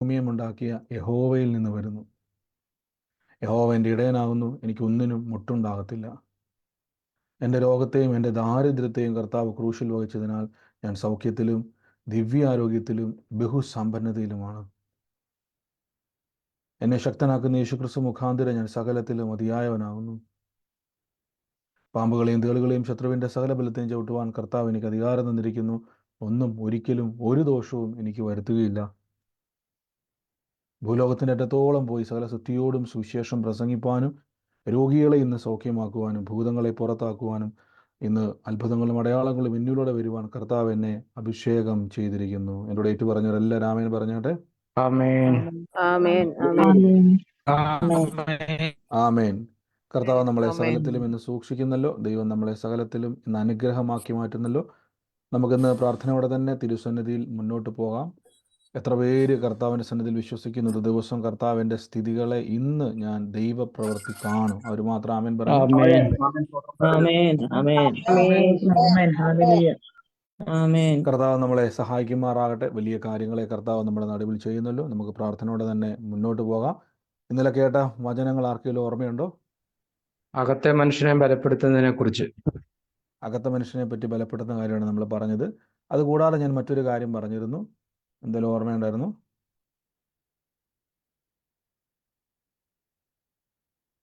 ഭൂമിയും ഉണ്ടാക്കിയ യഹോവയിൽ നിന്ന് വരുന്നു. യഹോവ എൻ്റെ ഇടയനാകുന്നു, എനിക്കൊന്നിനും മുട്ടുണ്ടാകത്തില്ല. എൻ്റെ രോഗത്തെയും എൻ്റെ ദാരിദ്ര്യത്തെയും കർത്താവ് ക്രൂശിൽ വഹിച്ചതിനാൽ ഞാൻ സൗഖ്യത്തിലും ദിവ്യാരോഗ്യത്തിലും ബഹുസമ്പന്നതയിലുമാണ്. എന്നെ ശക്തനാക്കുന്ന യേശുക്രിസ്തു മുഖാന്തരം ഞാൻ സകലത്തിലും മതിയായവനാകുന്നു. പാമ്പുകളെയും തേളുകളെയും ശത്രുവിൻ്റെ സകല ബലത്തെയും ചവിട്ടുവാൻ കർത്താവ് എനിക്ക് അധികാരം തന്നിരിക്കുന്നു. ഒന്നും ഒരിക്കലും ഒരു ദോഷവും എനിക്ക് വരുത്തുകയില്ല. ഭൂലോകത്തിൻ്റെ അറ്റത്തോളം പോയി സകല സൃഷ്ടിയോടും സുവിശേഷം പ്രസംഗിപ്പാനും രോഗികളെ ഇന്ന് സൗഖ്യമാക്കുവാനും ഭൂതങ്ങളെ പുറത്താക്കുവാനും ഇന്ന് അത്ഭുതങ്ങളും അടയാളങ്ങളും എന്നിലൂടെ വരുവാൻ കർത്താവ് എന്നെ അഭിഷേകം ചെയ്തിരിക്കുന്നു. എന്നോട് ഏറ്റു പറഞ്ഞവരെല്ലാം ആമേൻ പറഞ്ഞാട്ടെ. ആമേൻ. ആമേൻ. ആമേൻ. ആമേൻ. കർത്താവ് നമ്മളെ ആമേൻ. സകലത്തിലും ഇന്ന് സൂക്ഷിക്കുന്നല്ലോ. ദൈവം നമ്മളെ സകലത്തിലും ഇന്ന് അനുഗ്രഹമാക്കി മാറ്റുന്നല്ലോ. നമുക്കിന്ന് പ്രാർത്ഥനയോടെ തന്നെ തിരുസന്നിധിയിൽ മുന്നോട്ട് പോകാം. എത്ര പേര് കർത്താവിൻ്റെ സന്നിധിയിൽ വിശ്വസിക്കുന്നത് ദിവസം കർത്താവിൻ്റെ സ്ഥിതികളെ ഇന്ന് ഞാൻ ദൈവപ്രവൃത്തി കാണും? അവർ മാത്രം ആമേൻ പറഞ്ഞു. ആമേൻ. ആമേൻ. ആമേൻ. ആമേൻ. കർത്താവ് നമ്മളെ സഹായിക്കുമാറാകട്ടെ. വലിയ കാര്യങ്ങളെ കർത്താവ് നമ്മുടെ നടുവിൽ ചെയ്യുന്നല്ലോ. നമുക്ക് പ്രാർത്ഥനയോടെ തന്നെ മുന്നോട്ട് പോകാം. ഇന്നലെ കേട്ട വചനങ്ങൾ ആർക്കെങ്കിലും ഓർമ്മയുണ്ടോ? അകത്തെ മനുഷ്യനെ ബലപ്പെടുത്തുന്നതിനെ കുറിച്ച്. അകത്തെ മനുഷ്യനെ പറ്റി ബലപ്പെടുത്തുന്ന കാര്യമാണ് നമ്മൾ പറഞ്ഞത്. അതുകൂടാതെ ഞാൻ മറ്റൊരു കാര്യം പറഞ്ഞിരുന്നു. എന്തെങ്കിലും ഓർമ്മയുണ്ടായിരുന്നു?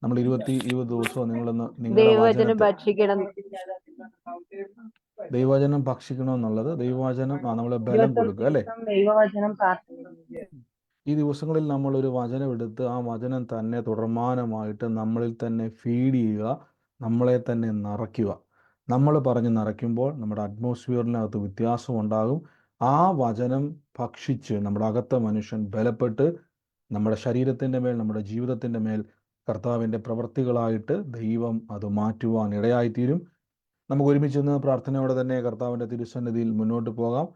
നമ്മൾ 20 ദിവസവും നിങ്ങളൊന്ന് നിങ്ങളുടെ ദൈവവചനം ഭക്ഷിക്കണം. ദൈവവചനം ഭക്ഷിക്കണമെന്നുള്ളത് ദൈവവചനം നമ്മളെ ബലം കൊടുക്കുക അല്ലേ? ദൈവവചനം ഈ ദിവസങ്ങളിൽ നമ്മളൊരു വചനം എടുത്ത് ആ വചനം തന്നെ തുടർമാനമായിട്ട് നമ്മളിൽ തന്നെ ഫീഡ് ചെയ്യുക, നമ്മളെ തന്നെ നിറയ്ക്കുക. നമ്മൾ പറഞ്ഞ് നിറയ്ക്കുമ്പോൾ നമ്മുടെ അറ്റ്മോസ്ഫിയറിനകത്ത് വ്യത്യാസം ഉണ്ടാകും. ആ വചനം ഭക്ഷിച്ച് നമ്മുടെ അകത്തെ മനുഷ്യൻ ബലപ്പെട്ട് നമ്മുടെ ശരീരത്തിൻ്റെ മേൽ, നമ്മുടെ ജീവിതത്തിൻ്റെ മേൽ കർത്താവിൻ്റെ പ്രവൃത്തികളായിട്ട് ദൈവം അത് മാറ്റുവാൻ ഇടയായിത്തീരും. നമുക്ക് ഒരുമിച്ച് നിന്ന് പ്രാർത്ഥനയോടെ തന്നെ കർത്താവിൻ്റെ തിരുസന്നിധിയിൽ മുന്നോട്ട് പോകാം.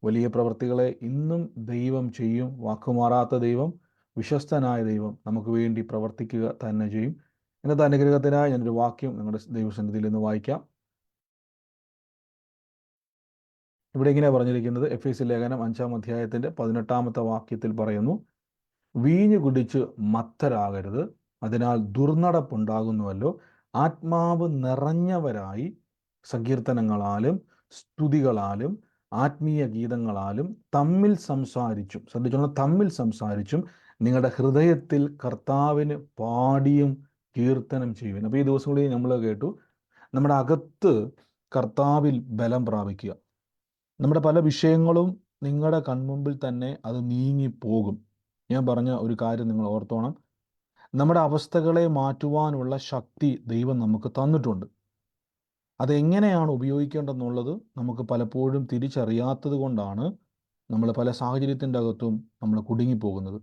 വലിയ പ്രവൃത്തികളെ ഇന്നും ദൈവം ചെയ്യും. വാക്കുമാറാത്ത ദൈവം, വിശ്വസ്തനായ ദൈവം നമുക്ക് വേണ്ടി പ്രവർത്തിക്കുക തന്നെ ചെയ്യും. ഇന്നത്തെ അനുഗ്രഹത്തിനായി ഞാനൊരു വാക്യം നിങ്ങളുടെ ദൈവസന്നിധിയിൽ നിന്ന് വായിക്കാം. ഇവിടെ ഇങ്ങനെ പറഞ്ഞിരിക്കുന്നത് എഫേസ്യ ലേഖനം 5-ാം അധ്യായത്തിൻ്റെ 18-ാമത്തെ വാക്യത്തിൽ പറയുന്നു, വീഞ്ഞു കുടിച്ച് മത്തരാകരുത്, അതിനാൽ ദുർനടപ്പുണ്ടാകുന്നുവല്ലോ. ആത്മാവ് നിറഞ്ഞവരായി സങ്കീർത്തനങ്ങളാലും സ്തുതികളാലും ആത്മീയ ഗീതങ്ങളാലും തമ്മിൽ സംസാരിച്ചും, ശ്രദ്ധിച്ചോണം, തമ്മിൽ സംസാരിച്ചും നിങ്ങളുടെ ഹൃദയത്തിൽ കർത്താവിന് പാടിയും കീർത്തനം ചെയ്യുവാൻ. അപ്പോൾ ഈ ദിവസങ്ങളിൽ നമ്മൾ കേട്ടു, നമ്മുടെ അകത്ത് കർത്താവിൽ ബലം പ്രാപിക്കുക. നമ്മുടെ പല വിഷയങ്ങളും നിങ്ങളുടെ കൺമുമ്പിൽ തന്നെ അത് നീങ്ങിപ്പോകും. ഞാൻ പറഞ്ഞ ഒരു കാര്യം നിങ്ങൾ ഓർത്തോണം, നമ്മുടെ അവസ്ഥകളെ മാറ്റുവാനുള്ള ശക്തി ദൈവം നമുക്ക് തന്നിട്ടുണ്ട്. അതെങ്ങനെയാണ് ഉപയോഗിക്കേണ്ടതെന്നുള്ളത് നമുക്ക് പലപ്പോഴും തിരിച്ചറിയാത്തത് കൊണ്ടാണ് നമ്മൾ പല സാഹചര്യത്തിൻ്റെ അകത്തും നമ്മൾ കുടുങ്ങിപ്പോകുന്നത്.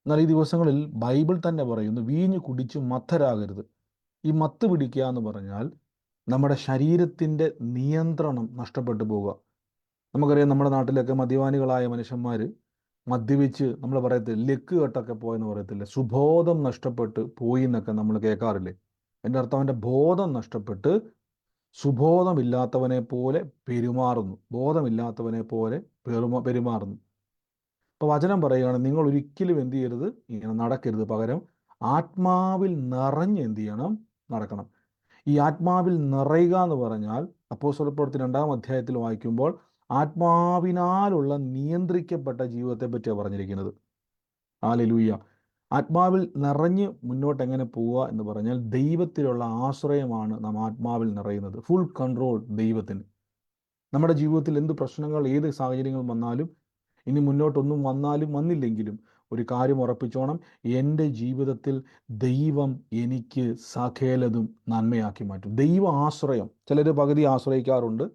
എന്നാൽ ഈ ദിവസങ്ങളിൽ ബൈബിൾ തന്നെ പറയുന്നു, വീഞ്ഞ് കുടിച്ച് മത്തരാകരുത്. ഈ മത്ത് പിടിക്കുക എന്ന് പറഞ്ഞാൽ നമ്മുടെ ശരീരത്തിൻ്റെ നിയന്ത്രണം നഷ്ടപ്പെട്ടു പോവുക. നമുക്കറിയാം, നമ്മുടെ നാട്ടിലൊക്കെ മദ്യപാനികളായ മനുഷ്യന്മാർ മദ്യപിച്ച് നമ്മൾ പറയത്തില്ല, ലെക്ക് കെട്ടൊക്കെ പോയെന്ന് പറയത്തില്ല, സുബോധം നഷ്ടപ്പെട്ട് പോയി എന്നൊക്കെ നമ്മൾ കേൾക്കാറില്ലേ? എൻ്റെ അർത്ഥം അവൻ്റെ ബോധം നഷ്ടപ്പെട്ട് സുബോധമില്ലാത്തവനെ പോലെ പെരുമാറുന്നു, ബോധമില്ലാത്തവനെ പോലെ പെരുമാറുന്നു. അപ്പോൾ വചനം പറയുകയാണ്, നിങ്ങൾ ഒരിക്കലും എന്ത് ചെയ്യരുത്, ഇങ്ങനെ നടക്കരുത്. പകരം ആത്മാവിൽ നിറഞ്ഞ് എന്ത് ചെയ്യണം? നടക്കണം. ഈ ആത്മാവിൽ നിറയുക എന്ന് പറഞ്ഞാൽ അപ്പോസ്തലപ്രവൃത്തി 2-ാം അധ്യായത്തിൽ വായിക്കുമ്പോൾ ആത്മാവിനാലുള്ള നിയന്ത്രിക്കപ്പെട്ട ജീവിതത്തെ പറ്റിയാണ് പറഞ്ഞിരിക്കുന്നത്. ഹല്ലേലൂയ. ആത്മാവിൽ നിറഞ്ഞ് മുന്നോട്ട് എങ്ങനെ പോവുക എന്ന് പറഞ്ഞാൽ ദൈവത്തിലുള്ള ആശ്രയമാണ് നാം ആത്മാവിൽ നിറയുന്നത്. ഫുൾ കൺട്രോൾ ദൈവത്തിന്. നമ്മുടെ ജീവിതത്തിൽ എന്ത് പ്രശ്നങ്ങൾ, ഏത് സാഹചര്യങ്ങൾ വന്നാലും, ഇനി മുന്നോട്ടൊന്നും വന്നാലും വന്നില്ലെങ്കിലും ഒരു കാര്യം ഉറപ്പിച്ചോണം, എൻ്റെ ജീവിതത്തിൽ ദൈവം എനിക്ക് സകലതും നന്മയാക്കി മാറ്റും. ദൈവ ആശ്രയം. ചിലർ പകുതി ആശ്രയിക്കാറുണ്ട്,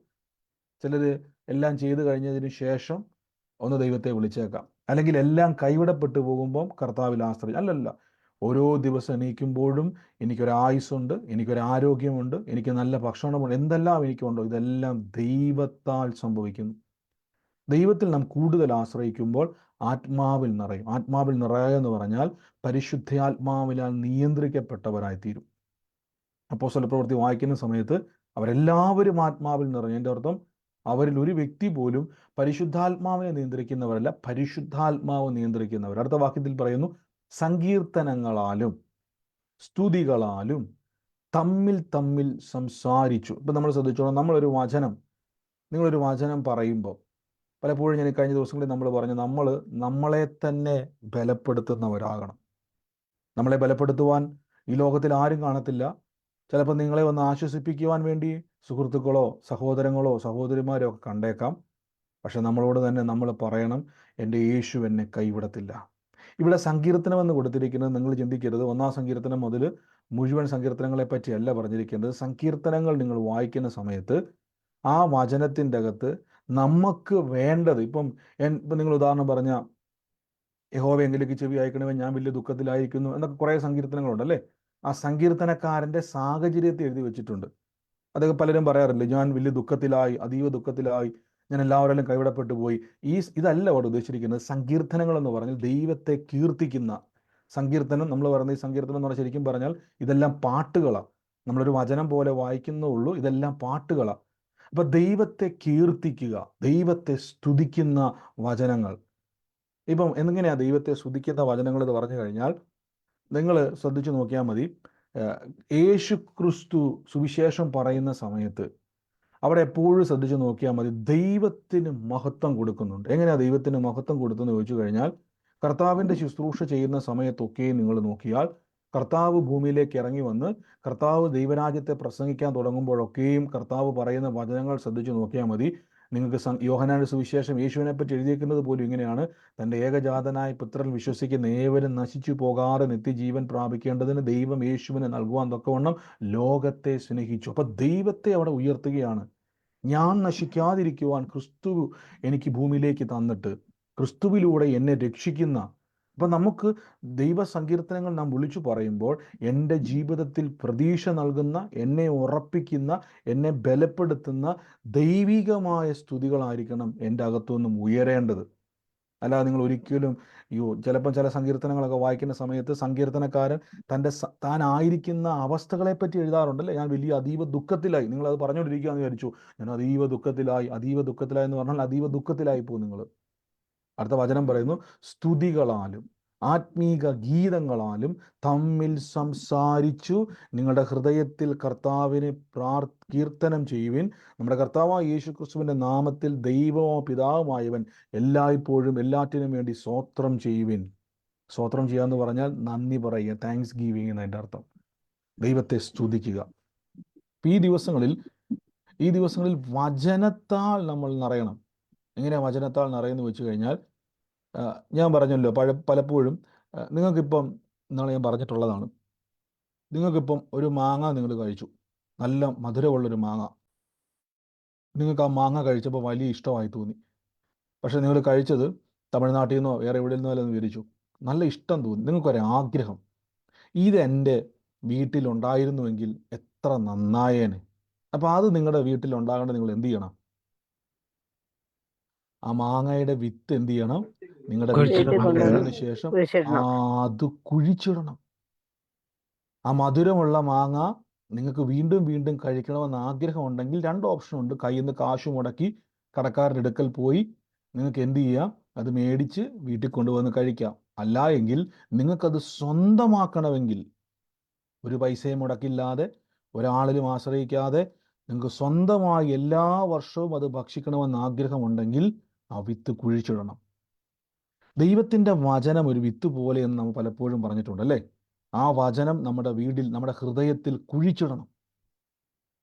ചിലർ എല്ലാം ചെയ്തു കഴിഞ്ഞതിന് ശേഷം ഒന്ന് ദൈവത്തെ വിളിച്ചേക്കാം, അല്ലെങ്കിൽ എല്ലാം കൈവിടപ്പെട്ടു പോകുമ്പം കർത്താവിൽ ആശ്രയം. അല്ലല്ല, ഓരോ ദിവസം എണീക്കുമ്പോഴും എനിക്കൊരായുസ്സുണ്ട്, എനിക്കൊരാരോഗ്യമുണ്ട്, എനിക്ക് നല്ല ഭക്ഷണമുണ്ട്, എന്തെല്ലാം എനിക്കുണ്ടോ ഇതെല്ലാം ദൈവത്താൽ സംഭവിക്കുന്നു. ദൈവത്തിൽ നാം കൂടുതൽ ആശ്രയിക്കുമ്പോൾ ആത്മാവിൽ നിറയും. ആത്മാവിൽ നിറയുക എന്ന് പറഞ്ഞാൽ പരിശുദ്ധാത്മാവിനാൽ നിയന്ത്രിക്കപ്പെട്ടവരായിത്തീരും. അപ്പോസ്തലപ്രവൃത്തി വായിക്കുന്ന സമയത്ത് അവരെല്ലാവരും ആത്മാവിൽ നിറഞ്ഞു. എൻ്റെ അർത്ഥം അവരിൽ ഒരു വ്യക്തി പോലും പരിശുദ്ധാത്മാവിനെ നിയന്ത്രിക്കുന്നവരല്ല, പരിശുദ്ധാത്മാവ് നിയന്ത്രിക്കുന്നവർ. അടുത്ത വാക്യത്തിൽ പറയുന്നു, സങ്കീർത്തനങ്ങളാലും സ്തുതികളാലും തമ്മിൽ തമ്മിൽ സംസാരിച്ചു. ഇപ്പം നമ്മൾ ശ്രദ്ധിച്ചോളാം, നിങ്ങളൊരു വചനം പറയുമ്പോൾ പലപ്പോഴും ഞാൻ കഴിഞ്ഞ ദിവസങ്ങളിൽ നമ്മൾ പറഞ്ഞു, നമ്മളെ തന്നെ ബലപ്പെടുത്തുന്നവരാകണം. നമ്മളെ ബലപ്പെടുത്തുവാൻ ഈ ലോകത്തിൽ ആരും കാണത്തില്ല. ചിലപ്പോൾ നിങ്ങളെ ഒന്ന് ആശ്വസിപ്പിക്കുവാൻ വേണ്ടി സുഹൃത്തുക്കളോ സഹോദരങ്ങളോ സഹോദരിമാരോ ഒക്കെ കണ്ടേക്കാം. പക്ഷെ നമ്മളോട് തന്നെ നമ്മൾ പറയണം, എൻ്റെ യേശു എന്നെ കൈവിടത്തില്ല. ഇവിടെ സങ്കീർത്തനം എന്ന് കൊടുത്തിരിക്കുന്നത് നിങ്ങൾ ചിന്തിക്കരുത്, 1-ാം സങ്കീർത്തനം മുതൽ മുഴുവൻ സങ്കീർത്തനങ്ങളെ പറ്റിയല്ല പറഞ്ഞിരിക്കേണ്ടത്. സങ്കീർത്തനങ്ങൾ നിങ്ങൾ വായിക്കുന്ന സമയത്ത് ആ വചനത്തിൻ്റെ അകത്ത് നമുക്ക് വേണ്ടത്, ഇപ്പം നിങ്ങൾ ഉദാഹരണം പറഞ്ഞ യഹോവ എങ്കിലേക്ക് ചെവി അയക്കണമേ, ഞാൻ വലിയ ദുഃഖത്തിലായിരിക്കുന്നു എന്നൊക്കെ കുറേ സങ്കീർത്തനങ്ങളുണ്ട് അല്ലേ. ആ സങ്കീർത്തനക്കാരൻ്റെ സാഹചര്യത്തെ എഴുതി വെച്ചിട്ടുണ്ട്. അതൊക്കെ പലരും പറയാറില്ല, ഞാൻ വലിയ ദുഃഖത്തിലായി, അതീവ ദുഃഖത്തിലായി, ഞാൻ എല്ലാവരും കൈവിടപ്പെട്ടു പോയി. ഇതല്ല അവിടെ ഉദ്ദേശിച്ചിരിക്കുന്നത്. സങ്കീർത്തനങ്ങൾ എന്ന് പറഞ്ഞാൽ ദൈവത്തെ കീർത്തിക്കുന്ന സങ്കീർത്തനം. നമ്മൾ പറയുന്നത് ഈ സങ്കീർത്തനം എന്ന് പറഞ്ഞാൽ ശരിക്കും പറഞ്ഞാൽ ഇതെല്ലാം പാട്ടുകളാണ്. നമ്മളൊരു വചനം പോലെ വായിക്കുന്നുള്ളൂ, ഇതെല്ലാം പാട്ടുകളാണ്. അപ്പൊ ദൈവത്തെ കീർത്തിക്കുക, ദൈവത്തെ സ്തുതിക്കുന്ന വചനങ്ങൾ. ഇപ്പം എങ്ങനെയാ ദൈവത്തെ സ്തുതിക്കുന്ന വചനങ്ങൾ എന്ന് പറഞ്ഞു കഴിഞ്ഞാൽ നിങ്ങൾ ശ്രദ്ധിച്ചു നോക്കിയാൽ മതി. യേശു ക്രിസ്തു സുവിശേഷം പറയുന്ന സമയത്ത് അവിടെ എപ്പോഴും ശ്രദ്ധിച്ചു നോക്കിയാൽ മതി, ദൈവത്തിന് മഹത്വം കൊടുക്കുന്നുണ്ട്. എങ്ങനെയാ ദൈവത്തിന് മഹത്വം കൊടുത്തെന്ന് ചോദിച്ചു കഴിഞ്ഞാൽ, കർത്താവിൻ്റെ ശുശ്രൂഷ ചെയ്യുന്ന സമയത്തൊക്കെ നിങ്ങൾ നോക്കിയാൽ കർത്താവ് ഭൂമിയിലേക്ക് ഇറങ്ങി വന്ന് കർത്താവ് ദൈവരാജ്യത്തെ പ്രസംഗിക്കാൻ തുടങ്ങുമ്പോഴൊക്കെയും കർത്താവ് പറയുന്ന വചനങ്ങൾ ശ്രദ്ധിച്ചു നോക്കിയാൽ മതി. നിങ്ങൾക്ക് യോഹന്നാന്റെ സുവിശേഷം യേശുവിനെ പറ്റി എഴുതിയിരിക്കുന്നത് പോലും ഇങ്ങനെയാണ്, തൻ്റെ ഏകജാതനായ പുത്രൻ വിശ്വസിക്കുന്ന ഏവരും നശിച്ചു പോകാതെ നിത്യജീവൻ പ്രാപിക്കേണ്ടതിന് ദൈവം യേശുവിനെ നൽകുവാൻ തക്കവണ്ണം ലോകത്തെ സ്നേഹിച്ചു. അപ്പൊ ദൈവത്തെ അവിടെ ഉയർത്തുകയാണ്. ഞാൻ നശിക്കാതിരിക്കുവാൻ ക്രിസ്തു എനിക്ക് ഭൂമിയിലേക്ക് തന്നിട്ട് ക്രിസ്തുവിലൂടെ എന്നെ രക്ഷിക്കുന്ന. അപ്പം നമുക്ക് ദൈവസങ്കീർത്തനങ്ങൾ നാം വിളിച്ചു പറയുമ്പോൾ എൻ്റെ ജീവിതത്തിൽ പ്രതീക്ഷ നൽകുന്ന, എന്നെ ഉറപ്പിക്കുന്ന, എന്നെ ബലപ്പെടുത്തുന്ന ദൈവികമായ സ്തുതികളായിരിക്കണം എൻ്റെ അകത്തുനിന്നും ഉയരേണ്ടത്. അല്ലാതെ നിങ്ങൾ ഒരിക്കലും ചിലപ്പം ചില സങ്കീർത്തനങ്ങളൊക്കെ വായിക്കുന്ന സമയത്ത് സങ്കീർത്തനക്കാരൻ താനായിരിക്കുന്ന അവസ്ഥകളെ പറ്റി എഴുതാറുണ്ടല്ലേ. ഞാൻ വലിയ അതീവ ദുഃഖത്തിലായി, നിങ്ങളത് പറഞ്ഞുകൊണ്ടിരിക്കുകയെന്ന് വിചാരിച്ചു, ഞാൻ അതീവ ദുഃഖത്തിലായി എന്ന് പറഞ്ഞാൽ അതീവ ദുഃഖത്തിലായി പോകും നിങ്ങൾ. അടുത്ത വചനം പറയുന്നു, സ്തുതികളാലും ആത്മീക ഗീതങ്ങളാലും തമ്മിൽ സംസാരിച്ചു നിങ്ങളുടെ ഹൃദയത്തിൽ കർത്താവിനെ കീർത്തനം ചെയ്യുവിൻ. നമ്മുടെ കർത്താവായ യേശു ക്രിസ്തുവിൻ്റെ നാമത്തിൽ ദൈവമോ പിതാവുമായവൻ എല്ലായ്പ്പോഴും എല്ലാറ്റിനും വേണ്ടി സ്തോത്രം ചെയ്യുവിൻ. സ്തോത്രം ചെയ്യുക എന്ന് പറഞ്ഞാൽ നന്ദി പറയുക, താങ്ക്സ് ഗീവിങ് എന്നതിൻ്റെ അർത്ഥം. ദൈവത്തെ സ്തുതിക്കുക. ഈ ദിവസങ്ങളിൽ വചനത്താൽ നമ്മൾ നിറയണം. എങ്ങനെയാണ് വചനത്താൽ നിറയെന്ന് വെച്ച് കഴിഞ്ഞാൽ, ഞാൻ പറഞ്ഞല്ലോ പലപ്പോഴും നിങ്ങൾക്കിപ്പം ഇന്നാളെ ഞാൻ പറഞ്ഞിട്ടുള്ളതാണ്, നിങ്ങൾക്കിപ്പം ഒരു മാങ്ങ നിങ്ങൾ കഴിച്ചു, നല്ല മധുരമുള്ളൊരു മാങ്ങ. നിങ്ങൾക്ക് ആ മാങ്ങ കഴിച്ചപ്പോൾ വലിയ ഇഷ്ടമായി തോന്നി. പക്ഷെ നിങ്ങൾ കഴിച്ചത് തമിഴ്നാട്ടിൽ നിന്നോ വേറെ എവിടെ നിന്നോ അല്ലെന്ന് വിചാരിച്ചു. നല്ല ഇഷ്ടം തോന്നി, നിങ്ങൾക്കൊരാഗ്രഹം, ഇതെൻ്റെ വീട്ടിലുണ്ടായിരുന്നുവെങ്കിൽ എത്ര നന്നായേനെ. അപ്പോൾ അത് നിങ്ങളുടെ വീട്ടിലുണ്ടാകേണ്ട നിങ്ങൾ എന്ത് ചെയ്യണം? ആ മാങ്ങയുടെ വിത്ത് എന്ത് ചെയ്യണം? നിങ്ങളുടെ വീട്ടിൽ കൊണ്ടുവന്നതിന് ശേഷം അത് കുഴിച്ചിടണം. ആ മധുരമുള്ള മാങ്ങ നിങ്ങൾക്ക് വീണ്ടും വീണ്ടും കഴിക്കണമെന്ന് ആഗ്രഹം ഉണ്ടെങ്കിൽ 2 ഓപ്ഷൻ ഉണ്ട്. കയ്യിൽ നിന്ന് കാശ് മുടക്കി കടക്കാരുടെ അടുക്കൽ പോയി നിങ്ങൾക്ക് എന്ത് ചെയ്യാം? അത് മേടിച്ച് വീട്ടിൽ കൊണ്ടുവന്ന് കഴിക്കാം. അല്ല എങ്കിൽ നിങ്ങൾക്കത് സ്വന്തമാക്കണമെങ്കിൽ ഒരു പൈസയും മുടക്കില്ലാതെ, ഒരാളിലും ആശ്രയിക്കാതെ നിങ്ങൾക്ക് സ്വന്തമായി എല്ലാ വർഷവും അത് ഭക്ഷിക്കണമെന്ന് ആഗ്രഹമുണ്ടെങ്കിൽ ആ വിത്ത് കുഴിച്ചിടണം. ദൈവത്തിൻ്റെ വചനം ഒരു വിത്ത് പോലെ എന്ന് നമ്മൾ പലപ്പോഴും പറഞ്ഞിട്ടുണ്ടല്ലേ. ആ വചനം നമ്മുടെ വീട്ടിൽ, നമ്മുടെ ഹൃദയത്തിൽ കുഴിച്ചിടണം.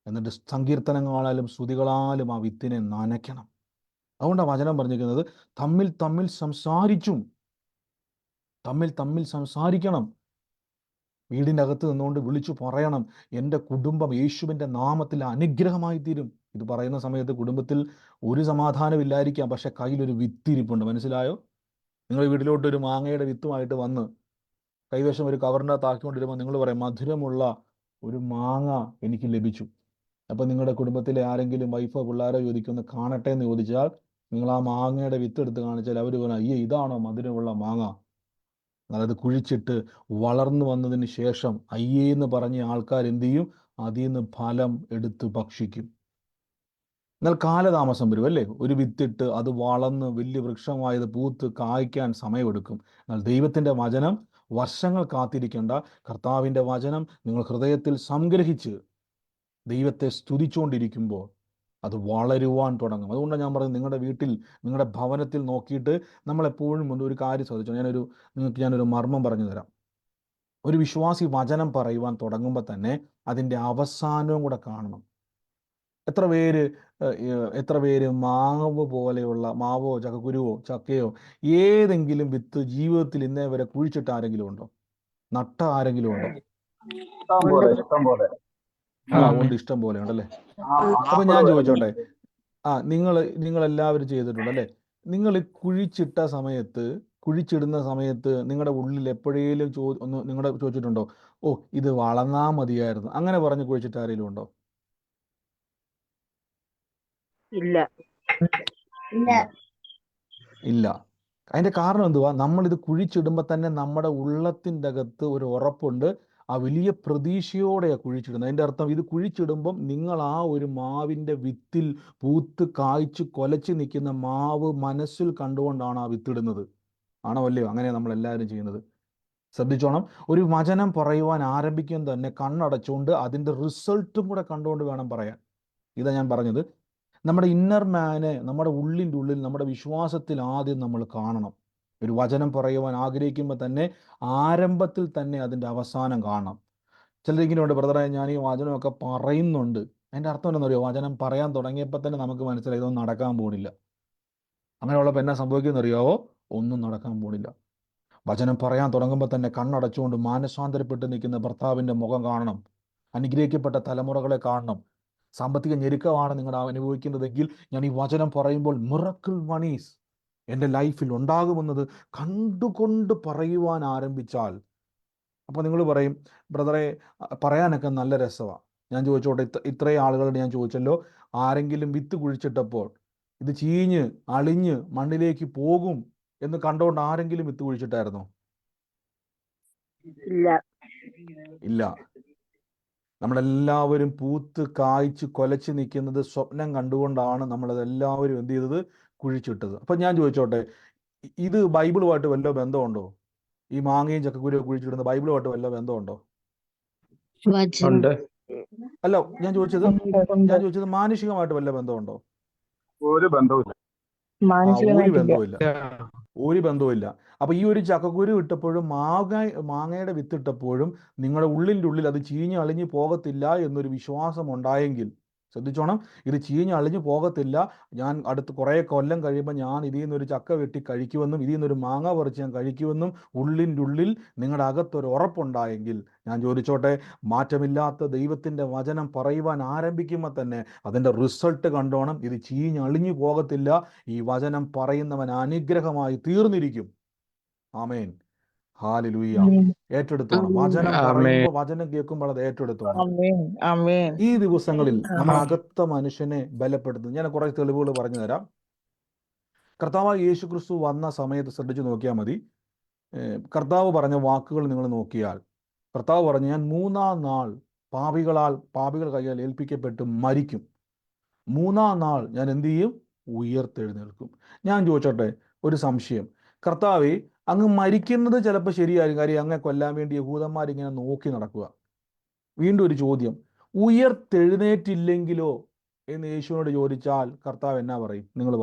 എന്നിട്ട് സങ്കീർത്തനങ്ങളാലും സ്തുതികളാലും ആ വിത്തിനെ നനയ്ക്കണം. അതുകൊണ്ടാണ് വചനം പറഞ്ഞിരിക്കുന്നത്, തമ്മിൽ സംസാരിക്കണം. വീടിൻ്റെ അകത്ത് നിന്നുകൊണ്ട് വിളിച്ചു പറയണം, എൻ്റെ കുടുംബം യേശുവിൻ്റെ നാമത്തിൽ അനുഗ്രഹമായി തീരും. ഇത് പറയുന്ന സമയത്ത് കുടുംബത്തിൽ ഒരു സമാധാനമില്ലായിരിക്കാം, പക്ഷെ കയ്യിലൊരു വിത്തിരിപ്പുണ്ട്. മനസ്സിലായോ? നിങ്ങൾ വീട്ടിലോട്ട് ഒരു മാങ്ങയുടെ വിത്തുമായിട്ട് വന്ന് കൈവശം ഒരു കവറിൻ്റെ അകത്ത് ആക്കിക്കൊണ്ടിരുമ്പോൾ നിങ്ങൾ പറയും, മധുരമുള്ള ഒരു മാങ്ങ എനിക്ക് ലഭിച്ചു. അപ്പം നിങ്ങളുടെ കുടുംബത്തിലെ ആരെങ്കിലും വൈഫോ പിള്ളേരോ ചോദിക്കൊന്ന് കാണട്ടെ എന്ന് ചോദിച്ചാൽ, നിങ്ങൾ ആ മാങ്ങയുടെ വിത്ത് എടുത്ത് കാണിച്ചാൽ അവർ പറയും, അയ്യേ ഇതാണോ മധുരമുള്ള മാങ്ങ? അത് കുഴിച്ചിട്ട് വളർന്നു വന്നതിന് ശേഷം അയ്യേന്ന് പറഞ്ഞ ആൾക്കാർ എന്ത് ചെയ്യും? അതിൽ നിന്ന് ഫലം എടുത്ത് ഭക്ഷിക്കും. എന്നാൽ കാലതാമസം വരും അല്ലേ? ഒരു വിത്തിട്ട് അത് വളർന്ന് വലിയ വൃക്ഷമായത് പൂത്ത് കായ്ക്കാൻ സമയമെടുക്കും. എന്നാൽ ദൈവത്തിൻ്റെ വചനം വർഷങ്ങൾ കാത്തിരിക്കേണ്ട. കർത്താവിൻ്റെ വചനം നിങ്ങൾ ഹൃദയത്തിൽ സംഗ്രഹിച്ച് ദൈവത്തെ സ്തുതിച്ചുകൊണ്ടിരിക്കുമ്പോൾ അത് വളരുവാൻ തുടങ്ങും. അതുകൊണ്ടാണ് ഞാൻ പറയുന്നത്, നിങ്ങളുടെ വീട്ടിൽ, നിങ്ങളുടെ ഭവനത്തിൽ നോക്കിയിട്ട് നമ്മളെപ്പോഴും ഒരു കാര്യം ശ്രദ്ധിച്ചു. നിങ്ങൾക്ക് ഞാനൊരു മർമ്മം പറഞ്ഞു തരാം. ഒരു വിശ്വാസി വചനം പറയുവാൻ തുടങ്ങുമ്പോൾ തന്നെ അതിൻ്റെ അവസാനവും കൂടെ കാണണം. എത്ര പേര് മാവോ ചക്കക്കുരുവോ ചക്കയോ ഏതെങ്കിലും വിത്ത് ജീവിതത്തിൽ ഇന്നേ വരെ കുഴിച്ചിട്ട് ആരെങ്കിലും ഉണ്ടോ? നട്ട ആരെങ്കിലും ഉണ്ടോ? ഉണ്ട്, ഇഷ്ടം പോലെ ഉണ്ടല്ലേ. അപ്പൊ ഞാൻ ചോദിച്ചോട്ടെ, നിങ്ങളെല്ലാവരും ചെയ്തിട്ടുണ്ട് അല്ലേ? നിങ്ങൾ കുഴിച്ചിടുന്ന സമയത്ത് നിങ്ങളുടെ ഉള്ളിൽ എപ്പോഴേലും നിങ്ങളുടെ ചോദിച്ചിട്ടുണ്ടോ, ഓ ഇത് വളർന്നാ മതിയായിരുന്നു, അങ്ങനെ പറഞ്ഞ് കുഴിച്ചിട്ട് ആരെങ്കിലും ഉണ്ടോ? ഇല്ല. അതിന്റെ കാരണം എന്തുവാ? നമ്മളിത് കുഴിച്ചിടുമ്പോൾ തന്നെ നമ്മുടെ ഉള്ളത്തിൻ്റെ അകത്ത് ഒരു ഉറപ്പുണ്ട്, ആ വലിയ പ്രതീക്ഷയോടെയാണ് കുഴിച്ചിടുന്നത്. അതിൻ്റെ അർത്ഥം ഇത് കുഴിച്ചിടുമ്പം നിങ്ങൾ ആ ഒരു മാവിൻ്റെ വിത്തിൽ പൂത്ത് കായ്ച്ച് കൊലച്ച് നിൽക്കുന്ന മാവ് മനസ്സിൽ കണ്ടുകൊണ്ടാണ് ആ വിത്തിടുന്നത്. ആണോ അല്ലയോ? അങ്ങനെയാണ് നമ്മളെല്ലാവരും ചെയ്യുന്നത്. ശ്രദ്ധിച്ചോണം, ഒരു വചനം പറയുവാൻ ആരംഭിക്കുന്നത് തന്നെ കണ്ണടച്ചുകൊണ്ട് അതിൻ്റെ റിസൾട്ടും കൂടെ കണ്ടുകൊണ്ട് വേണം പറയാൻ. ഇതാ ഞാൻ പറഞ്ഞത്, നമ്മുടെ ഇന്നർ മാനെ, നമ്മുടെ ഉള്ളിൻ്റെ ഉള്ളിൽ, നമ്മുടെ വിശ്വാസത്തിൽ ആദ്യം നമ്മൾ കാണണം. ഒരു വചനം പറയുവാൻ ആഗ്രഹിക്കുമ്പോൾ തന്നെ ആരംഭത്തിൽ തന്നെ അതിൻ്റെ അവസാനം കാണണം. ചിലരിങ്ങനെയുണ്ട്, ബ്രദറെ ഞാൻ ഈ വചനമൊക്കെ പറയുന്നുണ്ട്, അതിൻ്റെ അർത്ഥം എന്താണെന്നറിയോ? വചനം പറയാൻ തുടങ്ങിയപ്പോൾ തന്നെ നമുക്ക് മനസ്സിലായി ഇതൊന്നും നടക്കാൻ പോണില്ല. അങ്ങനെയുള്ളപ്പോൾ എന്നാ സംഭവിക്കുമെന്നറിയാവോ? ഒന്നും നടക്കാൻ പോണില്ല. വചനം പറയാൻ തുടങ്ങുമ്പോൾ തന്നെ കണ്ണടച്ചുകൊണ്ട് മാനസാന്തരപ്പെട്ട് നിൽക്കുന്ന ഭർത്താവിൻ്റെ മുഖം കാണണം. അനുഗ്രഹിക്കപ്പെട്ട തലമുറകളെ കാണണം. സാമ്പത്തിക ഞെരുക്കമാണ് നിങ്ങൾ അനുഭവിക്കുന്നതെങ്കിൽ ഞാൻ ഈ വചനം പറയുമ്പോൾ മിറക്കിൾ മണീസ് എൻ്റെ ലൈഫിൽ ഉണ്ടാകുമെന്നത് കണ്ടുകൊണ്ട് പറയുവാൻ ആരംഭിച്ചാൽ, അപ്പോൾ നിങ്ങൾ പറയും, ബ്രദറെ പറയാനൊക്കെ നല്ല രസമാണ്. ഞാൻ ചോദിച്ചോട്ടെ, ഇത്രയും ആളുകളോട് ഞാൻ ചോദിച്ചല്ലോ, ആരെങ്കിലും വിത്ത് കുഴിച്ചിട്ടപ്പോൾ ഇത് ചീഞ്ഞ് അളിഞ്ഞ് മണ്ണിലേക്ക് പോകും എന്ന് കണ്ടുകൊണ്ട് ആരെങ്കിലും വിത്ത് കുഴിച്ചിട്ടായിരുന്നോ? ഇല്ല. നമ്മളെല്ലാവരും പൂത്ത് കായ്ച്ച് കൊലച്ച് നിൽക്കുന്നത് സ്വപ്നം കണ്ടുകൊണ്ടാണ് നമ്മളതെല്ലാവരും എന്ത് ചെയ്തത്? കുഴിച്ചിട്ടത്. അപ്പം ഞാൻ ചോദിച്ചോട്ടെ, ഇത് ബൈബിളുമായിട്ട് വല്ല ബന്ധമുണ്ടോ? ഈ മാങ്ങയും ചക്കക്കുരുവും കുഴിച്ചിടുന്ന ബൈബിളുമായിട്ട് വല്ല ബന്ധമുണ്ടോ? അല്ല, ഞാൻ ചോദിച്ചത് മാനുഷികമായിട്ട് വല്ല ബന്ധമുണ്ടോ? ഒരു ബന്ധവുമില്ല. ഒരു ബന്ധവുമില്ല. അപ്പൊ ഈ ഒരു ചക്കക്കുരു ഇട്ടപ്പോഴും മാങ്ങയുടെ വിത്തിട്ടപ്പോഴും നിങ്ങളുടെ ഉള്ളിൻ്റെ ഉള്ളിൽ അത് ചീഞ്ഞ് അളിഞ്ഞു പോകത്തില്ല എന്നൊരു വിശ്വാസം ഉണ്ടായെങ്കിൽ, ശ്രദ്ധിച്ചോണം, ഇത് ചീഞ്ഞ് അളിഞ്ഞു പോകത്തില്ല, ഞാൻ അടുത്ത് കുറേ കൊല്ലം കഴിയുമ്പോൾ ഞാൻ ഇതിൽ നിന്നൊരു ചക്ക വെട്ടി കഴിക്കുമെന്നും ഇതിൽ നിന്നൊരു മാങ്ങ പറിച്ച് ഞാൻ കഴിക്കുമെന്നും ഉള്ളിൻ്റെ ഉള്ളിൽ നിങ്ങളുടെ അകത്തൊരു ഉറപ്പുണ്ടായെങ്കിൽ, ഞാൻ ചോദിച്ചോട്ടെ, മാറ്റമില്ലാത്ത ദൈവത്തിൻ്റെ വചനം പറയുവാൻ ആരംഭിക്കുമ്പോൾ തന്നെ അതിൻ്റെ റിസൾട്ട് കണ്ടോണം. ഇത് ചീഞ്ഞ് അളിഞ്ഞു പോകത്തില്ല. ഈ വചനം പറയുന്നവൻ അനുഗ്രഹമായി തീർന്നിരിക്കും. ആമേൻ, ഹല്ലേലൂയ. ഏറ്റെടുത്തോണം. വചനം പറയുമ്പോൾ, വചനം കേൾക്കുമ്പോൾ അത് ഏറ്റെടുത്തോണം. ഈ ദിവസങ്ങളിൽ നമ്മുടെ അകത്ത മനുഷ്യനെ ബലപ്പെടുത്തുന്നു. ഞാൻ കുറേ തെളിവുകൾ പറഞ്ഞു തരാം. കർത്താവായ യേശു ക്രിസ്തു വന്ന സമയത്ത് ശ്രദ്ധിച്ചു നോക്കിയാൽ മതി. കർത്താവ് പറഞ്ഞ വാക്കുകൾ നിങ്ങൾ നോക്കിയാൽ, കർത്താവ് പറഞ്ഞു, ഞാൻ 3-ാം നാൾ പാപികൾ കയ്യാൽ ഏൽപ്പിക്കപ്പെട്ട് മരിക്കും, 3-ാം നാൾ ഞാൻ എന്ത് ചെയ്യും? ഉയർത്തെഴുന്നേൽക്കും. ഞാൻ ചോദിച്ചോട്ടെ, ഒരു സംശയം. കർത്താവേ, അങ്ങ് മരിക്കുന്നത് ചിലപ്പോൾ ശരിയായിരിക്കും, കാര്യം അങ്ങ് കൊല്ലാൻ വേണ്ടി യഹൂദന്മാരിങ്ങനെ നോക്കി നടക്കുക. വീണ്ടും ഒരു ചോദ്യം, ഉയർത്തെഴുന്നേറ്റില്ലെങ്കിലോ എന്ന് യേശുവിനോട് ചോദിച്ചാൽ കർത്താവ് എന്നാ പറയും? നിങ്ങൾ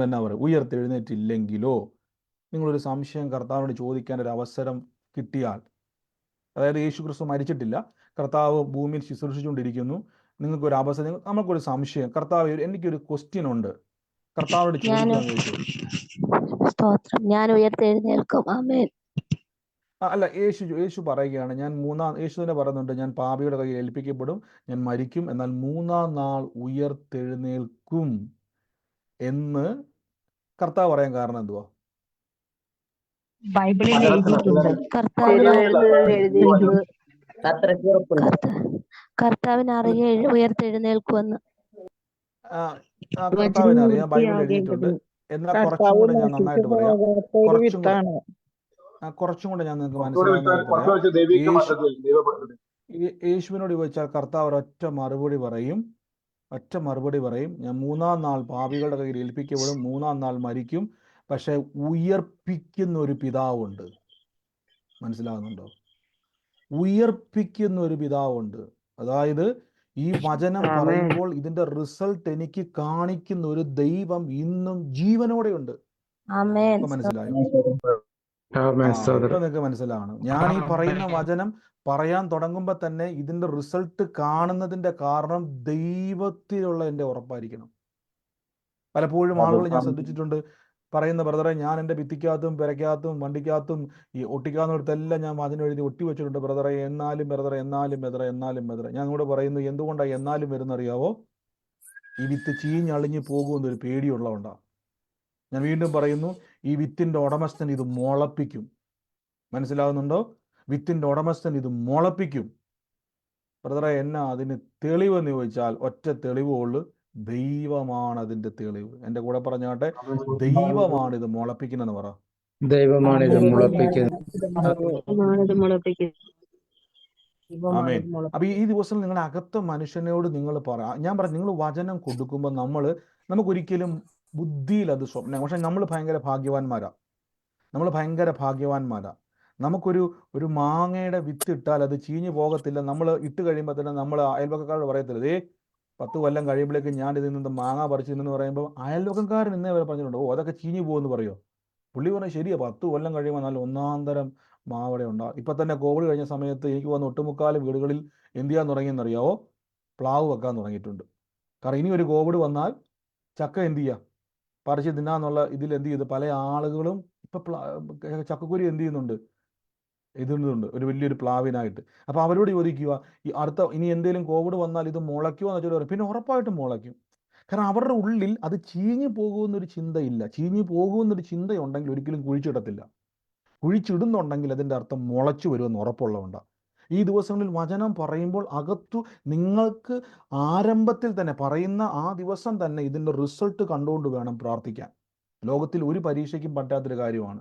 എന്നാ പറയും? ഉയർത്തെഴുന്നേറ്റില്ലെങ്കിലോ? നിങ്ങളൊരു സംശയം കർത്താവിനോട് ചോദിക്കാൻ ഒരു അവസരം കിട്ടിയാൽ, അതായത് യേശു ക്രിസ്തു മരിച്ചിട്ടില്ല, കർത്താവ് ഭൂമിയിൽ ശുശ്രൂഷിച്ചുകൊണ്ടിരിക്കുന്നു, നിങ്ങൾക്കൊരു അവസരം, നമുക്കൊരു സംശയം, കർത്താവ് എനിക്കൊരു ക്വസ്റ്റ്യൻ ഉണ്ട്, കർത്താവോട് ചോദിക്കാൻ ചോദിച്ചു. ഞാൻ ഉയർത്തെഴുന്നേൽക്കും. ആമേൻ. അല്ല, യേശു പറയുകയാണ്, യേശു തന്നെ പറയുന്നുണ്ട്, ഞാൻ പാപിയുടെ കയ്യിൽ ഏൽപ്പിക്കപ്പെടും, ഞാൻ മരിക്കും, എന്നാൽ 3-ാം നാൾ ഉയർത്തെഴുന്നേൽക്കും എന്ന് കർത്താവ് പറയാൻ കാരണം എന്തുവാ? ബൈബിളിൽ എഴുതിയിട്ടുണ്ട്. കർത്താവിന് അറിയ ഉയർത്തെഴുന്നേൽക്കുമെന്ന്. കർത്താവിന് അറിയാം, ബൈബിൾ എഴുതിയിട്ടുണ്ട്. എന്നാൽ കുറച്ചും കൂടെ ഞാൻ നന്നായിട്ട് പറയാം, കുറച്ചും കൂടെ ഞാൻ നിങ്ങൾക്ക് മനസ്സിലാവുന്ന, യേശുവിനോട് ചോദിച്ചാൽ കർത്താവ് ഒരൊറ്റ മറുപടി പറയും, ഒറ്റ മറുപടി പറയും, ഞാൻ 3-ാം നാൾ പാപികളുടെ കയ്യിൽ ഏൽപ്പിക്കപ്പെടും, 3-ാം നാൾ മരിക്കും. പക്ഷെ ഉയർപ്പിക്കുന്ന ഒരു പിതാവുണ്ട്. മനസ്സിലാകുന്നുണ്ടോ? ഉയർപ്പിക്കുന്ന ഒരു പിതാവുണ്ട്. അതായത് ഈ വചനം ആമേൻ. പറയുമ്പോൾ ഇതിന്റെ റിസൾട്ട് എനിക്ക് കാണിക്കുന്ന ഒരു ദൈവം ഇന്നും ജീവനോടെ ഉണ്ട്. ആമേൻ. ഇപ്പൊ മനസ്സിലായോ? ആമേൻ. ഇപ്പൊ സ്തോത്രം. നിങ്ങൾക്ക് മനസ്സിലാണ്. ഞാൻ ഈ പറയുന്ന വചനം പറയാൻ തുടങ്ങുമ്പോൾ തന്നെ ഇതിന്റെ റിസൾട്ട് കാണുന്നതിന്റെ കാരണം ദൈവത്തിലുള്ള എൻ്റെ ഉറപ്പായിരിക്കണം. പലപ്പോഴും ആളുകൾ ഞാൻ ശ്രദ്ധിച്ചിട്ടുണ്ട് പറയുന്ന, ബ്രദറെ ഞാൻ എൻ്റെ ഭിത്തിക്കകത്തും പെരക്കകത്തും വണ്ടിക്കകത്തും ഈ ഒട്ടിക്കാവുന്നിടത്തെല്ലാം ഞാൻ വചനം എഴുതി ഒട്ടി വെച്ചിട്ടുണ്ട് ബ്രദറെ, എന്നാലും ബ്രദറെ, എന്നാലും ബ്രദറെ, എന്നാലും ബ്രദറെ. ഞാൻ കൂടെ പറയുന്നു, എന്തുകൊണ്ടാണ് എന്നാലും വരുന്നറിയാവോ? ഈ വിത്ത് ചീഞ്ഞളിഞ്ഞ് പോകുമെന്നൊരു പേടിയുള്ളതുകൊണ്ടാണ്. ഞാൻ വീണ്ടും പറയുന്നു, ഈ വിത്തിൻ്റെ ഉടമസ്ഥൻ ഇത് മുളപ്പിക്കും. മനസ്സിലാകുന്നുണ്ടോ? വിത്തിൻ്റെ ഉടമസ്ഥൻ ഇത് മുളപ്പിക്കും. ബ്രദറെ, എന്നാ അതിന് തെളിവെന്ന് ചോദിച്ചാൽ ഒറ്റ തെളിവുള്ളൂ, ദൈവമാണ് അതിൻ്റെ തെളിവ്. എൻ്റെ കൂടെ പറഞ്ഞാട്ടെ, ദൈവമാണ് ഇത് മുളപ്പിക്കുന്നതെന്ന് പറ. ദൈവമാണ് ഇത് മുളപ്പിക്കുന്നത്. ആമേൻ. അപ്പൊ ഈ ദിവസം നിങ്ങളുടെ അകത്ത മനുഷ്യനോട് നിങ്ങൾ പറ. ഞാൻ പറഞ്ഞു, നിങ്ങൾ വചനം കൊടുക്കുമ്പോൾ നമുക്കൊരിക്കലും ബുദ്ധിയിൽ അത് സ്വപ്നം, പക്ഷെ നമ്മൾ ഭയങ്കര ഭാഗ്യവാന്മാരാ. നമുക്കൊരു മാങ്ങയുടെ വിത്ത് ഇട്ടാൽ അത് ചീഞ്ഞു പോകത്തില്ല. നമ്മൾ ഇട്ട് കഴിയുമ്പോൾ തന്നെ നമ്മൾ അയൽവക്കക്കാരോട് പറയത്തില്ല, 10 കൊല്ലം കഴിയുമ്പോഴേക്കും ഞാൻ ഇതിൽ നിന്ന് മാങ്ങ പറിച്ചിരുന്നെന്ന് പറയുമ്പോൾ അയൽവക്കക്കാരൻ ഇന്നേ വരെ പറഞ്ഞിട്ടുണ്ടോ, അതൊക്കെ ചീഞ്ഞു പോകുമെന്ന് പറയുമോ? പുള്ളി പറഞ്ഞാൽ ശരിയാ, 10 കൊല്ലം കഴിയുമ്പോൾ നല്ല ഒന്നാന്തരം മാവടെ ഉണ്ടാകും. ഇപ്പം തന്നെ കോവിഡ് കഴിഞ്ഞ സമയത്ത് എനിക്ക് വന്ന ഒട്ടുമുക്കാലും വീടുകളിൽ എന്ത് ചെയ്യാൻ തുടങ്ങിയെന്നറിയാവോ? പ്ലാവ് വെക്കാൻ തുടങ്ങിയിട്ടുണ്ട്. കാരണം ഇനി ഒരു കോവിഡ് വന്നാൽ ചക്ക എന്ത് ചെയ്യുക, പറിച്ച് തിന്നാന്നുള്ള ഇതിൽ എന്ത് ചെയ്ത് പല ആളുകളും ഇപ്പം ചക്കക്കുരി എന്ത് ചെയ്യുന്നുണ്ട്, ഇടുന്നുണ്ട് ഒരു വലിയൊരു പ്ലാവിനായിട്ട്. അപ്പോൾ അവരോട് ചോദിക്കുക, ഇനി എന്തെങ്കിലും കോവിഡ് വന്നാൽ ഇത് മുളയ്ക്കുമോ എന്ന് വെച്ചാൽ പറയും, പിന്നെ ഉറപ്പായിട്ടും മുളയ്ക്കും. കാരണം അവരുടെ ഉള്ളിൽ അത് ചീഞ്ഞു പോകുമെന്നൊരു ചിന്തയില്ല. ചീഞ്ഞു പോകുമെന്നൊരു ചിന്തയുണ്ടെങ്കിൽ ഒരിക്കലും കുഴിച്ചിടത്തില്ല. കുഴിച്ചിടുന്നുണ്ടെങ്കിൽ അതിൻ്റെ അർത്ഥം മുളച്ചു വരുമെന്ന് ഉറപ്പുള്ളതുകൊണ്ടാണ്. ഈ ദിവസങ്ങളിൽ വചനം പറയുമ്പോൾ അകത്തു നിങ്ങൾക്ക് ആരംഭത്തിൽ തന്നെ പറയുന്ന ആ ദിവസം തന്നെ ഇതിൻ്റെ റിസൾട്ട് കണ്ടുകൊണ്ട് വേണം പ്രാർത്ഥിക്കാൻ. ലോകത്തിൽ ഒരു പരീക്ഷയ്ക്കും പറ്റാത്തൊരു കാര്യമാണ്.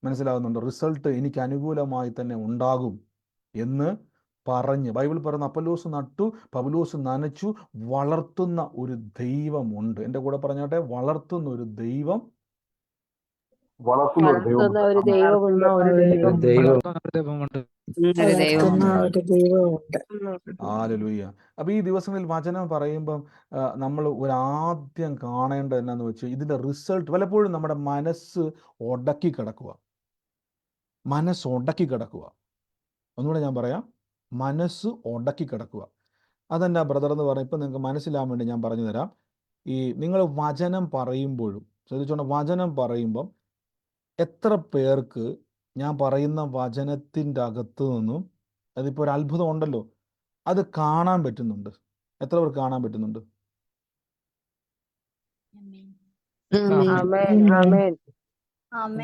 മനസ്സിലാകുന്നുണ്ടോ? റിസൾട്ട് എനിക്ക് അനുകൂലമായി തന്നെ ഉണ്ടാകും എന്ന് പറഞ്ഞ് ബൈബിൾ പറയുന്ന, അപ്പൊല്ലോസ് നട്ടു, പൗലോസ് നനച്ചു, വളർത്തുന്ന ഒരു ദൈവമുണ്ട്. എൻ്റെ കൂടെ പറഞ്ഞാട്ടെ, വളർത്തുന്ന ഒരു ദൈവം, വളർത്തുന്ന ഒരു വളർത്തുന്ന ഒരു ദൈവമുണ്ട്. ദൈവമുണ്ട്. ഹല്ലേലൂയ. അപ്പൊ ഈ ദിവസങ്ങളിൽ വചനം പറയുമ്പം നമ്മൾ ആദ്യം കാണേണ്ടത് എന്നാന്ന് വെച്ചാൽ ഇതിന്റെ റിസൾട്ട്. പലപ്പോഴും നമ്മുടെ മനസ്സ് ഉടക്കി കിടക്കുക. ഒന്നുകൂടെ ഞാൻ പറയാം, മനസ്സ് ഉടക്കി കിടക്കുക. അതെന്നാ ബ്രദർ എന്ന് പറഞ്ഞാൽ ഇപ്പം നിങ്ങൾക്ക് മനസ്സിലാവാൻ വേണ്ടി ഞാൻ പറഞ്ഞു തരാം. ഈ നിങ്ങൾ വചനം പറയുമ്പോഴും ശ്രദ്ധിച്ചോണം, വചനം പറയുമ്പം എത്ര പേർക്ക് ഞാൻ പറയുന്ന വചനത്തിൻ്റെ അകത്ത് നിന്നും, അതിപ്പോൾ ഒരു അത്ഭുതം ഉണ്ടല്ലോ, അത് കാണാൻ പറ്റുന്നുണ്ട്? എത്ര പേർക്ക് കാണാൻ പറ്റുന്നുണ്ട്?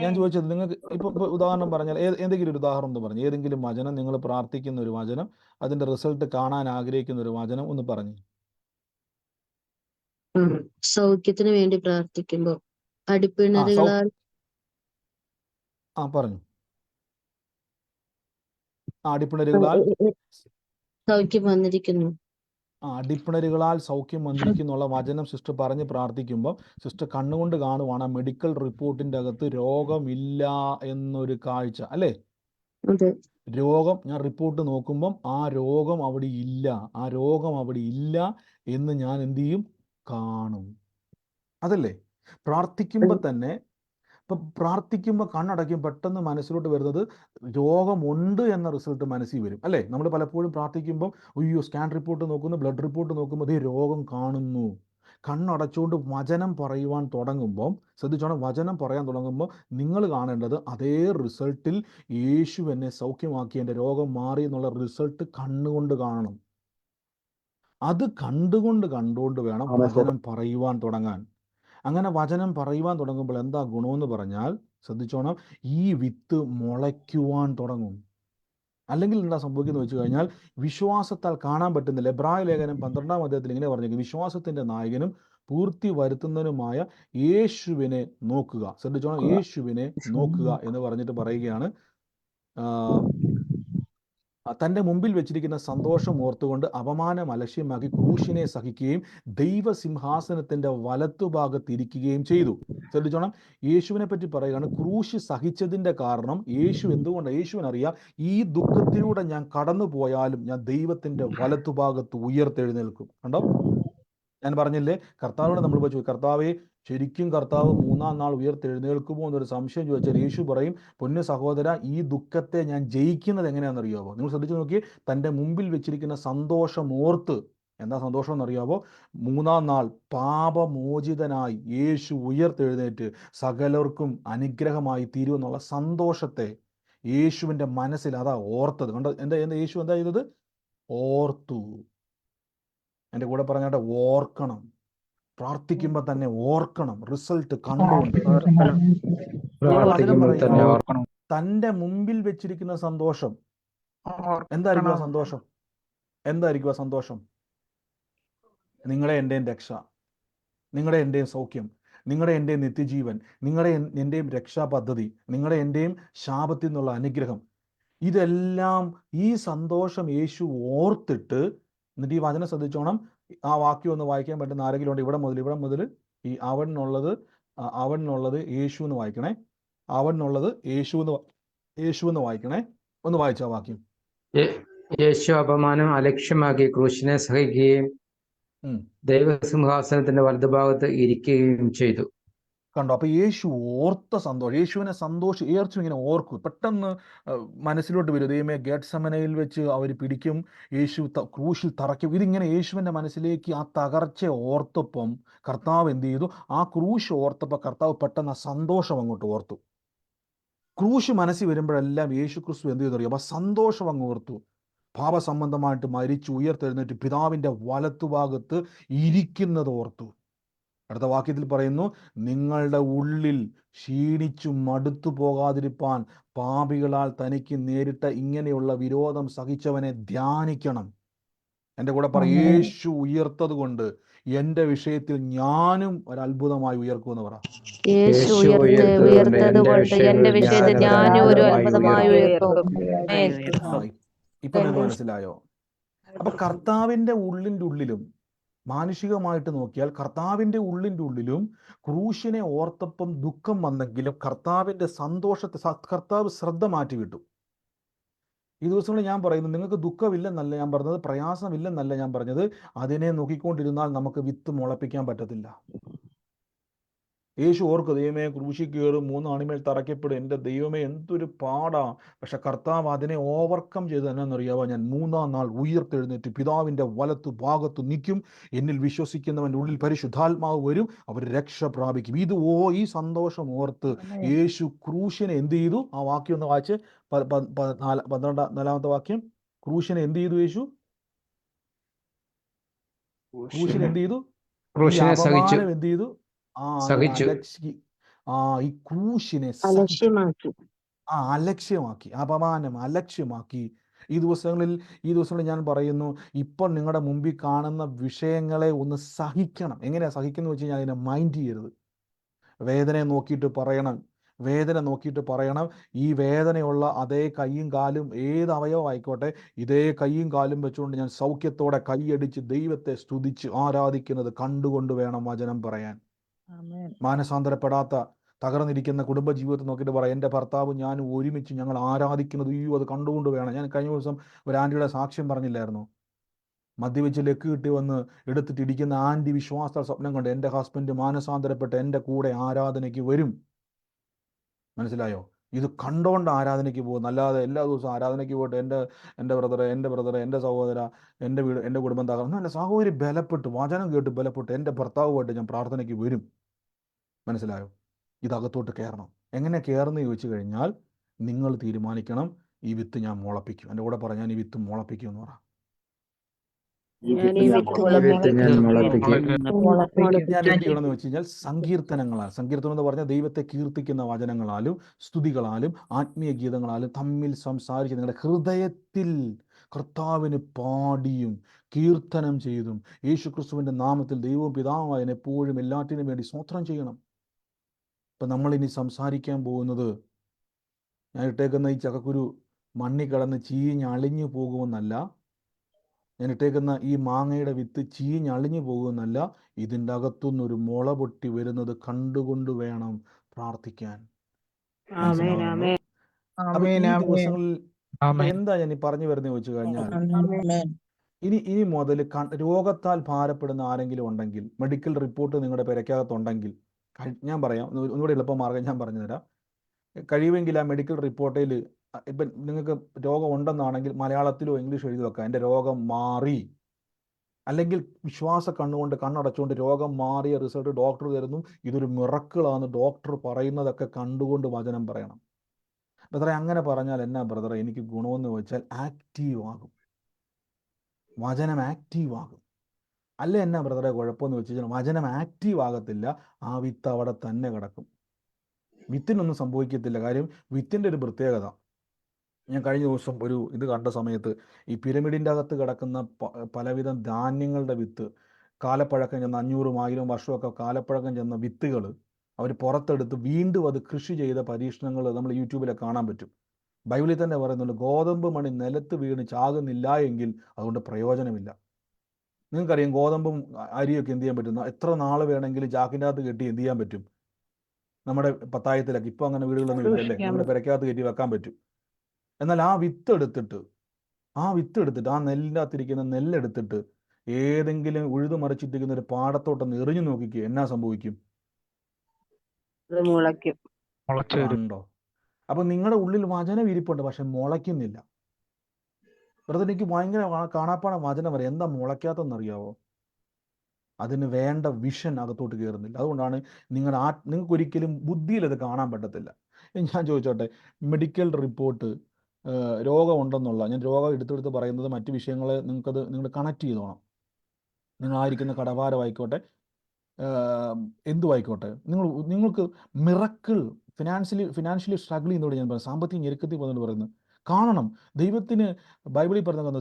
ഞാൻ ചോദിച്ചത് നിങ്ങൾക്ക് ഇപ്പൊ ഉദാഹരണം പറഞ്ഞാൽ ഏതെങ്കിലും ഒരു ഉദാഹരണം ഒന്ന് പറഞ്ഞു, ഏതെങ്കിലും വചനം, നിങ്ങൾ പ്രാർത്ഥിക്കുന്ന ഒരു വചനം, അതിന്റെ റിസൾട്ട് കാണാൻ ആഗ്രഹിക്കുന്ന ഒരു വചനം ഒന്ന് പറഞ്ഞു. സൗഖ്യത്തിന് വേണ്ടി പ്രാർത്ഥിക്കുമ്പോൾ അടിപ്പിണറുകളാൽ പറഞ്ഞു. അടിപ്പിണരുകളാൽ സൗഖ്യം വന്നിരിക്കുന്നു. അടിപ്പിണരുകളാൽ സൗഖ്യം വന്നിരിക്കുന്നുള്ള വചനം സിസ്റ്റർ പറഞ്ഞ് പ്രാർത്ഥിക്കുമ്പോൾ സിസ്റ്റർ കണ്ണുകൊണ്ട് കാണുവാണ് മെഡിക്കൽ റിപ്പോർട്ടിൻ്റെ അകത്ത് രോഗമില്ല എന്നൊരു കാഴ്ച, അല്ലേ? രോഗം, ഞാൻ റിപ്പോർട്ട് നോക്കുമ്പം ആ രോഗം അവിടെ ഇല്ല എന്ന് ഞാൻ എന്ത് ചെയ്യും? കാണും. അതല്ലേ പ്രാർത്ഥിക്കുമ്പോൾ തന്നെ. ഇപ്പം പ്രാർത്ഥിക്കുമ്പോൾ കണ്ണടയ്ക്കും, പെട്ടെന്ന് മനസ്സിലോട്ട് വരുന്നത് രോഗമുണ്ട് എന്ന റിസൾട്ട് മനസ്സിൽ വരും, അല്ലേ? നമ്മൾ പലപ്പോഴും പ്രാർത്ഥിക്കുമ്പോൾ സ്കാൻ റിപ്പോർട്ട് നോക്കുന്നു, ബ്ലഡ് റിപ്പോർട്ട് നോക്കുമ്പോൾ അതേ രോഗം കാണുന്നു. കണ്ണടച്ചുകൊണ്ട് വചനം പറയുവാൻ തുടങ്ങുമ്പം ശ്രദ്ധിച്ചോണം, വചനം പറയാൻ തുടങ്ങുമ്പോൾ നിങ്ങൾ കാണേണ്ടത് അതേ റിസൾട്ടിൽ യേശു എന്നെ സൗഖ്യമാക്കി, എൻ്റെ രോഗം മാറി എന്നുള്ള റിസൾട്ട് കണ്ണുകൊണ്ട് കാണണം. അത് കണ്ടുകൊണ്ട് വേണം വചനം പറയുവാൻ തുടങ്ങാൻ. അങ്ങനെ വചനം പറയുവാൻ തുടങ്ങുമ്പോൾ എന്താ ഗുണമെന്ന് പറഞ്ഞാൽ ശ്രദ്ധിച്ചോണം, ഈ വിത്ത് മുളയ്ക്കുവാൻ തുടങ്ങും. അല്ലെങ്കിൽ എന്താ സംഭവിക്കുന്നത് വെച്ച് കഴിഞ്ഞാൽ, വിശ്വാസത്താൽ കാണാൻ പറ്റുന്നില്ല. എബ്രായ ലേഖനം 12-ാം അധ്യായത്തിൽ ഇങ്ങനെ പറഞ്ഞിരിക്കും, വിശ്വാസത്തിന്റെ നായകനും പൂർത്തി വരുത്തുന്നതിനുമായ യേശുവിനെ നോക്കുക. ശ്രദ്ധിച്ചോണം, യേശുവിനെ നോക്കുക എന്ന് പറഞ്ഞിട്ട് പറയുകയാണ്. തൻ്റെ മുമ്പിൽ വെച്ചിരിക്കുന്ന സന്തോഷം ഓർത്തുകൊണ്ട് അപമാനം അലക്ഷ്യമാക്കി ക്രൂശിനെ സഹിക്കുകയും ദൈവസിംഹാസനത്തിൻ്റെ വലത്തുഭാഗത്തിരിക്കുകയും ചെയ്തു. ശ്രദ്ധിച്ചോണം, യേശുവിനെ പറ്റി പറയുകയാണ്, ക്രൂശ് സഹിച്ചതിൻ്റെ കാരണം യേശു എന്തുകൊണ്ടാണ്? യേശുവിനറിയാം, ഈ ദുഃഖത്തിലൂടെ ഞാൻ കടന്നു പോയാലും ഞാൻ ദൈവത്തിൻ്റെ വലത്തുഭാഗത്ത് ഉയർത്തെഴുന്നേൽക്കും. കണ്ടോ, ഞാൻ പറഞ്ഞില്ലേ, കർത്താവിനോട് നമ്മൾ പോയി ചോദിക്കും, കർത്താവേ ശരിക്കും കർത്താവ് മൂന്നാം നാൾ ഉയർത്തെഴുന്നേൽക്കുമോ എന്നൊരു സംശയം ചോദിച്ചാൽ യേശു പറയും, പൊന്നു സഹോദര, ഈ ദുഃഖത്തെ ഞാൻ ജയിക്കുന്നത് എങ്ങനെയാണെന്നറിയാവോ? നിങ്ങൾ ശ്രദ്ധിച്ചു നോക്കി, തൻ്റെ മുമ്പിൽ വെച്ചിരിക്കുന്ന സന്തോഷം ഓർത്ത്, എന്താ സന്തോഷം എന്നറിയാവോ? മൂന്നാം നാൾ പാപമോചിതനായി യേശു ഉയർത്തെഴുന്നേറ്റ് സകലർക്കും അനുഗ്രഹമായി തീരുമെന്നുള്ള സന്തോഷത്തെ യേശുവിൻ്റെ മനസ്സിൽ അതാ ഓർത്തത്. കണ്ടോ, എന്താ യേശു എന്താ ചെയ്തത്? ഓർത്തു. എൻ്റെ കൂടെ പറഞ്ഞാട്ടെ, ഓർക്കണം. പ്രാർത്ഥിക്കുമ്പോൾ തന്നെ ഓർക്കണം, റിസൾട്ട് കണ്ടുകൊണ്ട്. പ്രാർത്ഥിക്കുമ്പോൾ തന്നെ ഓർക്കണം. തൻ്റെ മുമ്പിൽ വെച്ചിരിക്കുന്ന സന്തോഷം എന്തായിരിക്കും? ആ സന്തോഷം എന്തായിരിക്കും? ആ സന്തോഷം നിങ്ങളുടെ എൻ്റെയും രക്ഷ, നിങ്ങളുടെ എൻ്റെയും സൗഖ്യം, നിങ്ങളുടെ എൻ്റെയും നിത്യജീവൻ, നിങ്ങളുടെ എൻ്റെയും രക്ഷാ പദ്ധതി, നിങ്ങളുടെ എൻ്റെയും ശാപത്തിൽ നിന്നുള്ള അനുഗ്രഹം. ഇതെല്ലാം ഈ സന്തോഷം യേശു ഓർത്തിട്ട്, എന്നിട്ട് ഈ വചനം ശ്രദ്ധിച്ചോണം, ആ വാക്യം ഒന്ന് വായിക്കാൻ പറ്റുന്ന ആരെങ്കിലും ഉണ്ട്? ഇവിടെ മുതൽ ഈ അവനുള്ളത് യേശു എന്ന് വായിക്കണേ. അവനുള്ളത് യേശു എന്ന് വായിക്കണേ. ഒന്ന് വായിച്ച വാക്യം. യേശു അപമാനം അലക്ഷ്യമാക്കി ക്രൂശിനെ സഹിക്കുകയും ദൈവസിംഹാസനത്തിന്റെ വലതുഭാഗത്ത് ഇരിക്കുകയും ചെയ്തു. കണ്ടോ? അപ്പൊ യേശു ഓർത്ത സന്തോഷം, യേശുവിനെ യേശു ഇങ്ങനെ ഓർക്കും. പെട്ടെന്ന് മനസ്സിലോട്ട് വരും, ദൈവമേ ഗെത്സമനയിൽ വെച്ച് അവർ പിടിക്കും, യേശു ക്രൂശിൽ തറയ്ക്കും. ഇതിങ്ങനെ യേശുവിൻ്റെ മനസ്സിലേക്ക് ആ തകർച്ച ഓർത്തപ്പം കർത്താവ് എന്ത് ചെയ്തു? ആ ക്രൂശ് ഓർത്തപ്പോൾ കർത്താവ് പെട്ടെന്ന് ആ സന്തോഷം അങ്ങോട്ട് ഓർത്തു. ക്രൂശ് മനസ്സിൽ വരുമ്പോഴെല്ലാം യേശു ക്രിസ്തു എന്ത് ചെയ്തു അറിയാം? ആ സന്തോഷം അങ്ങ് ഓർത്തു. പാപസംബന്ധമായിട്ട് മരിച്ചു ഉയർത്തെഴുന്നേറ്റ് പിതാവിൻ്റെ വലത്തുഭാഗത്ത് ഇരിക്കുന്നത് ഓർത്തു. അടുത്ത വാക്യത്തിൽ പറയുന്നു, നിങ്ങളുടെ ഉള്ളിൽ ക്ഷീണിച്ചു മടുത്തു പോകാതിരിപ്പാൻ പാപികളാൽ തനിക്ക് നേരിട്ട ഇങ്ങനെയുള്ള വിരോധം സഹിച്ചവനെ ധ്യാനിക്കണം. എൻ്റെ കൂടെ പറ, യേശു ഉയർത്തത് കൊണ്ട് എൻ്റെ വിഷയത്തിൽ ഞാനും ഒരു അത്ഭുതമായി ഉയർക്കുമെന്ന് പറ. യേശു ഉയർത്തത് കൊണ്ട് എൻ്റെ വിഷയത്തിൽ ഞാനും ഒരു അത്ഭുതമായി ഉയർക്കും. ഇപ്പൊ നിങ്ങൾക്ക് മനസ്സിലായോ? അപ്പൊ കർത്താവിൻ്റെ ഉള്ളിലും മാനുഷികമായിട്ട് നോക്കിയാൽ കർത്താവിൻ്റെ ഉള്ളിലും ക്രൂശിനെ ഓർത്തപ്പം ദുഃഖം വന്നെങ്കിലും കർത്താവിൻ്റെ സന്തോഷത്തെ കർത്താവ് ശ്രദ്ധ മാറ്റി വിട്ടു. ഈ ദിവസങ്ങളിൽ ഞാൻ പറയുന്നത്, നിങ്ങൾക്ക് ദുഃഖമില്ലെന്നല്ല ഞാൻ പറഞ്ഞത്, പ്രയാസമില്ലെന്നല്ല ഞാൻ പറഞ്ഞത്, അതിനെ നോക്കിക്കൊണ്ടിരുന്നാൽ നമുക്ക് വിത്ത് മുളപ്പിക്കാൻ പറ്റത്തില്ല. യേശു ഓർക്ക്, ദൈവമേ ക്രൂശി കയറും, 3 ആണിമേൽ തറയ്ക്കപ്പെടും, എൻ്റെ ദൈവമേ എന്തൊരു പാടാ. പക്ഷെ കർത്താവ് അതിനെ ഓവർകം ചെയ്ത് എന്നാണെന്നറിയാവോ? ഞാൻ 3-ാം നാൾ ഉയർത്തെഴുന്നേറ്റ് പിതാവിൻ്റെ വലത്തു ഭാഗത്ത് നിൽക്കും, എന്നിൽ വിശ്വസിക്കുന്നവൻ്റെ ഉള്ളിൽ പരിശുദ്ധാത്മാവ് വരും, അവർ രക്ഷ പ്രാപിക്കും. ഈ സന്തോഷം ഓർത്ത് യേശു ക്രൂശിനെ എന്ത് ചെയ്തു? ആ വാക്യം ഒന്ന് വായിച്ച്, 4-ാമത്തെ വാക്യം. ക്രൂശിനെ എന്ത് ചെയ്തു? യേശു ക്രൂശിനെ എന്ത് ചെയ്തു? ക്രൂശിനെ സഹിച്ചു. എന്ത് ചെയ്തു? ഈ ക്രൂശിനെ അലക്ഷ്യമാക്കി, അപമാനം അലക്ഷ്യമാക്കി. ഈ ദിവസങ്ങളിൽ ഞാൻ പറയുന്നു, ഇപ്പോൾ നിങ്ങളുടെ മുമ്പിൽ കാണുന്ന വിഷയങ്ങളെ ഒന്ന് സഹിക്കണം. എങ്ങനെയാ സഹിക്കുന്നത് വെച്ച് കഴിഞ്ഞാൽ അതിനെ മൈൻഡ് ചെയ്യരുത്. വേദനയെ നോക്കിയിട്ട് പറയണം, ഈ വേദനയുള്ള അതേ കൈയും കാലും, ഏത് അവയവം ആയിക്കോട്ടെ, ഇതേ കൈയും കാലും വെച്ചുകൊണ്ട് ഞാൻ സൗഖ്യത്തോടെ കൈയടിച്ച് ദൈവത്തെ സ്തുതിച്ച് ആരാധിക്കുന്നത് കണ്ടുകൊണ്ട് വേണം വചനം പറയാൻ. മാനസാന്തരപ്പെടാത്ത തകർന്നിരിക്കുന്ന കുടുംബജീവിതത്തെ നോക്കിയിട്ട് പറയാം, എൻ്റെ ഭർത്താവും ഞാനും ഒരുമിച്ച് ഞങ്ങൾ ആരാധിക്കുന്നത് അത് കണ്ടുകൊണ്ട് വേണം. ഞാൻ കഴിഞ്ഞ ദിവസം ഒരു ആൻറ്റിയുടെ സാക്ഷ്യം പറഞ്ഞില്ലായിരുന്നു? മദ്യവെച്ച് ലക്ക് കിട്ടി വന്ന് എടുത്തിട്ട് ഇടിക്കുന്ന ആൻറ്റി വിശ്വാസ സ്വപ്നം കണ്ട് എൻ്റെ ഹസ്ബൻഡ് മാനസാന്തരപ്പെട്ട് എൻ്റെ കൂടെ ആരാധനയ്ക്ക് വരും. മനസ്സിലായോ? ഇത് കണ്ടോണ്ട് ആരാധനയ്ക്ക് പോകുന്നു, അല്ലാതെ എല്ലാ ദിവസവും ആരാധനയ്ക്ക് പോയിട്ട് എൻ്റെ ബ്രദറെ എൻ്റെ സഹോദര എൻ്റെ വീട് എൻ്റെ കുടുംബം തകർന്നു അല്ല. സഹോദരി ബലപ്പെട്ട് വചനം കേട്ട് ബലപ്പെട്ട് എൻ്റെ ഭർത്താവുമായിട്ട് ഞാൻ പ്രാർത്ഥനയ്ക്ക് വരും. മനസ്സിലായോ? ഇതകത്തോട്ട് കയറണം. എങ്ങനെ കയറുന്നു ചോദിച്ചു കഴിഞ്ഞാൽ നിങ്ങൾ തീരുമാനിക്കണം, ഈ വിത്ത് ഞാൻ മുളപ്പിക്കും. എൻ്റെ കൂടെ പറഞ്ഞാൽ ഈ വിത്ത് മുളപ്പിക്കും എന്ന് പറ. ഞാൻ എന്ത് ചെയ്യണമെന്ന് വെച്ച് കഴിഞ്ഞാൽ സങ്കീർത്തനം എന്ന് പറഞ്ഞാൽ ദൈവത്തെ കീർത്തിക്കുന്ന വചനങ്ങളാലും സ്തുതികളാലും ആത്മീയ ഗീതങ്ങളാലും തമ്മിൽ സംസാരിച്ച് നിങ്ങളുടെ ഹൃദയത്തിൽ കർത്താവിന് പാടിയും കീർത്തനം ചെയ്തും യേശുക്രിസ്തുവിൻ്റെ നാമത്തിൽ ദൈവവും പിതാവായ എപ്പോഴും എല്ലാറ്റിനും വേണ്ടി സ്തോത്രം ചെയ്യണം. ഇപ്പം നമ്മളിനി സംസാരിക്കാൻ പോകുന്നത്, ഞാൻ ഇട്ടേക്കുന്ന ഈ ചക്കക്കുരു മണ്ണി കിടന്ന് ചീഞ്ഞളിഞ്ഞു പോകുമെന്നല്ല, ഞാൻ ഇട്ടേക്കുന്ന ഈ മാങ്ങയുടെ വിത്ത് ചീഞ്ഞളിഞ്ഞു പോകുമെന്നല്ല, ഇതിൻ്റെ അകത്തുനിന്നൊരു മുള പൊട്ടി വരുന്നത് കണ്ടുകൊണ്ട് വേണം പ്രാർത്ഥിക്കാൻ. മനസ്സിലാവുന്നുണ്ടോ? അപ്പൊ ഈ ദിവസങ്ങളിൽ അപ്പൊ എന്താ ഞാൻ ഈ പറഞ്ഞു വരുന്നത് ചോദിച്ചു കഴിഞ്ഞാൽ, ഇനി മുതൽ രോഗത്താൽ ഭാരപ്പെടുന്ന ആരെങ്കിലും ഉണ്ടെങ്കിൽ, മെഡിക്കൽ റിപ്പോർട്ട് നിങ്ങളുടെ പെരയ്ക്കകത്തുണ്ടെങ്കിൽ, ഞാൻ പറയാം, ഒന്നുകൂടി എളുപ്പമാർഗ്ഗം ഞാൻ പറഞ്ഞു തരാം. കഴിയുമെങ്കിൽ ആ മെഡിക്കൽ റിപ്പോർട്ടിൽ ഇപ്പം നിങ്ങൾക്ക് രോഗം ഉണ്ടെന്നാണെങ്കിൽ മലയാളത്തിലോ ഇംഗ്ലീഷോ എഴുതി വെക്കാം, എൻ്റെ രോഗം മാറി. അല്ലെങ്കിൽ വിശ്വാസ കണ്ണുകൊണ്ട് കണ്ണടച്ചുകൊണ്ട് രോഗം മാറിയ റിസൾട്ട് ഡോക്ടർ തരുന്നു, ഇതൊരു മിറക്കിളാണ് ഡോക്ടർ പറയുന്നതൊക്കെ കണ്ടുകൊണ്ട് വചനം പറയണം. ബ്രദറെ അങ്ങനെ പറഞ്ഞാൽ എന്നാ ബ്രദറെ എനിക്ക് ഗുണമെന്ന് വെച്ചാൽ ആക്റ്റീവ് ആകും, വചനം ആക്റ്റീവ് ആകും. അല്ല എന്നാ ബ്രദറെ കുഴപ്പമെന്ന് വെച്ച് കഴിഞ്ഞാൽ വചനം ആക്റ്റീവ് ആകത്തില്ല, ആ വിത്ത് അവിടെ തന്നെ കിടക്കും, വിത്തിനൊന്നും സംഭവിക്കത്തില്ല. കാര്യം വിത്തിൻ്റെ ഒരു പ്രത്യേകത, ഞാൻ കഴിഞ്ഞ ദിവസം ഒരു ഇത് കണ്ട സമയത്ത് ഈ പിരമിഡിൻ്റെ അകത്ത് കിടക്കുന്ന പലവിധം ധാന്യങ്ങളുടെ വിത്ത്, കാലപ്പഴക്കം ചെന്ന 500-1000 വർഷമൊക്കെ കാലപ്പഴക്കം ചെന്ന വിത്തുകൾ അവർ പുറത്തെടുത്ത് വീണ്ടും അത് കൃഷി ചെയ്ത പരീക്ഷണങ്ങൾ നമ്മൾ യൂട്യൂബിലൊക്കെ കാണാൻ പറ്റും. ബൈബിളിൽ തന്നെ പറയുന്നുണ്ട്, ഗോതമ്പ് മണി നിലത്ത് വീണ് ചാകുന്നില്ല എങ്കിൽ അതുകൊണ്ട് പ്രയോജനമില്ല. നിങ്ങൾക്കറിയാം ഗോതമ്പും അരിയൊക്കെ എന്ത് ചെയ്യാൻ പറ്റും, എത്ര നാൾ വേണമെങ്കിലും ചാക്കിൻ്റെ അകത്ത് കെട്ടി എന്ത് ചെയ്യാൻ പറ്റും, നമ്മുടെ പത്തായത്തിലൊക്കെ, ഇപ്പോൾ അങ്ങനെ വീടുകളൊന്നും ഇല്ലല്ലേ, നമ്മുടെ പെരക്കകത്ത് കെട്ടി വെക്കാൻ പറ്റും. എന്നാൽ ആ വിത്ത് എടുത്തിട്ട് ആ നെല്ലിൻ്റെ അകത്തിരിക്കുന്ന നെല്ലെടുത്തിട്ട് ഏതെങ്കിലും ഉഴുതു മറിച്ചിട്ടിരിക്കുന്ന ഒരു പാടത്തോട്ടൊന്ന് എറിഞ്ഞു നോക്കിക്കുക, എന്നാ സംഭവിക്കും? ഉണ്ടോ? അപ്പൊ നിങ്ങളുടെ ഉള്ളിൽ വചനം ഇരിപ്പുണ്ട്, പക്ഷെ മുളയ്ക്കുന്നില്ല. വെറുതെ എനിക്ക് ഭയങ്കര കാണാപ്പാടം വചനം വരെ, എന്താ മുളയ്ക്കാത്തെന്നറിയാവോ? അതിന് വേണ്ട വിഷൻ അകത്തോട്ട് കയറുന്നില്ല. അതുകൊണ്ടാണ് നിങ്ങൾക്ക് ഒരിക്കലും ബുദ്ധിയിൽ അത് കാണാൻ പറ്റത്തില്ല. ഞാൻ ചോദിച്ചോട്ടെ, മെഡിക്കൽ റിപ്പോർട്ട് രോഗമുണ്ടെന്നുള്ള, ഞാൻ രോഗം എടുത്തെടുത്ത് പറയുന്നത് മറ്റു വിഷയങ്ങളെ നിങ്ങൾ കണക്ട് ചെയ്തോണം. നിങ്ങളായിരിക്കുന്ന കടഭാരമായിക്കോട്ടെ, എന്തുമായിക്കോട്ടെ, നിങ്ങൾക്ക് മിറക്കിൾ ഫിനാൻഷ്യലി സ്ട്രഗിൾ ചെയ്യുന്നതോട് ഞാൻ പറയാം, സാമ്പത്തിക ഞെരുക്കത്തിൽ വന്നിട്ട് പറയുന്നത് കാണണം. ദൈവത്തിന് ബൈബിളിൽ പറഞ്ഞത്,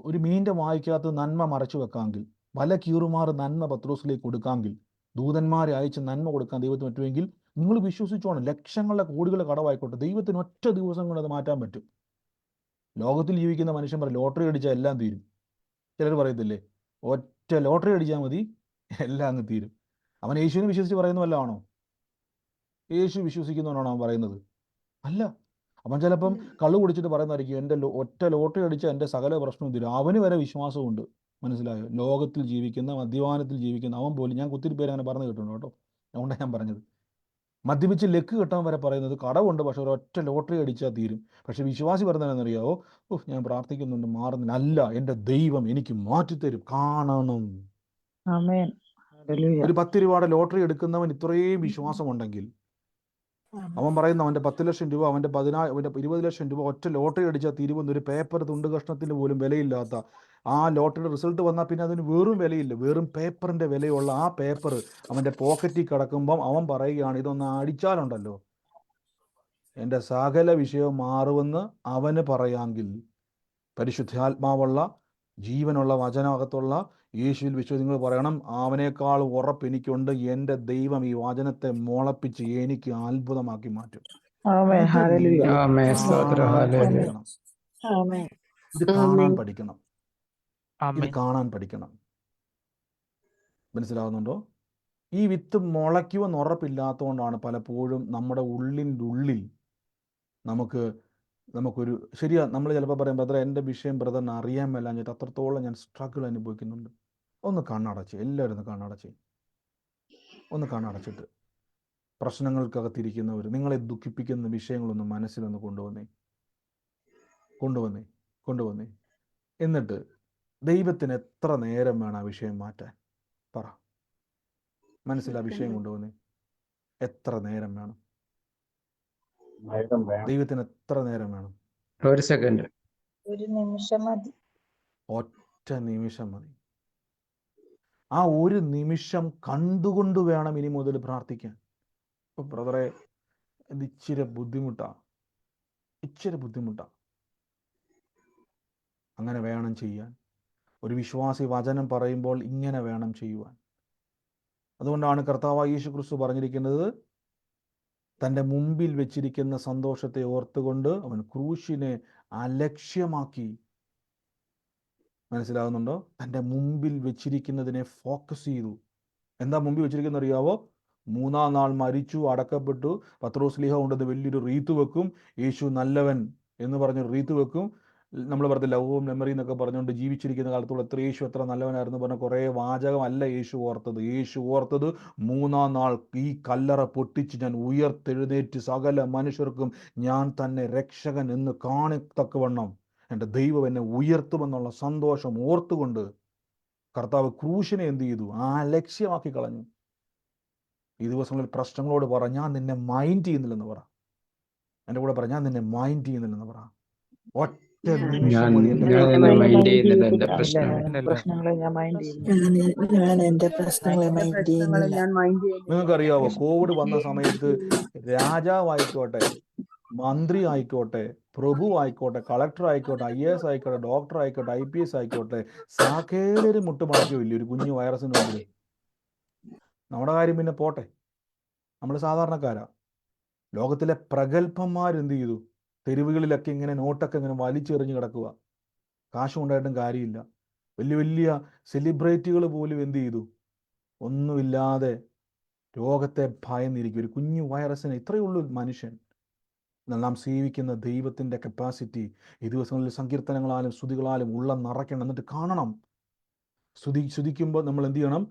ഒരു മീൻ്റെ വായിക്കകത്ത് നന്മ മറച്ചു വെക്കാമെങ്കിൽ, വല കീറുമാർ നന്മ പത്രോസിലേക്ക് കൊടുക്കാമെങ്കിൽ, ദൂതന്മാരെ അയച്ച് നന്മ കൊടുക്കാൻ ദൈവത്തിന് പറ്റുമെങ്കിൽ, നിങ്ങൾ വിശ്വസിച്ചോണം, ലക്ഷങ്ങളുടെ കോടികളുടെ കടമായിക്കോട്ടെ, ദൈവത്തിന് ഒറ്റ ദിവസം കൊണ്ട് അത് മാറ്റാൻ പറ്റും. ലോകത്തിൽ ജീവിക്കുന്ന മനുഷ്യൻ പറയും ലോട്ടറി അടിച്ചാൽ എല്ലാം തീരും. ചിലർ പറയത്തില്ലേ, ഒറ്റ ലോട്ടറി അടിച്ചാൽ മതി എല്ലാം അങ്ങ് തീരും. അവൻ യേശുവിനെ വിശ്വസിച്ച് പറയുന്ന വല്ലതാണോ? യേശു വിശ്വസിക്കുന്നവനാണോ അവൻ പറയുന്നത്? അല്ല. അവൻ ചിലപ്പം കള്ളു കുടിച്ചിട്ട് പറയുന്നതായിരിക്കും, എൻ്റെ ഒറ്റ ലോട്ടറി അടിച്ചാൽ എൻ്റെ സകല പ്രശ്നവും തീരും. അവന് വരെ വിശ്വാസമുണ്ട്. മനസ്സിലായോ? ലോകത്തിൽ ജീവിക്കുന്ന, മദ്യപാനത്തിൽ ജീവിക്കുന്ന അവൻ പോലും, ഞാൻ ഒത്തിരി പേര് അങ്ങനെ പറഞ്ഞു കേട്ടിട്ടുണ്ട് കേട്ടോ, അതുകൊണ്ടാണ് ഞാൻ പറഞ്ഞത്. മദ്യപിച്ച് ലക്ക് കിട്ടാൻ വരെ പറയുന്നത് കടവുണ്ട്, പക്ഷെ ഒരൊറ്റ ലോട്ടറി അടിച്ചാൽ തീരും. പക്ഷെ വിശ്വാസി പറഞ്ഞതെന്നറിയാവോ, ഞാൻ പ്രാർത്ഥിക്കുന്നുണ്ട് മാറുന്നില്ല. അല്ല, എൻ്റെ ദൈവം എനിക്ക് മാറ്റിത്തരും, കാണണം. ഒരു 10 രൂപയുടെ ലോട്ടറി എടുക്കുന്നവൻ ഇത്രയും വിശ്വാസമുണ്ടെങ്കിൽ, അവൻ പറയുന്നു അവൻ്റെ 10 ലക്ഷം രൂപ, അവൻ്റെ 20 ലക്ഷം രൂപ ഒറ്റ ലോട്ടറി അടിച്ചാൽ തീരുമെന്ന്, ഒരു പേപ്പർ തുണ്ട് കഷ്ണത്തിന് പോലും വിലയില്ലാത്ത ആ ലോട്ടറിയുടെ റിസൾട്ട് വന്നാൽ പിന്നെ അതിന് വെറും വിലയില്ല, വെറും പേപ്പറിൻ്റെ വിലയുള്ള ആ പേപ്പർ അവൻ്റെ പോക്കറ്റിൽ കിടക്കുമ്പം അവൻ പറയുകയാണ്, ഇതൊന്ന് അടിച്ചാലുണ്ടല്ലോ എൻ്റെ സകല വിഷയവും മാറുമെന്ന് അവന് പറയാമെങ്കിൽ, പരിശുദ്ധാത്മാവുള്ള ജീവനുള്ള വചനകത്തുള്ള യേശുവിൽ വിശ്വസിച്ച് നിങ്ങൾ പറയണം, അവനേക്കാൾ ഉറപ്പ് എനിക്കുണ്ട്, എൻ്റെ ദൈവം ഈ വചനത്തെ മുളപ്പിച്ച് എനിക്ക് അത്ഭുതമാക്കി മാറ്റും. ഇത് കാണാൻ പഠിക്കണം, ഇത് കാണാൻ പഠിക്കണം. മനസ്സിലാവുന്നുണ്ടോ? ഈ വിത്ത് മുളയ്ക്കുമെന്ന് ഉറപ്പില്ലാത്തതുകൊണ്ടാണ് പലപ്പോഴും നമ്മുടെ ഉള്ളിൽ നമുക്കൊരു ശരിയാ, നമ്മൾ ചിലപ്പോൾ പറയും ബ്രദർ എൻ്റെ വിഷയം ബ്രദറിന് അറിയാൻ മേലാഞ്ഞിട്ട് അത്രത്തോളം ഞാൻ സ്ട്രഗിൾ അനുഭവിക്കുന്നുണ്ട്. ഒന്ന് കണ്ണടച്ച്, എല്ലാവരും ഒന്ന് കണ്ണടച്ചിട്ട് പ്രശ്നങ്ങൾക്കകത്തിരിക്കുന്നവർ, നിങ്ങളെ ദുഃഖിപ്പിക്കുന്ന വിഷയങ്ങളൊന്ന് മനസ്സിലൊന്ന് കൊണ്ടുവന്നേ. എന്നിട്ട് ദൈവത്തിന് എത്ര നേരം വേണം ആ വിഷയം മാറ്റാൻ? പറ. മനസ്സിൽ ആ വിഷയം കൊണ്ടുവന്നേ, എത്ര നേരം വേണം? ദൈവത്തിന് എത്ര നേരം വേണം? 1 സെക്കൻഡ്, 1 നിമിഷം മതി. ഒറ്റ നിമിഷം മതി. ആ 1 നിമിഷം കണ്ടുകൊണ്ട് വേണം ഇനി മുതൽ പ്രാർത്ഥിക്കാൻ. ഇപ്പൊ ബ്രദറെ ഇത് ഇച്ചിരി ബുദ്ധിമുട്ടാ. അങ്ങനെ വേണം ചെയ്യാൻ. ഒരു വിശ്വാസി വചനം പറയുമ്പോൾ ഇങ്ങനെ വേണം ചെയ്യുവാൻ. അതുകൊണ്ടാണ് കർത്താവായ യേശു ക്രിസ്തു പറഞ്ഞിരിക്കുന്നത്, തൻ്റെ മുമ്പിൽ വെച്ചിരിക്കുന്ന സന്തോഷത്തെ ഓർത്തുകൊണ്ട് അവൻ ക്രൂശിനെ അലക്ഷ്യമാക്കി. മനസ്സിലാകുന്നുണ്ടോ? തൻ്റെ മുമ്പിൽ വെച്ചിരിക്കുന്നതിനെ ഫോക്കസ് ചെയ്തു. എന്താ മുമ്പിൽ വെച്ചിരിക്കുന്നത് അറിയാവോ? 3-ാം നാൾ മരിച്ചു, അടക്കപ്പെട്ടു, പത്രോസ്ലീഹ കൊണ്ടത് വലിയൊരു റീത്ത് വെക്കും, യേശു നല്ലവൻ എന്ന് പറഞ്ഞ് റീത്ത് വെക്കും. നമ്മൾ പറഞ്ഞ ലവും മെമ്മറി എന്നൊക്കെ പറഞ്ഞുകൊണ്ട് ജീവിച്ചിരിക്കുന്ന കാലത്തോളം എത്ര യേശു എത്ര നല്ലവനായിരുന്നു പറഞ്ഞ കുറേ വാചകമല്ല യേശു ഓർത്തത്. യേശു ഓർത്തത് 3-ാം നാൾ ഈ കല്ലറ പൊട്ടിച്ച് ഞാൻ ഉയർത്തെഴുന്നേറ്റ് സകല മനുഷ്യർക്കും ഞാൻ തന്നെ രക്ഷകൻ എന്ന് കാണത്തക്കവണ്ണം എൻ്റെ ദൈവം എന്നെ ഉയർത്തുമെന്നുള്ള സന്തോഷം ഓർത്തുകൊണ്ട് കർത്താവ് ക്രൂശിനെ എന്ത് ചെയ്തു? ലക്ഷ്യമാക്കി കളഞ്ഞു. ഈ ദിവസങ്ങളിൽ പ്രശ്നങ്ങളോട് പറ, ഞാൻ നിന്നെ മൈൻഡ് ചെയ്യുന്നില്ലെന്ന് പറ. എൻ്റെ കൂടെ പറ, ഞാൻ നിന്നെ മൈൻഡ് ചെയ്യുന്നില്ലെന്ന് പറ. ഒറ്റ നിമിഷം മതി എൻ്റെ മൈൻഡ് ചെയ്യുന്നില്ല എൻ്റെ പ്രശ്നം. പ്രശ്നങ്ങളെ ഞാൻ മൈൻഡ് ചെയ്യുന്നു. ഞാൻ എന്റെ പ്രശ്നങ്ങളെ മൈൻഡ് ചെയ്യുന്നില്ല. ഞാൻ മൈൻഡ് ചെയ്യുന്നില്ല. നിങ്ങൾക്കറിയാവോ, കോവിഡ് വന്ന സമയത്ത് രാജാവായിക്കോട്ടെ, മന്ത്രി ആയിക്കോട്ടെ, പ്രഭു ആയിക്കോട്ടെ, കളക്ടർ ആയിക്കോട്ടെ, IAS ആയിക്കോട്ടെ, ഡോക്ടർ ആയിക്കോട്ടെ, IPS ആയിക്കോട്ടെ, സകലരും മുട്ടുമടക്കില്ല ഒരു കുഞ്ഞു വൈറസിന് മുമ്പിൽ. നമ്മുടെ കാര്യം പിന്നെ പോട്ടെ, നമ്മൾ സാധാരണക്കാരാ. ലോകത്തിലെ പ്രഗത്ഭന്മാരെന്ത് ചെയ്തു? തെരുവുകളിലൊക്കെ ഇങ്ങനെ നോട്ടൊക്കെ ഇങ്ങനെ വലിച്ചെറിഞ്ഞ് കിടക്കുക. കാശുണ്ടായിട്ടും കാര്യമില്ല. വലിയ വലിയ സെലിബ്രിറ്റികൾ പോലും എന്ത് ചെയ്തു? ഒന്നുമില്ലാതെ രോഗത്തെ ഭയന്നിരിക്കും. ഒരു കുഞ്ഞു വൈറസിന് ഇത്രയേ ഉള്ളൂ മനുഷ്യൻ. എന്നാൽ നാം സേവിക്കുന്ന ദൈവത്തിൻ്റെ കപ്പാസിറ്റി ഈ ദിവസങ്ങളിൽ സങ്കീർത്തനങ്ങളാലും സ്തുതികളാലും ഉള്ളം നിറയ്ക്കണം. എന്നിട്ട് കാണണം. സ്തുതിക്കുമ്പോൾ നമ്മൾ എന്ത് ചെയ്യണം?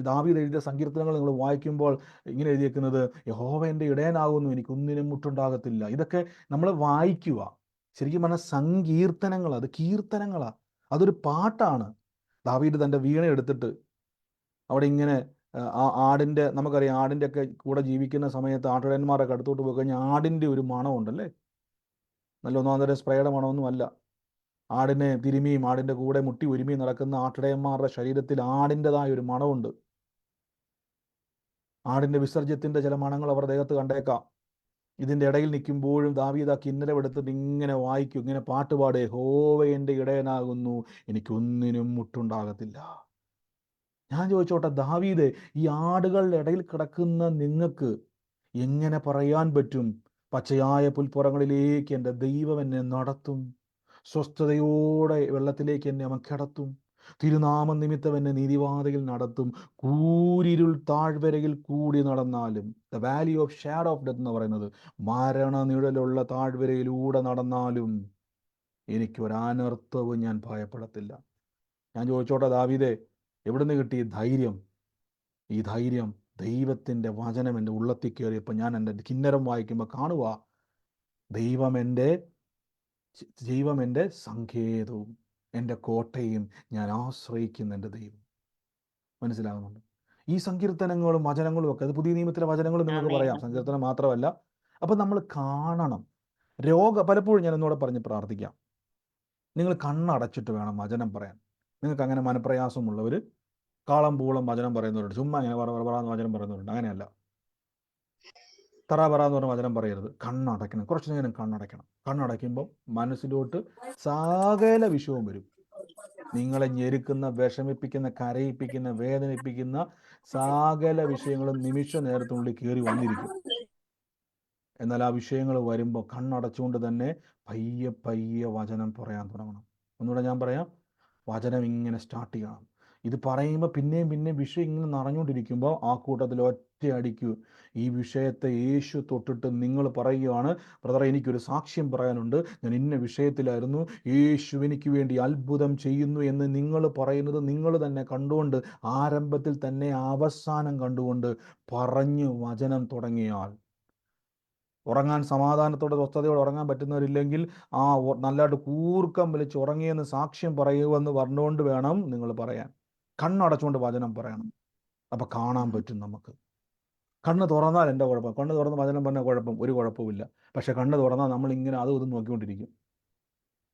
ദാവീദ് എഴുതിയ സങ്കീർത്തനങ്ങൾ നിങ്ങൾ വായിക്കുമ്പോൾ ഇങ്ങനെ എഴുതിയേക്കുന്നത്, യഹോവ എൻ്റെ ഇടയനാകുന്നു, എനിക്കൊന്നിനും മുട്ടുണ്ടാകത്തില്ല. ഇതൊക്കെ നമ്മൾ വായിക്കുക. ശരിക്കും പറഞ്ഞാൽ സങ്കീർത്തനങ്ങളാണ്, അത് കീർത്തനങ്ങളാണ്, അതൊരു പാട്ടാണ്. ദാവീദ് തൻ്റെ വീണ എടുത്തിട്ട് അവിടെ ഇങ്ങനെ ആടിൻ്റെ, നമുക്കറിയാം ആടിൻ്റെ ഒക്കെ കൂടെ ജീവിക്കുന്ന സമയത്ത് ആട്ടിടയന്മാരൊക്കെ അടുത്തോട്ട് പോയി കഴിഞ്ഞാൽ ആടിൻ്റെ ഒരു മണമുണ്ടല്ലേ, നല്ല ഒന്നാന്തരം സ്പ്രേയുടെ മണമൊന്നും അല്ല. ആടിനെ തിരുമിയും ആടിൻ്റെ കൂടെ മുട്ടി ഒരുമിയും നടക്കുന്ന ആട്ടിടയന്മാരുടെ ശരീരത്തിൽ ആടിൻ്റെതായ ഒരു മണമുണ്ട്. ആടിൻ്റെ വിസർജ്യത്തിൻ്റെ ചില മണങ്ങൾ അവർ ദേഹത്ത് കണ്ടേക്കാം. ഇതിൻ്റെ ഇടയിൽ നിൽക്കുമ്പോഴും ദാവീദ് ആ കിന്നരം എടുത്തിട്ട് ഇങ്ങനെ വായിക്കും, ഇങ്ങനെ പാട്ടുപാടേ, യഹോവ എൻ്റെ ഇടയനാകുന്നു, എനിക്കൊന്നിനും മുട്ടുണ്ടാകത്തില്ല. ഞാൻ ചോദിച്ചോട്ടെ, ദാവീദ് ഈ ആടുകളുടെ ഇടയിൽ കിടക്കുന്ന നിങ്ങൾക്ക് എങ്ങനെ പറയാൻ പറ്റും, പച്ചയായ പുൽപ്പുറങ്ങളിലേക്ക് എൻ്റെ ദൈവം എന്നെ നടത്തും, സ്വസ്ഥതയോടെ വെള്ളത്തിലേക്ക് എന്നെ അവൻ കിടത്തും, തിരുനാമ നിമിത്തം എന്നെ നീതിവാതിൽ നടത്തും, കൂരിരുൾ താഴ്വരയിൽ കൂടി നടന്നാലും, the Valley of shadow of death എന്ന് പറയുന്നത്, മരണ നിഴലുള്ള താഴ്വരയിലൂടെ നടന്നാലും എനിക്കൊരനർത്ഥവും ഞാൻ ഭയപ്പെടത്തില്ല. ഞാൻ ചോദിച്ചോട്ടെ ദാവീദേ, എവിടുന്ന് കിട്ടി ധൈര്യം? ഈ ധൈര്യം ദൈവത്തിൻ്റെ വചനം എൻ്റെ ഉള്ളത്തിൽ കയറിയപ്പോൾ ഞാൻ എൻ്റെ കിന്നരം വായിക്കുമ്പോൾ കാണുക, ദൈവം എൻ്റെ സങ്കേതവും എൻ്റെ കോട്ടയും ഞാൻ ആശ്രയിക്കുന്ന എൻ്റെ ദൈവം. മനസ്സിലാകുന്നുണ്ട്? ഈ സങ്കീർത്തനങ്ങളും വചനങ്ങളും ഒക്കെ, അത് പുതിയ നിയമത്തിലെ വചനങ്ങളും നിങ്ങൾക്ക് പറയാം, സങ്കീർത്തനം മാത്രമല്ല. അപ്പം നമ്മൾ കാണണം. പലപ്പോഴും ഞാൻ എന്നോട് പറഞ്ഞ് പ്രാർത്ഥിക്കാം, നിങ്ങൾ കണ്ണടച്ചിട്ട് വേണം വചനം പറയാൻ. നിങ്ങൾക്ക് അങ്ങനെ മനപ്രയാസമുള്ളവർ കാളം പൂളം വചനം പറയുന്നവരുണ്ട്, ചുമ്മാ ഇങ്ങനെ പറയാന്ന് വചനം പറയുന്നവരുണ്ട്. അങ്ങനെയല്ല, തറാപറാന്ന് പറഞ്ഞ വചനം പറയരുത്. കണ്ണടയ്ക്കണം, കുറച്ച് നേരം കണ്ണടയ്ക്കണം. കണ്ണടയ്ക്കുമ്പോൾ മനസ്സിലോട്ട് സകല വിഷയവും വരും. നിങ്ങളെ ഞെരുക്കുന്ന, വിഷമിപ്പിക്കുന്ന, കരയിപ്പിക്കുന്ന, വേദനിപ്പിക്കുന്ന സകല വിഷയങ്ങളും നിമിഷ നേരത്തിനുള്ളിൽ കയറി വന്നിരിക്കും. എന്നാൽ ആ വിഷയങ്ങൾ വരുമ്പോൾ കണ്ണടച്ചുകൊണ്ട് തന്നെ പയ്യെ പയ്യെ വചനം പറയാൻ തുടങ്ങണം. ഒന്നുകൂടെ ഞാൻ പറയാം, വചനം ഇങ്ങനെ സ്റ്റാർട്ട് ചെയ്യണം. ഇത് പറയുമ്പോൾ പിന്നെയും പിന്നെയും വിഷയം ഇങ്ങനെ നിറഞ്ഞുകൊണ്ടിരിക്കുമ്പോൾ ആ കൂട്ടത്തിൽ ഒറ്റയടിക്കൂ ഈ വിഷയത്തെ യേശു തൊട്ടിട്ട് നിങ്ങൾ പറയുകയാണ്, ബ്രദറെ എനിക്കൊരു സാക്ഷ്യം പറയാനുണ്ട്, ഞാൻ ഇന്ന വിഷയത്തിലായിരുന്നു, യേശു എനിക്ക് വേണ്ടി അത്ഭുതം ചെയ്യുന്നു എന്ന് നിങ്ങൾ പറയുന്നത് നിങ്ങൾ തന്നെ കണ്ടുകൊണ്ട്, ആരംഭത്തിൽ തന്നെ അവസാനം കണ്ടുകൊണ്ട് പറഞ്ഞു വചനം തുടങ്ങിയാൽ, ഉറങ്ങാൻ സമാധാനത്തോടെ സ്വസ്ഥതയോടെ ഉറങ്ങാൻ പറ്റുന്നവരില്ലെങ്കിൽ നല്ലതായിട്ട് കൂർക്കം വലിച്ച് ഉറങ്ങിയെന്ന് സാക്ഷ്യം പറയുമെന്ന് പറഞ്ഞുകൊണ്ട് വേണം നിങ്ങൾ പറയാൻ. കണ്ണടച്ചുകൊണ്ട് വചനം പറയണം. അപ്പം കാണാൻ പറ്റും നമുക്ക്. കണ്ണ് തുറന്നാൽ എൻ്റെ കുഴപ്പം, കണ്ണ് തുറന്ന് വചനം പറഞ്ഞ ഒരു കുഴപ്പമില്ല. പക്ഷെ കണ്ണ് തുറന്നാൽ നമ്മളിങ്ങനെ അതും ഇതും നോക്കിക്കൊണ്ടിരിക്കും.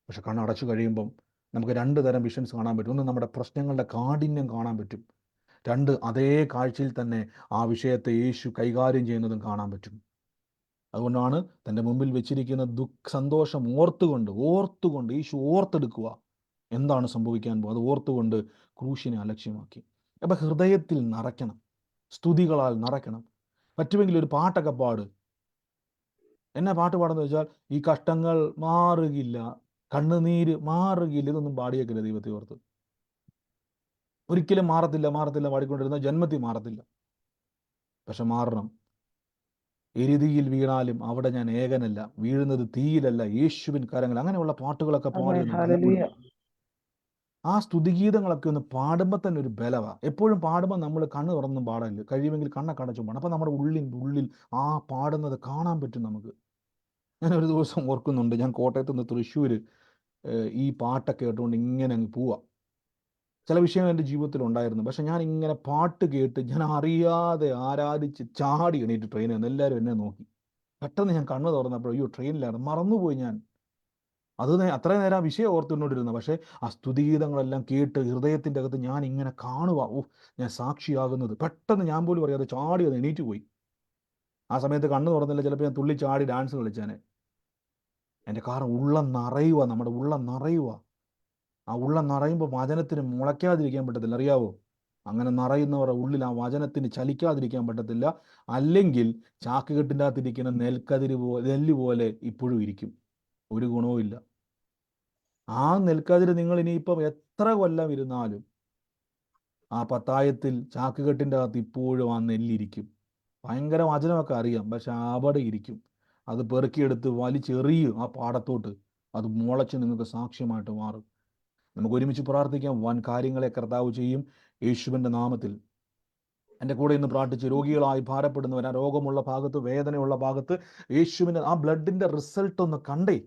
പക്ഷെ കണ്ണടച്ചു കഴിയുമ്പം നമുക്ക് 2 തരം വിഷൻസ് കാണാൻ പറ്റും. ഒന്ന്, നമ്മുടെ പ്രശ്നങ്ങളുടെ കാഠിന്യം കാണാൻ പറ്റും. 2, അതേ കാഴ്ചയിൽ തന്നെ ആ വിഷയത്തെ യേശു കൈകാര്യം ചെയ്യുന്നതും കാണാൻ പറ്റും. അതുകൊണ്ടാണ് തൻ്റെ മുമ്പിൽ വെച്ചിരിക്കുന്ന സന്തോഷം ഓർത്തുകൊണ്ട് യേശു ഓർത്തെടുക്കുക എന്താണ് സംഭവിക്കാൻ പോകുന്നത്, അത് ഓർത്തുകൊണ്ട് ക്രൂശിനെ അലക്ഷ്യമാക്കി. അപ്പം ഹൃദയത്തിൽ നിറയ്ക്കണം, സ്തുതികളാൽ നിറയ്ക്കണം. പറ്റുമെങ്കിൽ ഒരു പാട്ടൊക്കെ പാട്. എന്നെ പാട്ട് പാടുന്നത് വെച്ചാൽ ഈ കഷ്ടങ്ങൾ മാറുകില്ല, കണ്ണുനീര് മാറുകില്ല, ഇതൊന്നും പാടിയേക്കില്ല ദൈവത്തെ ഓർത്ത്. ഒരിക്കലും മാറത്തില്ല പാടിക്കൊണ്ടിരുന്ന ജന്മത്തിൽ മാറത്തില്ല. പക്ഷെ മാറണം. എരുതിയിൽ വീണാലും അവിടെ ഞാൻ ഏകനല്ല, വീഴുന്നത് തീയിലല്ല യേശുവിൻ കരങ്ങൾ, അങ്ങനെയുള്ള പാട്ടുകളൊക്കെ പാടി ഒന്ന് ഹല്ലേലൂയ. ബലപ്പെടും. ആ സ്തുതിഗീതങ്ങളൊക്കെ ഒന്ന് പാടുമ്പോൾ തന്നെ ഒരു ബലമാണ്. എപ്പോഴും പാടുമ്പോൾ നമ്മൾ കണ്ണ് തുറന്നും പാടില്ല, കഴിയുമെങ്കിൽ കണ്ണൊക്കെ അടച്ചും പാടും. അപ്പം നമ്മുടെ ഉള്ളിൽ ആ പാടുന്നത് കാണാൻ പറ്റും നമുക്ക്. ഞാൻ ഒരു ദിവസം ഓർക്കുന്നുണ്ട്, ഞാൻ കോട്ടയത്ത് നിന്ന് തൃശ്ശൂർ ഈ പാട്ടൊക്കെ കേട്ടുകൊണ്ട് ഇങ്ങനെ അങ്ങ് പോവാം. ചില വിഷയങ്ങൾ എൻ്റെ ജീവിതത്തിൽ ഉണ്ടായിരുന്നു. പക്ഷെ ഞാൻ ഇങ്ങനെ പാട്ട് കേട്ട് ഞാൻ അറിയാതെ ആരാധിച്ച് ചാടി എണീറ്റ് ട്രെയിനിൽ നിന്ന്. എല്ലാവരും എന്നെ നോക്കി. പെട്ടെന്ന് ഞാൻ കണ്ണ് തുറന്നപ്പോൾ അയ്യോ ട്രെയിനിലാണ്, മറന്നുപോയി ഞാൻ. അത്രയും നേരം ആ വിഷയം ഓർത്തുകൊണ്ടിരുന്നു. പക്ഷേ ആ സ്തുതിഗീതങ്ങളെല്ലാം കേട്ട് ഹൃദയത്തിൻ്റെ അകത്ത് ഞാൻ ഇങ്ങനെ കാണുക, ഞാൻ സാക്ഷിയാകുന്നത്. പെട്ടെന്ന് ഞാൻ പോലും അറിയാതെ ചാടി അത് എണീറ്റ് പോയി. ആ സമയത്ത് കണ്ണ് തുറന്നില്ല, ചിലപ്പോൾ ഞാൻ തുള്ളി ചാടി ഡാൻസ് കളിച്ചാനെ. എൻ്റെ കാരണം ഉള്ളം നിറയുക, നമ്മുടെ ഉള്ളം നിറയുക. ആ ഉള്ളം നിറയുമ്പോൾ വചനത്തിന് മുളയ്ക്കാതിരിക്കാൻ പറ്റത്തില്ല, അറിയാവോ? അങ്ങനെ നിറയുന്നവരുടെ ഉള്ളിൽ ആ വചനത്തിന് ചലിക്കാതിരിക്കാൻ പറ്റത്തില്ല. അല്ലെങ്കിൽ ചാക്കുകെട്ടിൻ്റെ അകത്തിരിക്കുന്ന നെല്ല് പോലെ ഇപ്പോഴും ഇരിക്കും, ഒരു ഗുണവും ഇല്ല. ആ നെൽക്കതിര് നിങ്ങൾ ഇനിയിപ്പം എത്ര കൊല്ലം ഇരുന്നാലും ആ പത്തായത്തിൽ ചാക്കുകെട്ടിൻ്റെ അകത്ത് ഇപ്പോഴും ആ നെല്ലിരിക്കും. ഭയങ്കര വചനമൊക്കെ അറിയാം, പക്ഷെ അവിടെ ഇരിക്കും. അത് പെറുക്കിയെടുത്ത് വലിച്ചെറിയും ആ പാടത്തോട്ട്, അത് മുളച്ച് നിങ്ങൾക്ക് സാക്ഷ്യമായിട്ട് മാറും. നമുക്ക് ഒരുമിച്ച് പ്രാർത്ഥിക്കാം. വൻ കാര്യങ്ങളെ കർത്താവ് ചെയ്യും യേശുവിൻ്റെ നാമത്തിൽ. എൻ്റെ കൂടെ ഇന്ന് പ്രാർത്ഥിച്ച് രോഗികളായി ഭാരപ്പെടുന്നവർ, ആ രോഗമുള്ള ഭാഗത്ത്, വേദനയുള്ള ഭാഗത്ത് യേശുവിൻ്റെ ആ ബ്ലഡിൻ്റെ റിസൾട്ട് ഒന്ന് കണ്ടേ.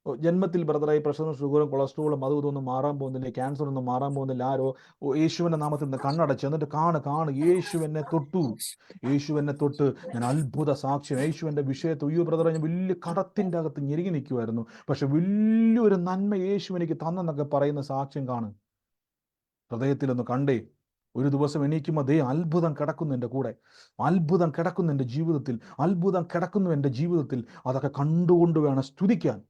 ജന്മത്തിൽ ബ്രദറായി പ്രഷറും ഷുഗറും കൊളസ്ട്രോളും അതും ഇതൊന്നും മാറാൻ പോകുന്നില്ല, ക്യാൻസർ ഒന്നും മാറാൻ പോകുന്നില്ല. യേശുവിൻ്റെ നാമത്തിൽ നിന്ന് കണ്ണടച്ച് എന്നിട്ട് കാണ് യേശു എന്നെ തൊട്ട് ഞാൻ അത്ഭുത സാക്ഷ്യം. യേശുവിൻ്റെ വിഷയത്തിൽ അയ്യോ ബ്രദറെ, ഞാൻ വലിയ കടത്തിൻ്റെ അകത്ത് ഞെരുങ്ങി നിൽക്കുമായിരുന്നു, പക്ഷെ വലിയൊരു നന്മ യേശു എനിക്ക് തന്നെന്നൊക്കെ പറയുന്ന സാക്ഷ്യം കാണും. ഹൃദയത്തിലൊന്ന് കണ്ടേ. ഒരു ദിവസം എണീക്കുമ്പോൾ അത്ഭുതം കിടക്കുന്നു എൻ്റെ കൂടെ, അത്ഭുതം കിടക്കുന്നു എൻ്റെ ജീവിതത്തിൽ, അത്ഭുതം കിടക്കുന്നു എൻ്റെ ജീവിതത്തിൽ. അതൊക്കെ കണ്ടുകൊണ്ട് വേണം സ്തുതിക്കാൻ.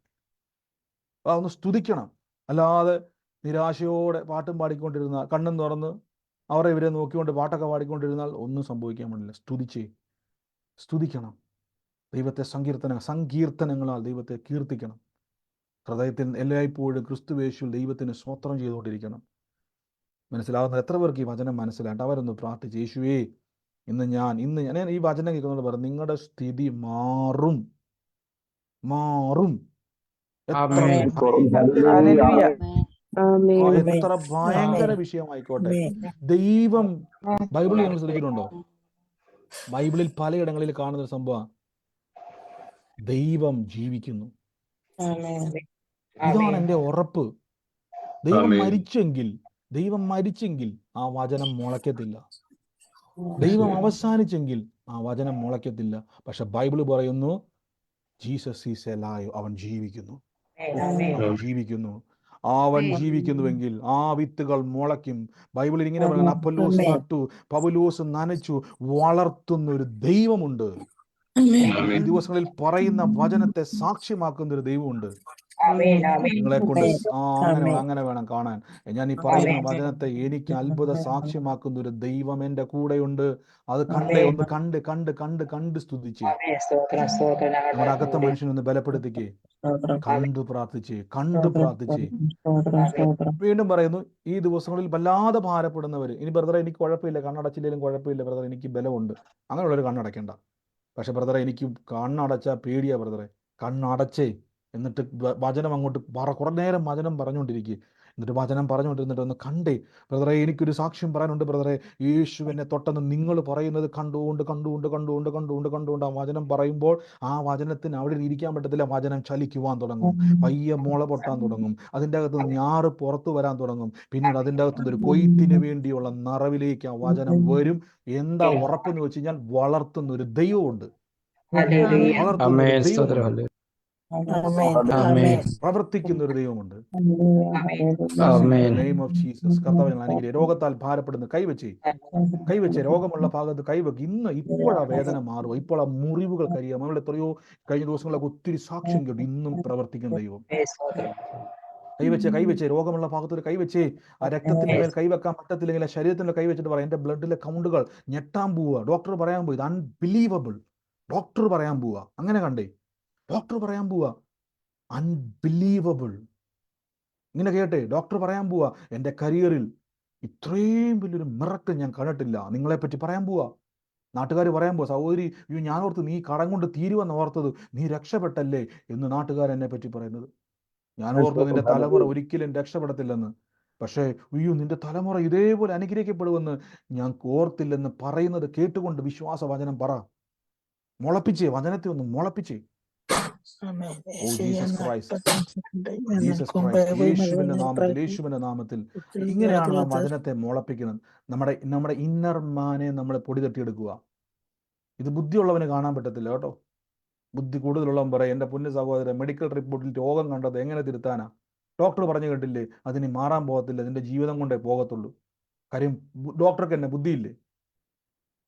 ഒന്ന് സ്തുതിക്കണം. അല്ലാതെ നിരാശയോടെ പാട്ടും പാടിക്കൊണ്ടിരുന്ന, കണ്ണും തുറന്ന് അവരെ ഇവരെ നോക്കിക്കൊണ്ട് പാട്ടൊക്കെ പാടിക്കൊണ്ടിരുന്നാൽ ഒന്നും സംഭവിക്കാൻ പാടില്ല. സ്തുതിക്കണം. ദൈവത്തെ സങ്കീർത്തനങ്ങളാൽ ദൈവത്തെ കീർത്തിക്കണം. ഹൃദയത്തിൽ എല്ലായ്പ്പോഴും ക്രിസ്തുവേശുവിൽ ദൈവത്തിന് സ്തോത്രം ചെയ്തുകൊണ്ടിരിക്കണം. മനസ്സിലാവുന്ന എത്ര പേർക്ക് ഈ വചനം മനസ്സിലായിട്ട് അവരൊന്ന് പ്രാർത്ഥിച്ച്, യേശുവേ ഇന്ന് ഞാൻ ഈ വചനം കേൾക്കുന്നതോട് പറഞ്ഞു, നിങ്ങളുടെ സ്ഥിതി മാറും. എത്ര ഭയങ്കര വിഷയമായിക്കോട്ടെ. ദൈവം, ബൈബിളിൽ നിങ്ങൾ ശ്രദ്ധിച്ചിട്ടുണ്ടോ? ബൈബിളിൽ പലയിടങ്ങളിൽ കാണുന്ന സംഭവം, ദൈവം ജീവിക്കുന്നു. ഇതാണ് എൻ്റെ ഉറപ്പ്. ദൈവം മരിച്ചെങ്കിൽ ആ വചനം മുളയ്ക്കത്തില്ല. ദൈവം അവസാനിച്ചെങ്കിൽ ആ വചനം മുളയ്ക്കത്തില്ല. പക്ഷെ ബൈബിൾ പറയുന്നു ജീസസ് ഈസ് എലൈവ്, അവൻ ജീവിക്കുന്നു. അവൻ ജീവിക്കുന്നുവെങ്കിൽ ആ വിത്തുകൾ മുളയ്ക്കും. ബൈബിളിൽ ഇങ്ങനെ പറയുന്നത്, അപ്പൊല്ലോസ് നട്ടു, പൗലോസ് നനച്ചു, വളർത്തുന്ന ഒരു ദൈവമുണ്ട്. ഈ ദിവസങ്ങളിൽ പറയുന്ന വചനത്തെ സാക്ഷ്യമാക്കുന്ന ഒരു ദൈവമുണ്ട്. നിങ്ങളെ കൊണ്ട് അങ്ങനെ വേണം കാണാൻ. ഞാൻ ഈ പറയുന്ന വചനത്തെ എനിക്ക് അത്ഭുത സാക്ഷ്യമാക്കുന്ന ഒരു ദൈവം എൻ്റെ കൂടെയുണ്ട്. അത് കണ്ട് സ്തുതിച്ച് നമ്മുടെ അകത്തെ മനുഷ്യനൊന്ന് ബലപ്പെടുത്തിക്കേ. കണ്ടു പ്രാർത്ഥിച്ച്. വീണ്ടും പറയുന്നു, ഈ ദിവസങ്ങളിൽ വല്ലാതെ ഭാരപ്പെടുന്നവർ, ഇനി ബ്രദറെ എനിക്ക് കുഴപ്പമില്ല, കണ്ണടച്ചില്ലെങ്കിലും കുഴപ്പമില്ല ബ്രദറെ, എനിക്ക് ബലമുണ്ട്, അങ്ങനെയുള്ളവർ കണ്ണടയ്ക്കണ്ട. പക്ഷെ ബ്രദറെ എനിക്ക് കണ്ണടച്ചാൽ പേടിയാ ബ്രദറെ, കണ്ണടച്ചേ. എന്നിട്ട് വചനം അങ്ങോട്ട് കുറേ നേരം വചനം പറഞ്ഞുകൊണ്ടിരിക്കുക. എന്നിട്ട് വചനം പറഞ്ഞുകൊണ്ടിരുന്നിട്ട് ഒന്ന് കണ്ടേ, ബ്രദറെ എനിക്കൊരു സാക്ഷ്യം പറയാനുണ്ട് ബ്രദറെ, യേശുവിനെ തൊട്ടെന്ന് നിങ്ങൾ പറയുന്നത് കണ്ടുകൊണ്ട് ആ വചനം പറയുമ്പോൾ ആ വചനത്തിന് അവിടെ ഇരിക്കാൻ പറ്റത്തില്ല. വചനം ചലിക്കുവാൻ തുടങ്ങും, പയ്യെ മുള പൊട്ടാൻ തുടങ്ങും, അതിൻ്റെ അകത്ത് ഞാറ് പുറത്തു വരാൻ തുടങ്ങും. പിന്നീട് അതിൻ്റെ അകത്തുനിന്ന് ഒരു കൊയ്ത്തിന് വേണ്ടിയുള്ള നിറവിലേക്ക് ആ വചനം വരും. എന്താ ഉറപ്പെന്ന് വെച്ച് കഴിഞ്ഞാൽ വളർത്തുന്ന ഒരു ദൈവമുണ്ട്, പ്രവർത്തിക്കുന്ന ഒരു ദൈവമുണ്ട്. Name of Jesus. കർത്താവേ അനുഗ്രഹിക്കട്ടെ. രോഗത്താൽ ഭാരപ്പെടുന്ന കൈവച്ച് രോഗമുള്ള ഭാഗത്ത് കൈവെക്ക്. ഇപ്പോഴാ വേദന മാറുക, ഇപ്പോൾ ആ മുറിവുകൾ കരിയാം. നമ്മൾ എത്രയോ കഴിഞ്ഞ ദിവസങ്ങളിലൊക്കെ ഒത്തിരി സാക്ഷ്യം കേട്ടു. ഇന്നും പ്രവർത്തിക്കുന്ന ദൈവം. കൈവച്ച് രോഗമുള്ള ഭാഗത്തൊരു കൈവച്ചേ. ആ രക്തത്തിന്റെ മേൽ കൈവെക്കാൻ പറ്റത്തില്ലെങ്കിൽ ആ ശരീരത്തിന്റെ കൈവച്ചിട്ട് പറയാം, എന്റെ ബ്ലഡിലെ കൗണ്ടുകൾ ഞെട്ടാൻ പോവുക. ഡോക്ടർ പറയാൻ പോയി, ഇത് അൺബിലീവബിൾ, ഡോക്ടർ പറയാൻ പോവുക. അങ്ങനെ കണ്ടേ, ഡോക്ടർ പറയാൻ പോവാ അൺബിലീവബിൾ. ഇങ്ങനെ കേട്ടെ, ഡോക്ടർ പറയാൻ പോവാ എൻ്റെ കരിയറിൽ ഇത്രയും വലിയൊരു മിറക്കിൾ ഞാൻ കണ്ടിട്ടില്ല, നിങ്ങളെപ്പറ്റി പറയാൻ പോവാ. നാട്ടുകാർ പറയാൻ പോവാ, സഹോദരി അയ്യോ ഞാൻ ഓർത്ത് നീ കടം കൊണ്ട് തീരുവെന്ന് ഓർത്തത്, നീ രക്ഷപ്പെട്ടല്ലേ എന്ന് നാട്ടുകാർ എന്നെ പറ്റി പറയുന്നത്. ഞാൻ ഓർത്ത് നിന്റെ തലമുറ ഒരിക്കലും രക്ഷപ്പെടത്തില്ലെന്ന്. പക്ഷേ അയ്യോ നിന്റെ തലമുറ ഇതേപോലെ അനുഗ്രഹിക്കപ്പെടുമെന്ന് ഞാൻ ഓർത്തില്ലെന്ന് പറയുന്നത് കേട്ടുകൊണ്ട് വിശ്വാസ വചനം പറ. മുളപ്പിച്ചേ, വചനത്തെ ഒന്ന് മുളപ്പിച്ചേ. Amen. ഓ ജീസസ് ക്രൈസ്റ്റ്, ഞാൻ ജീസസ് ക്രൈസ്റ്റ്, യേശുവിന്റെ നാമത്തിൽ, യേശുവിന്റെ നാമത്തിൽ. ഇങ്ങനെയാണ് നാം വചനത്തെ മുളപ്പിക്കുന്നത്. നമ്മുടെ ഇന്നർ മാനെ നമ്മൾ പൊടി തട്ടിയെടുക്കുക. ഇത് ബുദ്ധിയുള്ളവന് കാണാൻ പറ്റത്തില്ല കേട്ടോ. ബുദ്ധി കൂടുതലുള്ളവൻ പറയും എൻ്റെ പൊന്നു സഹോദരൻ, മെഡിക്കൽ റിപ്പോർട്ടിൽ രോഗം കണ്ടത് എങ്ങനെ തിരുത്താനാ? ഡോക്ടർ പറഞ്ഞു കേട്ടില്ലേ അതിന് മാറാൻ പോകത്തില്ല, നിന്റെ ജീവിതം കൊണ്ടേ പോകത്തുള്ളൂ. കാര്യം ഡോക്ടർക്ക് തന്നെ ബുദ്ധിയില്ലേ?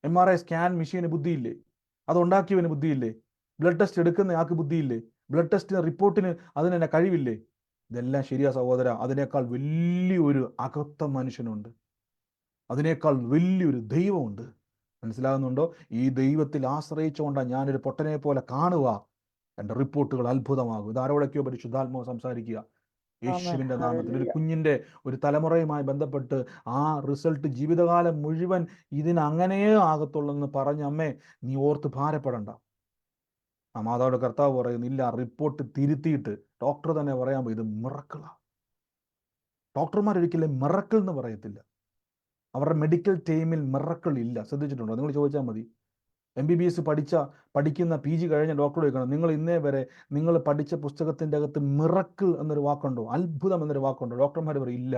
MRI സ്കാൻ മെഷീന് ബുദ്ധിയില്ലേ? അതുണ്ടാക്കിയവന് ബുദ്ധിയില്ലേ? ബ്ലഡ് ടെസ്റ്റ് എടുക്കുന്ന ആൾക്ക് ബുദ്ധിയില്ലേ? ബ്ലഡ് ടെസ്റ്റിന് റിപ്പോർട്ടിന് അതിന് തന്നെ കഴിവില്ലേ? ഇതെല്ലാം ശരിയാ സഹോദര, അതിനേക്കാൾ വലിയൊരു അകത്ത മനുഷ്യനുണ്ട്, അതിനേക്കാൾ വലിയൊരു ദൈവമുണ്ട്. മനസ്സിലാകുന്നുണ്ടോ? ഈ ദൈവത്തിൽ ആശ്രയിച്ചുകൊണ്ടാണ് ഞാനൊരു പൊട്ടനെ പോലെ കാണുക, എൻ്റെ റിപ്പോർട്ടുകൾ അത്ഭുതമാകും. ഇത് ആരോടൊക്കെയോ പരിശുദ്ധാത്മാവ് സംസാരിക്കുക. യേശുവിൻ്റെ നാമത്തിൽ ഒരു കുഞ്ഞിൻ്റെ ഒരു തലമുറയുമായി ബന്ധപ്പെട്ട് ആ റിസൾട്ട് ജീവിതകാലം മുഴുവൻ ഇതിനങ്ങനെയേ ആകത്തുള്ളെന്ന് പറഞ്ഞ അമ്മേ നീ ഓർത്ത് ഭാരപ്പെടണ്ട. ആ മാതാവിടെ കർത്താവ് പറയുന്നില്ല, റിപ്പോർട്ട് തിരുത്തിയിട്ട് ഡോക്ടർ തന്നെ പറയാൻ പോയി ഇത് മിറക്കിളാ. ഡോക്ടർമാരൊരിക്കലും മിറക്കിൾ എന്ന് പറയത്തില്ല. അവരുടെ മെഡിക്കൽ ടീമിൽ മിറക്കിൾ ഇല്ല. ശ്രദ്ധിച്ചിട്ടുണ്ടോ? നിങ്ങൾ ചോദിച്ചാൽ മതി. MBBS പഠിക്കുന്ന PG കഴിഞ്ഞ ഡോക്ടർ ചോദിക്കണം, നിങ്ങൾ ഇന്നേ വരെ നിങ്ങൾ പഠിച്ച പുസ്തകത്തിൻ്റെ അകത്ത് മിറക്കിൾ എന്നൊരു വാക്കുണ്ടോ, അത്ഭുതം എന്നൊരു വാക്കുണ്ടോ? ഡോക്ടർമാർ പറയും ഇല്ല.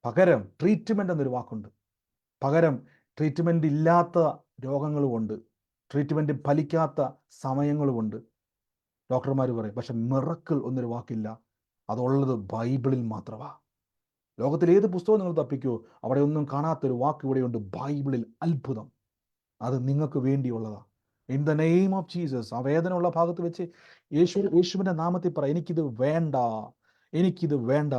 പകരം ട്രീറ്റ്മെൻറ്റ് എന്നൊരു വാക്കുണ്ട്. പകരം ട്രീറ്റ്മെൻറ്റ് ഇല്ലാത്ത രോഗങ്ങളുമുണ്ട്, ട്രീറ്റ്മെൻറ്റ് ഫലിക്കാത്ത സമയങ്ങളുമുണ്ട്. ഡോക്ടർമാർ പറയും. പക്ഷെ മിറക്കിൾ എന്നൊരു വാക്കില്ല. അതുള്ളത് ബൈബിളിൽ മാത്രമാണ്. ലോകത്തിൽ ഏത് പുസ്തകം നിങ്ങൾ തപ്പിക്കോ അവിടെ ഒന്നും കാണാത്തൊരു വാക്ക് ഇവിടെയുണ്ട്, ബൈബിളിൽ അത്ഭുതം. അത് നിങ്ങൾക്ക് വേണ്ടിയുള്ളതാണ്. In the name of Jesus. ആ വേദനയുള്ള ഭാഗത്ത് വെച്ച് യേശുവിൻ്റെ നാമത്തിൽ പറ, എനിക്കിത് വേണ്ട, എനിക്കിത് വേണ്ട.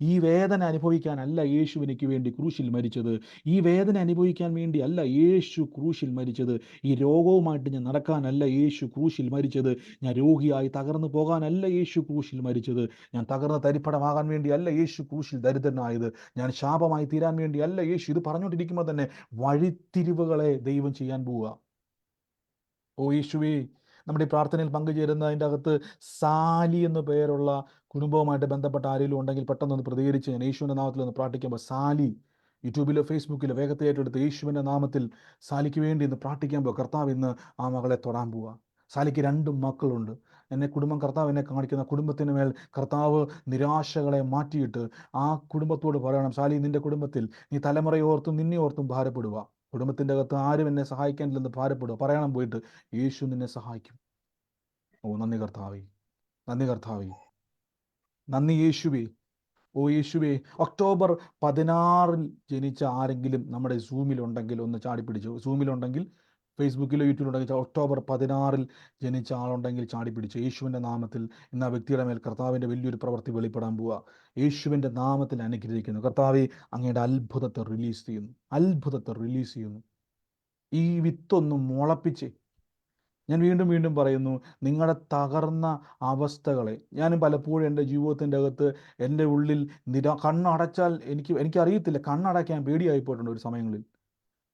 ഈ വേദന അനുഭവിക്കാനല്ല യേശു എനിക്ക് വേണ്ടി ക്രൂശിൽ മരിച്ചത്. ഈ വേദന അനുഭവിക്കാൻ വേണ്ടി അല്ല യേശു ക്രൂശിൽ മരിച്ചത്. ഈ രോഗവുമായിട്ട് ഞാൻ നടക്കാനല്ല യേശു ക്രൂശിൽ മരിച്ചത്. ഞാൻ രോഗിയായി തകർന്നു പോകാനല്ല യേശു ക്രൂശിൽ മരിച്ചത്. ഞാൻ തകർന്ന തരിപ്പടമാകാൻ വേണ്ടി അല്ല യേശു ക്രൂശിൽ ദരിദ്രനായത്. ഞാൻ ശാപമായി തീരാൻ വേണ്ടി അല്ല യേശു. ഇത് പറഞ്ഞുകൊണ്ടിരിക്കുമ്പോൾ തന്നെ വഴിത്തിരിവുകളെ ദൈവം ചെയ്യാൻ പോവുക. ഓ യേശുവേ, നമ്മുടെ ഈ പ്രാർത്ഥനയിൽ പങ്കുചേരുന്നതിൻ്റെ അകത്ത് സാലി എന്ന പേരുള്ള കുടുംബവുമായിട്ട് ബന്ധപ്പെട്ട ആരെങ്കിലും ഉണ്ടെങ്കിൽ പെട്ടെന്നൊന്ന് പ്രതികരിച്ച് ഞാൻ യേശുവിൻ്റെ നാമത്തിൽ ഒന്ന് പ്രാർത്ഥിക്കുമ്പോൾ, സാലി യൂട്യൂബിലോ ഫേസ്ബുക്കിലോ വേഗത്തെ ഏറ്റെടുത്ത് യേശുവിൻ്റെ നാമത്തിൽ സാലിക്ക് വേണ്ടി ഇന്ന് പ്രാർത്ഥിക്കുമ്പോൾ കർത്താവ് ഇന്ന് ആ മകളെ തൊടാൻ പോവുക. സാലിക്ക് 2 മക്കളുണ്ട്. കർത്താവ് എന്നെ കാണിക്കുന്ന കുടുംബത്തിന് മേൽ കർത്താവ് നിരാശകളെ മാറ്റിയിട്ട് ആ കുടുംബത്തോട് പറയണം, സാലി നിൻ്റെ കുടുംബത്തിൽ നീ തലമുറയോർത്തും നിന്നെ ഓർത്തും ഭാരപ്പെടുക. കുടുംബത്തിൻ്റെ അകത്ത് ആരും എന്നെ സഹായിക്കാനില്ലെന്ന് ഭാരപ്പെടുക. പറയണം പോയിട്ട്, യേശു നിന്നെ സഹായിക്കും. ഓ നന്ദി കർത്താവേ, നന്ദി കർത്താവേ, നന്ദി യേശുവേ. ഓ യേശുവേ, ഒക്ടോബർ 16 ജനിച്ച ആരെങ്കിലും നമ്മുടെ സൂമിലുണ്ടെങ്കിൽ ഒന്ന് ചാടിപ്പിടിച്ചു. സൂമിലുണ്ടെങ്കിൽ ഫേസ്ബുക്കിലോ യൂട്യൂബിലുണ്ടെങ്കിൽ ഒക്ടോബർ 16 ജനിച്ച ആളുണ്ടെങ്കിൽ ചാടിപ്പിടിച്ചു. യേശുവിൻ്റെ നാമത്തിൽ ഇന്ന് ആ വ്യക്തിയുടെ മേൽ കർത്താവിൻ്റെ വലിയൊരു പ്രവൃത്തി വെളിപ്പെടാൻ പോവുക. യേശുവിൻ്റെ നാമത്തിൽ അനുഗ്രഹിക്കുന്നു. കർത്താവെ അങ്ങയുടെ അത്ഭുതത്തെ റിലീസ് ചെയ്യുന്നു, അത്ഭുതത്തെ റിലീസ് ചെയ്യുന്നു. ഈ വിത്തൊന്നും മുളപ്പിച്ച് ഞാൻ വീണ്ടും വീണ്ടും പറയുന്നു, നിങ്ങളുടെ തകർന്ന അവസ്ഥകളെ ഞാനും പലപ്പോഴും എൻ്റെ ജീവിതത്തിൻ്റെ അകത്ത് എൻ്റെ ഉള്ളിൽ കണ്ണടച്ചാൽ എനിക്കറിയത്തില്ല, കണ്ണടയ്ക്കാൻ പേടിയായിപ്പോയിട്ടുണ്ട് ഒരു സമയങ്ങളിൽ.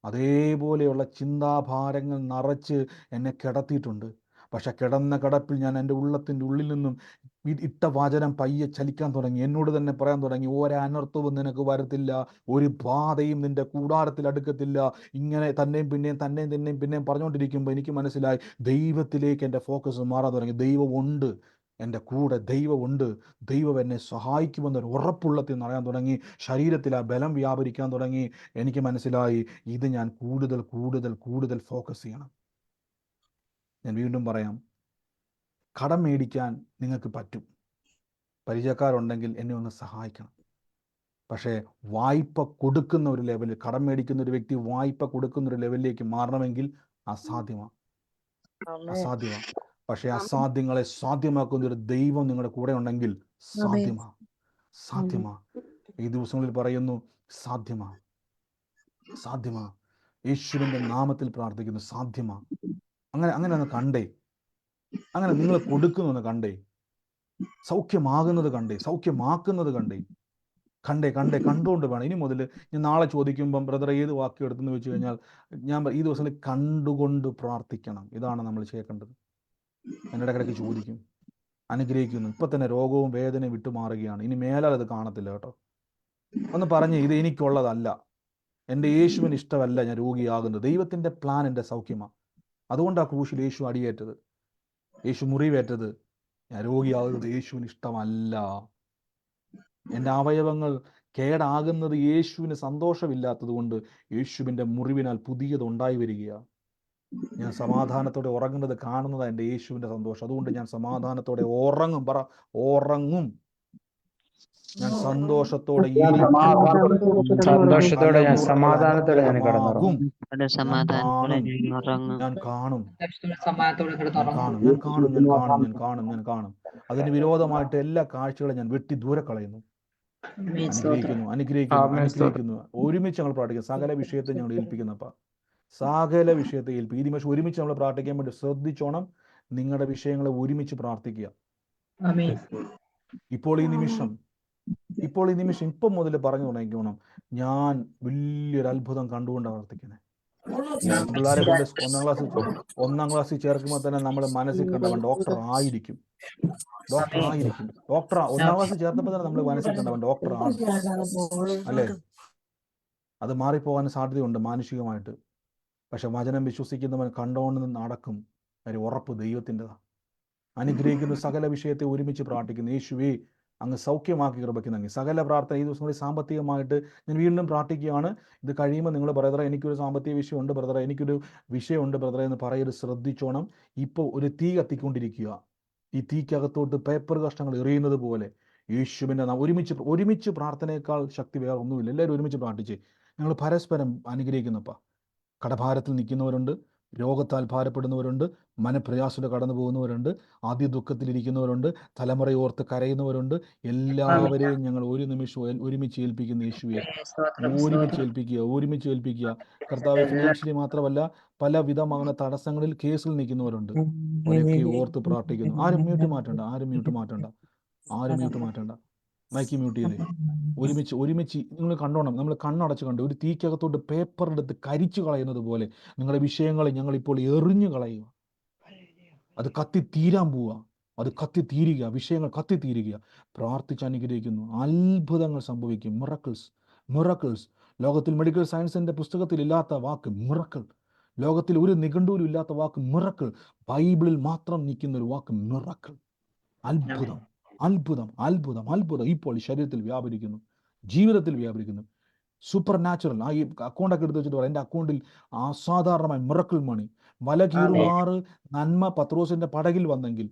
അതേപോലെയുള്ള ചിന്താഭാരങ്ങൾ നിറച്ച് എന്നെ കിടത്തിയിട്ടുണ്ട്. പക്ഷെ കിടന്ന കിടപ്പിൽ ഞാൻ എൻ്റെ ഉള്ളത്തിൻ്റെ ഉള്ളിൽ നിന്നും ഇട്ട വചനം പയ്യെ ചലിക്കാൻ തുടങ്ങി. എന്നോട് തന്നെ പറയാൻ തുടങ്ങി, ഒരനർത്ഥവും നിനക്ക് വരത്തില്ല, ഒരു ബാധയും നിൻ്റെ കൂടാരത്തിൽ അടുക്കത്തില്ല. ഇങ്ങനെ തന്നെയും പിന്നെയും പറഞ്ഞുകൊണ്ടിരിക്കുമ്പോൾ എനിക്ക് മനസ്സിലായി, ദൈവത്തിലേക്ക് എൻ്റെ ഫോക്കസ് മാറാൻ തുടങ്ങി. ദൈവമുണ്ട് എൻ്റെ കൂടെ, ദൈവമുണ്ട്, ദൈവം എന്നെ സഹായിക്കുമെന്നൊരു ഉറപ്പുള്ളത്തിൽ നിറയാൻ തുടങ്ങി. ശരീരത്തിൽ ആ ബലം വ്യാപരിക്കാൻ തുടങ്ങി. എനിക്ക് മനസ്സിലായി, ഇത് ഞാൻ കൂടുതൽ കൂടുതൽ കൂടുതൽ ഫോക്കസ് ചെയ്യണം. ഞാൻ വീണ്ടും പറയാം, കടം മേടിക്കാൻ നിങ്ങൾക്ക് പറ്റും. പരിചയക്കാരുണ്ടെങ്കിൽ എന്നെ ഒന്ന് സഹായിക്കണം. പക്ഷേ വായ്പ കൊടുക്കുന്ന ഒരു ലെവലിൽ, കടം മേടിക്കുന്ന ഒരു വ്യക്തി വായ്പ കൊടുക്കുന്ന ഒരു ലെവലിലേക്ക് മാറണമെങ്കിൽ അസാധ്യമാണ്, അസാധ്യമാണ്. പക്ഷേ അസാധ്യങ്ങളെ സാധ്യമാക്കുന്ന ഒരു ദൈവം നിങ്ങളുടെ കൂടെ ഉണ്ടെങ്കിൽ സാധ്യമാണ്, സാധ്യമാണ്. ഈ ദിവസങ്ങളിൽ പറയുന്നു, സാധ്യമാണ്, സാധ്യമാണ്. യേശുവിൻ്റെ നാമത്തിൽ പ്രാർത്ഥിക്കുന്നു, സാധ്യമാണ്. അങ്ങനെ ഒന്ന് കണ്ടേ. അങ്ങനെ നിങ്ങൾ കൊടുക്കുന്നെന്ന് കണ്ടേ, സൗഖ്യമാകുന്നത് കണ്ടേ, സൗഖ്യമാക്കുന്നത് കണ്ടേ, കണ്ടുകൊണ്ട് വേണം. ഇനി മുതൽ ഞാൻ നാളെ ചോദിക്കുമ്പം ബ്രദർ ഏത് വാക്യം എടുത്തെന്ന് വെച്ച് കഴിഞ്ഞാൽ ഈ ദിവസത്തിൽ കണ്ടുകൊണ്ട് പ്രാർത്ഥിക്കണം. ഇതാണ് നമ്മൾ ചെയ്യേണ്ടത്. ഞാൻ ഇടയ്ക്കിടയ്ക്ക് ചോദിക്കും, അനുഗ്രഹിക്കുന്നു. ഇപ്പം തന്നെ രോഗവും വേദനയും വിട്ടുമാറുകയാണ്. ഇനി മേലാൽ അത് കാണത്തില്ല കേട്ടോ. ഒന്ന് പറഞ്ഞ്, ഇത് എനിക്കുള്ളതല്ല, എൻ്റെ യേശുവിന് ഇഷ്ടമല്ല ഞാൻ രോഗിയാകുന്നത്. ദൈവത്തിൻ്റെ പ്ലാൻ എൻ്റെ സൗഖ്യമാണ്. അതുകൊണ്ടാണ് ക്രൂശിൽ യേശു അടിയേറ്റത്, യേശു മുറിവേറ്റത്. ഞാൻ രോഗിയാകുന്നത് യേശുവിന് ഇഷ്ടമല്ല. എൻ്റെ അവയവങ്ങൾ കേടാകുന്നത് യേശുവിന് സന്തോഷമില്ലാത്തത് കൊണ്ട് യേശുവിൻ്റെ മുറിവിനാൽ പുതിയത് ഉണ്ടായി വരികയാണ്. ഞാൻ സമാധാനത്തോടെ ഉറങ്ങുന്നത് കാണുന്നതാണ് എൻ്റെ യേശുവിൻ്റെ സന്തോഷം. അതുകൊണ്ട് ഞാൻ സമാധാനത്തോടെ ഉറങ്ങും. ഉറങ്ങും. ഞാൻ സന്തോഷത്തോടെ സന്തോഷത്തോടെ ഞാൻ സമാധാനത്തോടെ ഞാൻ കിടന്നുറങ്ങും. ഞാൻ കാണും. അതിന് വിരോധമായിട്ട് എല്ലാ കാഴ്ചകളും ഞാൻ വെട്ടി ദൂരെ കളയുന്നു. അനുഗ്രഹിക്കുന്നു. ഒരുമിച്ച് ഞങ്ങൾ പ്രാർത്ഥിക്കും. സകല വിഷയത്തെ ഞങ്ങൾ ഏൽപ്പിക്കുന്നപ്പ, സകല വിഷയത്തെ ഏൽപ്പിക്കും. ഈ നിമിഷം ഒരുമിച്ച് നമ്മൾ പ്രാർത്ഥിക്കാൻ വേണ്ടി ശ്രദ്ധിച്ചോണം. നിങ്ങളുടെ വിഷയങ്ങളെ ഒരുമിച്ച് പ്രാർത്ഥിക്കുക. ഇപ്പോൾ ഈ നിമിഷം ഇപ്പം മുതൽ പറഞ്ഞു തുടങ്ങിക്കോണം, ഞാൻ വലിയൊരു അത്ഭുതം കണ്ടുകൊണ്ടാണ് പ്രാർത്ഥിക്കുന്നത്. പിള്ളേരെ കൊണ്ട് ഒന്നാം ക്ലാസ്സിൽ ചേർക്കുമ്പോൾ തന്നെ നമ്മൾ മനസ്സിൽ കണ്ടവൻ ഡോക്ടർ ആയിരിക്കും. ഒന്നാം ക്ലാസ്സിൽ ചേർത്തപ്പോൾ തന്നെ നമ്മൾ മനസ്സിൽ കണ്ടവൻ ഡോക്ടർ ആണ്, അല്ലേ? അത് മാറിപ്പോകാൻ സാധ്യതയുണ്ട് മാനുഷികമായിട്ട്. പക്ഷെ വചനം വിശ്വസിക്കുന്നവൻ കണ്ടോണ്ട് നടക്കും. കാര്യം ഉറപ്പ് ദൈവത്തിൻ്റെതാണ്. അനുഗ്രഹിക്കുന്ന സകല വിഷയത്തെ ഒരുമിച്ച് പ്രാർത്ഥിക്കുന്നു. യേശുവേ, അങ്ങ് സൗഖ്യമാക്കി കൃപയ്ക്ക് സകല പ്രാർത്ഥന. ഈ ദിവസം കൂടി സാമ്പത്തികമായിട്ട് ഞാൻ വീണ്ടും പ്രാർത്ഥിക്കുകയാണ്. ഇത് കഴിയുമ്പോൾ നിങ്ങൾ ബ്രദറെ എനിക്കൊരു സാമ്പത്തിക വിഷയമുണ്ട്, ബ്രദറെ എനിക്കൊരു വിഷയമുണ്ട് ബ്രദറെ എന്ന് പറയരുത്. ശ്രദ്ധിച്ചോണം. ഇപ്പോൾ ഒരു തീ കത്തിക്കൊണ്ടിരിക്കുക. ഈ തീക്കകത്തോട്ട് പേപ്പർ കഷ്ണങ്ങൾ എറിയുന്നത് പോലെ യേശുവിൻ്റെ ഒരുമിച്ച് പ്രാർത്ഥനയേക്കാൾ ശക്തി വേറെ ഒന്നുമില്ല. എല്ലാവരും ഒരുമിച്ച് പ്രാർത്ഥിച്ച് ഞങ്ങൾ പരസ്പരം അനുഗ്രഹിക്കുന്നപ്പ. കടഭാരത്തിൽ നിൽക്കുന്നവരുണ്ട്, രോഗത്താൽ ഭാരപ്പെടുന്നവരുണ്ട്, മനപ്രയാസത്തിൽ കടന്നു പോകുന്നവരുണ്ട്, ആദ്യ ദുഃഖത്തിലിരിക്കുന്നവരുണ്ട്, തലമുറയോർത്ത് കരയുന്നവരുണ്ട്. എല്ലാവരെയും ഞങ്ങൾ ഒരു നിമിഷം ഒരുമിച്ച് ഏൽപ്പിക്കുന്ന യേശുവെ, ഒരുമിച്ച് ഏൽപ്പിക്കുക. കർത്താവ് ഫിനാൻഷ്യലി മാത്രമല്ല പല വിധമാകുന്ന തടസ്സങ്ങളിൽ കേസിൽ നിൽക്കുന്നവരുണ്ട്. അവരെയൊക്കെ ഓർത്ത് പ്രാർത്ഥിക്കുന്നു. ആരും മ്യൂട്ട് മാറ്റണ്ട. മൈക്ക് മ്യൂട്ട് ചെയ്തേ. ഒരുമിച്ച് നിങ്ങൾ കണ്ടോണം. നമ്മൾ കണ്ണടച്ച് കണ്ടു. ഒരു തീക്കകത്തോട്ട് പേപ്പർ എടുത്ത് കരിച്ചു കളയുന്നത് പോലെ നിങ്ങളുടെ വിഷയങ്ങളെ ഞങ്ങൾ ഇപ്പോൾ എറിഞ്ഞു കളയുക. അത് കത്തിത്തീരാൻ പോവുക. വിഷയങ്ങൾ കത്തിത്തീരുക. പ്രാർത്ഥിച്ച് അനുഗ്രഹിക്കുന്നു. അത്ഭുതങ്ങൾ സംഭവിക്കും. മിറക്കിൾസ്. ലോകത്തിൽ മെഡിക്കൽ സയൻസിന്റെ പുസ്തകത്തിൽ ഇല്ലാത്ത വാക്ക് മിറക്കിൾ. ലോകത്തിൽ ഒരു നിഘണ്ടുവിലും ഇല്ലാത്ത വാക്ക് മിറക്കിൾ. ബൈബിളിൽ മാത്രം നിൽക്കുന്ന ഒരു വാക്ക് മിറക്കിൾ. അത്ഭുതം ഇപ്പോൾ ശരീരത്തിൽ വ്യാപരിക്കുന്നു, ജീവിതത്തിൽ വ്യാപരിക്കുന്നു. Super natural. ഈ അക്കൗണ്ടൊക്കെ എടുത്ത് വെച്ചിട്ട് പറയാം, എൻ്റെ അക്കൗണ്ടിൽ അസാധാരണമായ മിറക്കിൾ മണി. വല കീറുമാറ് നന്മ പത്രോസിന്റെ പടകിൽ വന്നെങ്കിൽ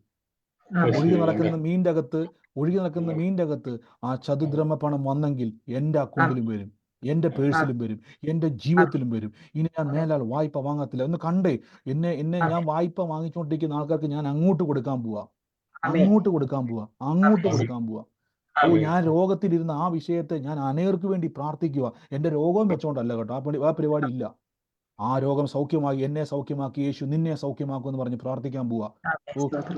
ഒഴുകി നടക്കുന്ന മീൻ്റെ അകത്ത് ആ ചതുദ്രമ പണം വന്നെങ്കിൽ എൻ്റെ അക്കൗണ്ടിലും വരും, എൻ്റെ പേഴ്സിലും വരും, എൻ്റെ ജീവിതത്തിലും വരും. ഇനി ഞാൻ മേലാൽ വായ്പ വാങ്ങത്തില്ല. ഒന്ന് കണ്ടേ, എന്നെ ഞാൻ വായ്പ വാങ്ങിച്ചുകൊണ്ടിരിക്കുന്ന ആൾക്കാർക്ക് ഞാൻ അങ്ങോട്ട് കൊടുക്കാൻ പോവാ. ഞാൻ രോഗത്തിലിരുന്ന ആ വിഷയത്തെ ഞാൻ അനേർക്ക് വേണ്ടി പ്രാർത്ഥിക്കുക. എൻ്റെ രോഗം വെച്ചോണ്ടല്ല കേട്ടോ, ആ പരിപാടി ഇല്ല. ആ രോഗം സൗഖ്യമായി, എന്നെ സൗഖ്യമാക്കി യേശു നിന്നെ സൗഖ്യമാക്കും എന്ന് പറഞ്ഞ് പ്രാർത്ഥിക്കാൻ പോവാ.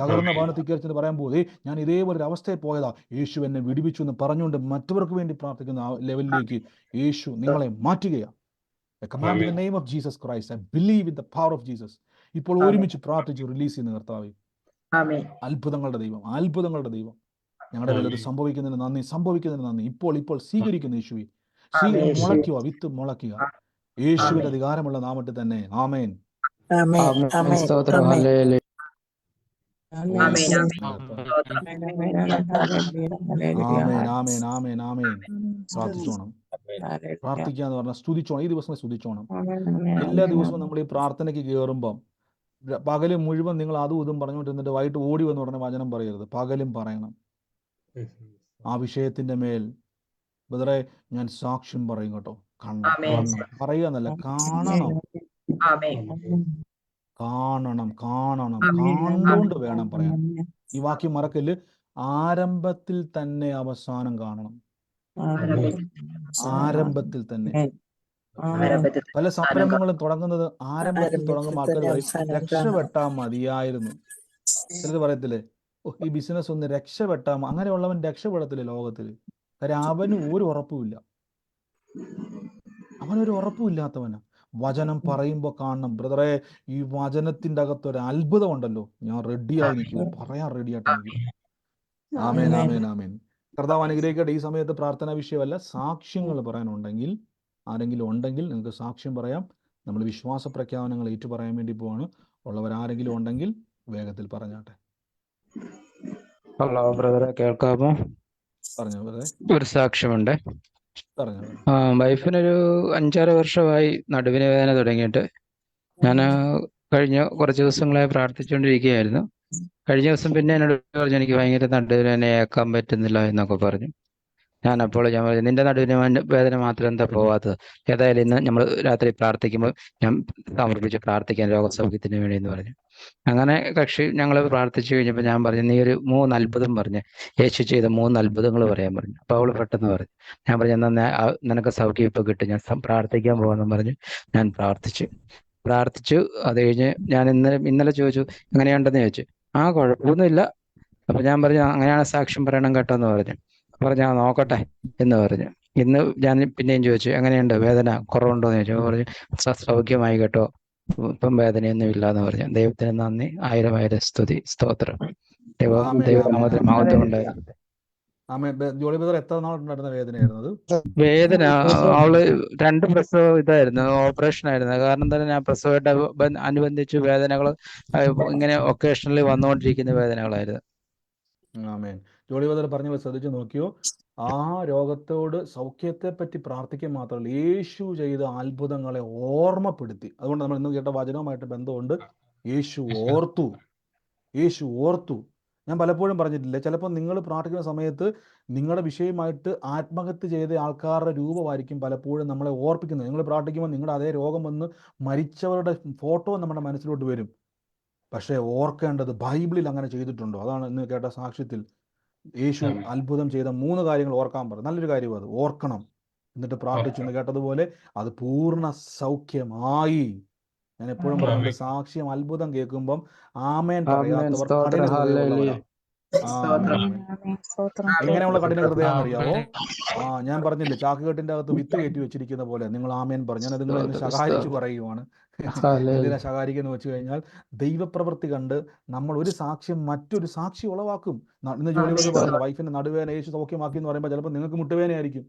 തകർന്ന ഭവനത്തിക്കരച്ചിട്ട് പറയാൻ പോവേ, ഞാൻ ഇതേപോലെ ഒരു അവസ്ഥയിൽ പോയതാ, യേശു എന്നെ വിടുവിച്ചു എന്ന് പറഞ്ഞുകൊണ്ട് മറ്റവർക്ക് വേണ്ടി പ്രാർത്ഥിക്കുന്ന ആ ലെവലിലേക്ക് യേശു നിങ്ങളെ മാറ്റുകയാണ്. Command in the name of Jesus Christ. I believe in the power of Jesus. ഇപ്പോൾ ഒരുമിച്ച് പ്രാർത്ഥിച്ച് റിലീസ് ചെയ്യുന്ന കർത്താവേ, അത്ഭുതങ്ങളുടെ ദൈവം, ഞങ്ങളുടെ മേലത് സംഭവിക്കുന്നതിന് നന്ദി. ഇപ്പോൾ സ്വീകരിക്കുന്ന യേശുവേ, വിത്ത് മുളയ്ക്കുക. യേശുവിന്റെ അധികാരമുള്ള നാമത്തിൽ തന്നെ. ആമേൻ. പ്രാർത്ഥിച്ചോണം. പ്രാർത്ഥിക്കുക എന്ന് പറഞ്ഞാൽ സ്തുതിച്ചോണം. ഈ ദിവസം സ്തുതിച്ചോണം. എല്ലാ ദിവസവും നമ്മൾ ഈ പ്രാർത്ഥനയ്ക്ക് കയറുമ്പം പകല് മുഴുവൻ നിങ്ങൾ അതും ഇതും പറഞ്ഞുകൊണ്ടിരുന്നിട്ട് വൈകിട്ട് ഓടി വന്ന് ഉടനെ വചനം പറയരുത്. പകലും പറയണം. ആ വിഷയത്തിന്റെ മേൽ ബദറെ ഞാൻ സാക്ഷ്യം പറയും കേട്ടോ. പറയുക എന്നല്ല, കണ്ടുകൊണ്ട് വേണം പറയാൻ. ഈ വാക്യം മറക്കല്. ആരംഭത്തിൽ തന്നെ അവസാനം കാണണം. ആരംഭത്തിൽ തന്നെ. പല സംരംഭങ്ങളും തുടങ്ങുന്നത് ആരംഭത്തിൽ തുടങ്ങുമ്പോൾ ആൾക്കാർ പറയും രക്ഷപ്പെട്ടാൽ മതിയായിരുന്നു. ചിലർ പറയത്തില്ലേ, ഓ ഈ ബിസിനസ് ഒന്ന് രക്ഷപ്പെട്ടാൽ അങ്ങനെയുള്ളവൻ രക്ഷപ്പെടത്തില്ല ലോകത്തിൽ. കാര്യം അവന് ഒരു ഉറപ്പുമില്ല, അവനൊരു ഉറപ്പുമില്ലാത്തവനാ. വചനം പറയുമ്പോൾ കാണണം ബ്രദറെ, ഈ വചനത്തിൻ്റെ അകത്തൊരു അത്ഭുതം ഉണ്ടല്ലോ, ഞാൻ റെഡിയായി നിൽക്കുക, പറയാൻ റെഡിയായിട്ട് നിൽക്കുക. ആമേൻ, ആമേൻ, ആമേൻ. കർത്താവ് അനുഗ്രഹിക്കട്ടെ. ഈ സമയത്ത് പ്രാർത്ഥനാ വിഷയമല്ല, സാക്ഷ്യങ്ങൾ പറയാനുണ്ടെങ്കിൽ ആരെങ്കിലും ഉണ്ടെങ്കിൽ നിങ്ങൾക്ക് സാക്ഷ്യം പറയാം. നമ്മൾ വിശ്വാസ പ്രഖ്യാപനങ്ങൾ ഏറ്റു പറയാൻ വേണ്ടി പോവാണ്. ഉള്ളവരാരെങ്കിലും ഉണ്ടെങ്കിൽ വേഗത്തിൽ പറഞ്ഞാട്ടെ. ഹലോ ബ്രദറെ, കേൾക്കാമോ? പറഞ്ഞോ ബ്രദറെ, ഒരു സാക്ഷ്യമുണ്ട്. പറഞ്ഞോ. വൈഫിനൊരു 5-6 വർഷമായി നടുവിന് വേദന തുടങ്ങിയിട്ട്. ഞാൻ കഴിഞ്ഞ കുറച്ച് ദിവസങ്ങളായി പ്രാർത്ഥിച്ചുകൊണ്ടിരിക്കുകയായിരുന്നു. കഴിഞ്ഞ ദിവസം പിന്നെ എന്നോട് പറഞ്ഞു എനിക്ക് ഭയങ്കര നടുവിനെ ഏക്കാൻ പറ്റുന്നില്ല എന്നൊക്കെ പറഞ്ഞു. ഞാൻ പറഞ്ഞു നിന്റെ നടുവിന് വേദന മാത്രം എന്താ പോവാത്തത്? ഏതായാലും ഇന്ന് നമ്മൾ രാത്രി പ്രാർത്ഥിക്കുമ്പോൾ ഞാൻ സമർപ്പിച്ച് പ്രാർത്ഥിക്കാൻ രോഗസൗഖ്യത്തിന് വേണ്ടി എന്ന് പറഞ്ഞു. അങ്ങനെ ഞങ്ങൾ പ്രാർത്ഥിച്ചു കഴിഞ്ഞപ്പോൾ ഞാൻ പറഞ്ഞു, നീ ഒരു 3 അത്ഭുതം പറഞ്ഞ് യേശു ചെയ്ത 3 അത്ഭുതങ്ങൾ പറയാൻ പറഞ്ഞു. അപ്പോൾ അവൾ പെട്ടെന്ന് പറഞ്ഞു. ഞാൻ പറഞ്ഞു, എന്നാൽ നിനക്ക് സൗഖ്യം ഇപ്പോൾ കിട്ടും, ഞാൻ പ്രാർത്ഥിക്കാൻ പോകാമെന്ന് പറഞ്ഞു. ഞാൻ പ്രാർത്ഥിച്ചു. അത് കഴിഞ്ഞ് ഞാൻ ഇന്നലെ ചോദിച്ചു എങ്ങനെയുണ്ടെന്ന് ചോദിച്ചു. കുഴപ്പമൊന്നുമില്ല. അപ്പൊ ഞാൻ പറഞ്ഞു, അങ്ങനെയാണ് സാക്ഷ്യം പറയണം കേട്ടോ എന്ന് പറഞ്ഞു. ഞാൻ നോക്കട്ടെ എന്ന് പറഞ്ഞു. ഇന്ന് ഞാൻ പിന്നെയും ചോദിച്ചു, എങ്ങനെയുണ്ട്, വേദന കുറവുണ്ടോ എന്ന് ചോദിച്ചു. പറഞ്ഞു സൗഖ്യമായി കേട്ടോ, ഇപ്പം വേദനയൊന്നും ഇല്ല എന്ന് പറഞ്ഞു. ദൈവത്തിന് നന്ദി, 1000 സ്തുതി, സ്തോത്രം. ദൈവനാമത്തിന് മഹത്വം ഉണ്ടായിരുന്നു. ജോളി ബ്രദർ എത്ര നാളുണ്ടായിരുന്ന വേദനയായിരുന്നത്? വേദന അവള് 2 പ്രസവം ഇതായിരുന്നു, ഓപ്പറേഷൻ ആയിരുന്നു. കാരണം തന്നെ ഞാൻ പ്രസവമായിട്ട് അനുബന്ധിച്ച് വേദനകൾ ഇങ്ങനെ ഒക്കേഷണലി വന്നുകൊണ്ടിരിക്കുന്ന വേദനകളായിരുന്നു. ആമേൻ. ജോളി ബ്രദർ പറഞ്ഞ ശ്രദ്ധിച്ചു നോക്കിയോ, ആ രോഗത്തോട് സൗഖ്യത്തെ പറ്റി പ്രാർത്ഥിക്കാൻ മാത്രമല്ല, യേശു ചെയ്ത അത്ഭുതങ്ങളെ ഓർമ്മപ്പെടുത്തി. അതുകൊണ്ട് നമ്മൾ ഇന്ന് കേട്ട വചനവുമായിട്ട് ബന്ധമുണ്ട്. യേശു ഓർത്തു. ഞാൻ പലപ്പോഴും പറഞ്ഞിട്ടില്ല, ചിലപ്പോൾ നിങ്ങൾ പ്രാർത്ഥിക്കുന്ന സമയത്ത് നിങ്ങളുടെ വിഷയമായിട്ട് ആത്മഹത്യ ചെയ്ത ആൾക്കാരുടെ രൂപമായിരിക്കും പലപ്പോഴും നമ്മളെ ഓർപ്പിക്കുന്നത്. നിങ്ങൾ പ്രാർത്ഥിക്കുമ്പോൾ നിങ്ങളുടെ അതേ രോഗം വന്ന് മരിച്ചവരുടെ ഫോട്ടോ നമ്മുടെ മനസ്സിലോട്ട് വരും. പക്ഷേ ഓർക്കേണ്ടത് ബൈബിളിൽ അങ്ങനെ ചെയ്തിട്ടുണ്ടോ? അതാണ് ഇന്ന് കേട്ട സാക്ഷ്യത്തിൽ യേശു അത്ഭുതം ചെയ്ത 3 കാര്യങ്ങൾ ഓർക്കാൻ പറഞ്ഞു. നല്ലൊരു കാര്യം, അത് ഓർക്കണം. എന്നിട്ട് പ്രാർത്ഥിച്ചു എന്ന് കേട്ടതുപോലെ അത് പൂർണ്ണ സൗഖ്യമായി. ഞാൻ എപ്പോഴും പറയുന്നുണ്ട്, സാക്ഷ്യം അത്ഭുതം കേൾക്കുമ്പം ആമേൻ പറയാത്തവർ കഠിന ഹൃദയമുള്ളവരാണ്. എങ്ങനെയുള്ള കഠിന ഹൃദയം അറിയാവോ? ഞാൻ പറഞ്ഞില്ലേ, ചാക്കുകെട്ടിന്റെ അകത്ത് വിത്ത് കയറ്റി വെച്ചിരിക്കുന്ന പോലെ നിങ്ങൾ ആമേൻ പറഞ്ഞു. ഞാൻ നിങ്ങളെ ശകാരിച്ചു പറയുവാണ്. എന്തിനാ ശകാരിക്കുന്നു വെച്ച് കഴിഞ്ഞാൽ, ദൈവപ്രവൃത്തി കണ്ട് നമ്മൾ ഒരു സാക്ഷ്യം മറ്റൊരു സാക്ഷി ഉളവാക്കും. ഇന്ന് ജോലി പറഞ്ഞില്ല, വൈഫിന്റെ നടുവേദന യേശു സൗഖ്യമാക്കി എന്ന് പറയുമ്പോൾ ചിലപ്പോൾ നിങ്ങൾക്ക് മുട്ടുവേദനയായിരിക്കും,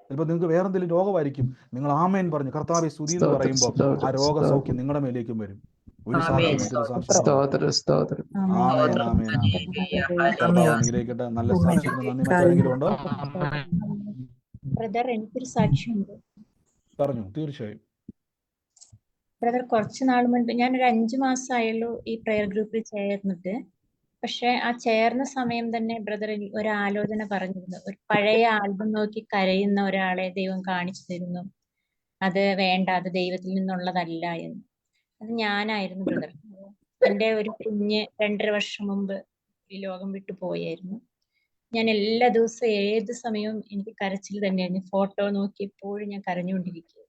ചിലപ്പോൾ നിങ്ങൾക്ക് വേറെ എന്തെങ്കിലും രോഗമായിരിക്കും. നിങ്ങൾ ആമേൻ പറഞ്ഞു കർത്താവേ സ്തുതി എന്ന് പറയുമ്പോൾ ആ രോഗസൗഖ്യം നിങ്ങളുടെ മേലേക്കും വരും. ഒരു സാക്ഷ്യം മറ്റൊരു സാക്ഷ്യം. ആമേൻ, ആമേൻ, ആമേൻ. അനുഗ്രഹിക്കട്ടെ. നല്ല സാക്ഷ്യത്തിന് നന്ദി. മറ്റാരെങ്കിലും ഉണ്ടോ? ബ്രദർ, എനിക്കൊരു സാക്ഷ്യമുണ്ട്. പറഞ്ഞു. തീർച്ചയായും. ബ്രദർ, കുറച്ച് നാൾ മുൻപ് ഞാനൊരു 5 മാസമായുള്ളൂ ഈ പ്രെയർ ഗ്രൂപ്പിൽ ചേർന്നിട്ട്. പക്ഷെ ആ ചേർന്ന സമയം തന്നെ ബ്രദർ ഒരു ആലോചന പറഞ്ഞിരുന്നു. ഒരു പഴയ ആൽബം നോക്കി കരയുന്ന ഒരാളെ ദൈവം കാണിച്ചു തരുന്നു, അത് വേണ്ട, അത് ദൈവത്തിൽ നിന്നുള്ളതല്ല എന്ന്. അത് ഞാനായിരുന്നു ബ്രദർ. എൻ്റെ ഒരു കുഞ്ഞ് 2.5 വർഷം മുമ്പ് ഈ ലോകം വിട്ടു പോയായിരുന്നു. ഞാൻ എല്ലാ ദിവസവും ഏത് സമയവും എനിക്ക് കരച്ചിൽ തന്നെയായിരുന്നു. ഫോട്ടോ നോക്കി എപ്പോഴും ഞാൻ കരഞ്ഞുകൊണ്ടിരിക്കുകയായിരുന്നു.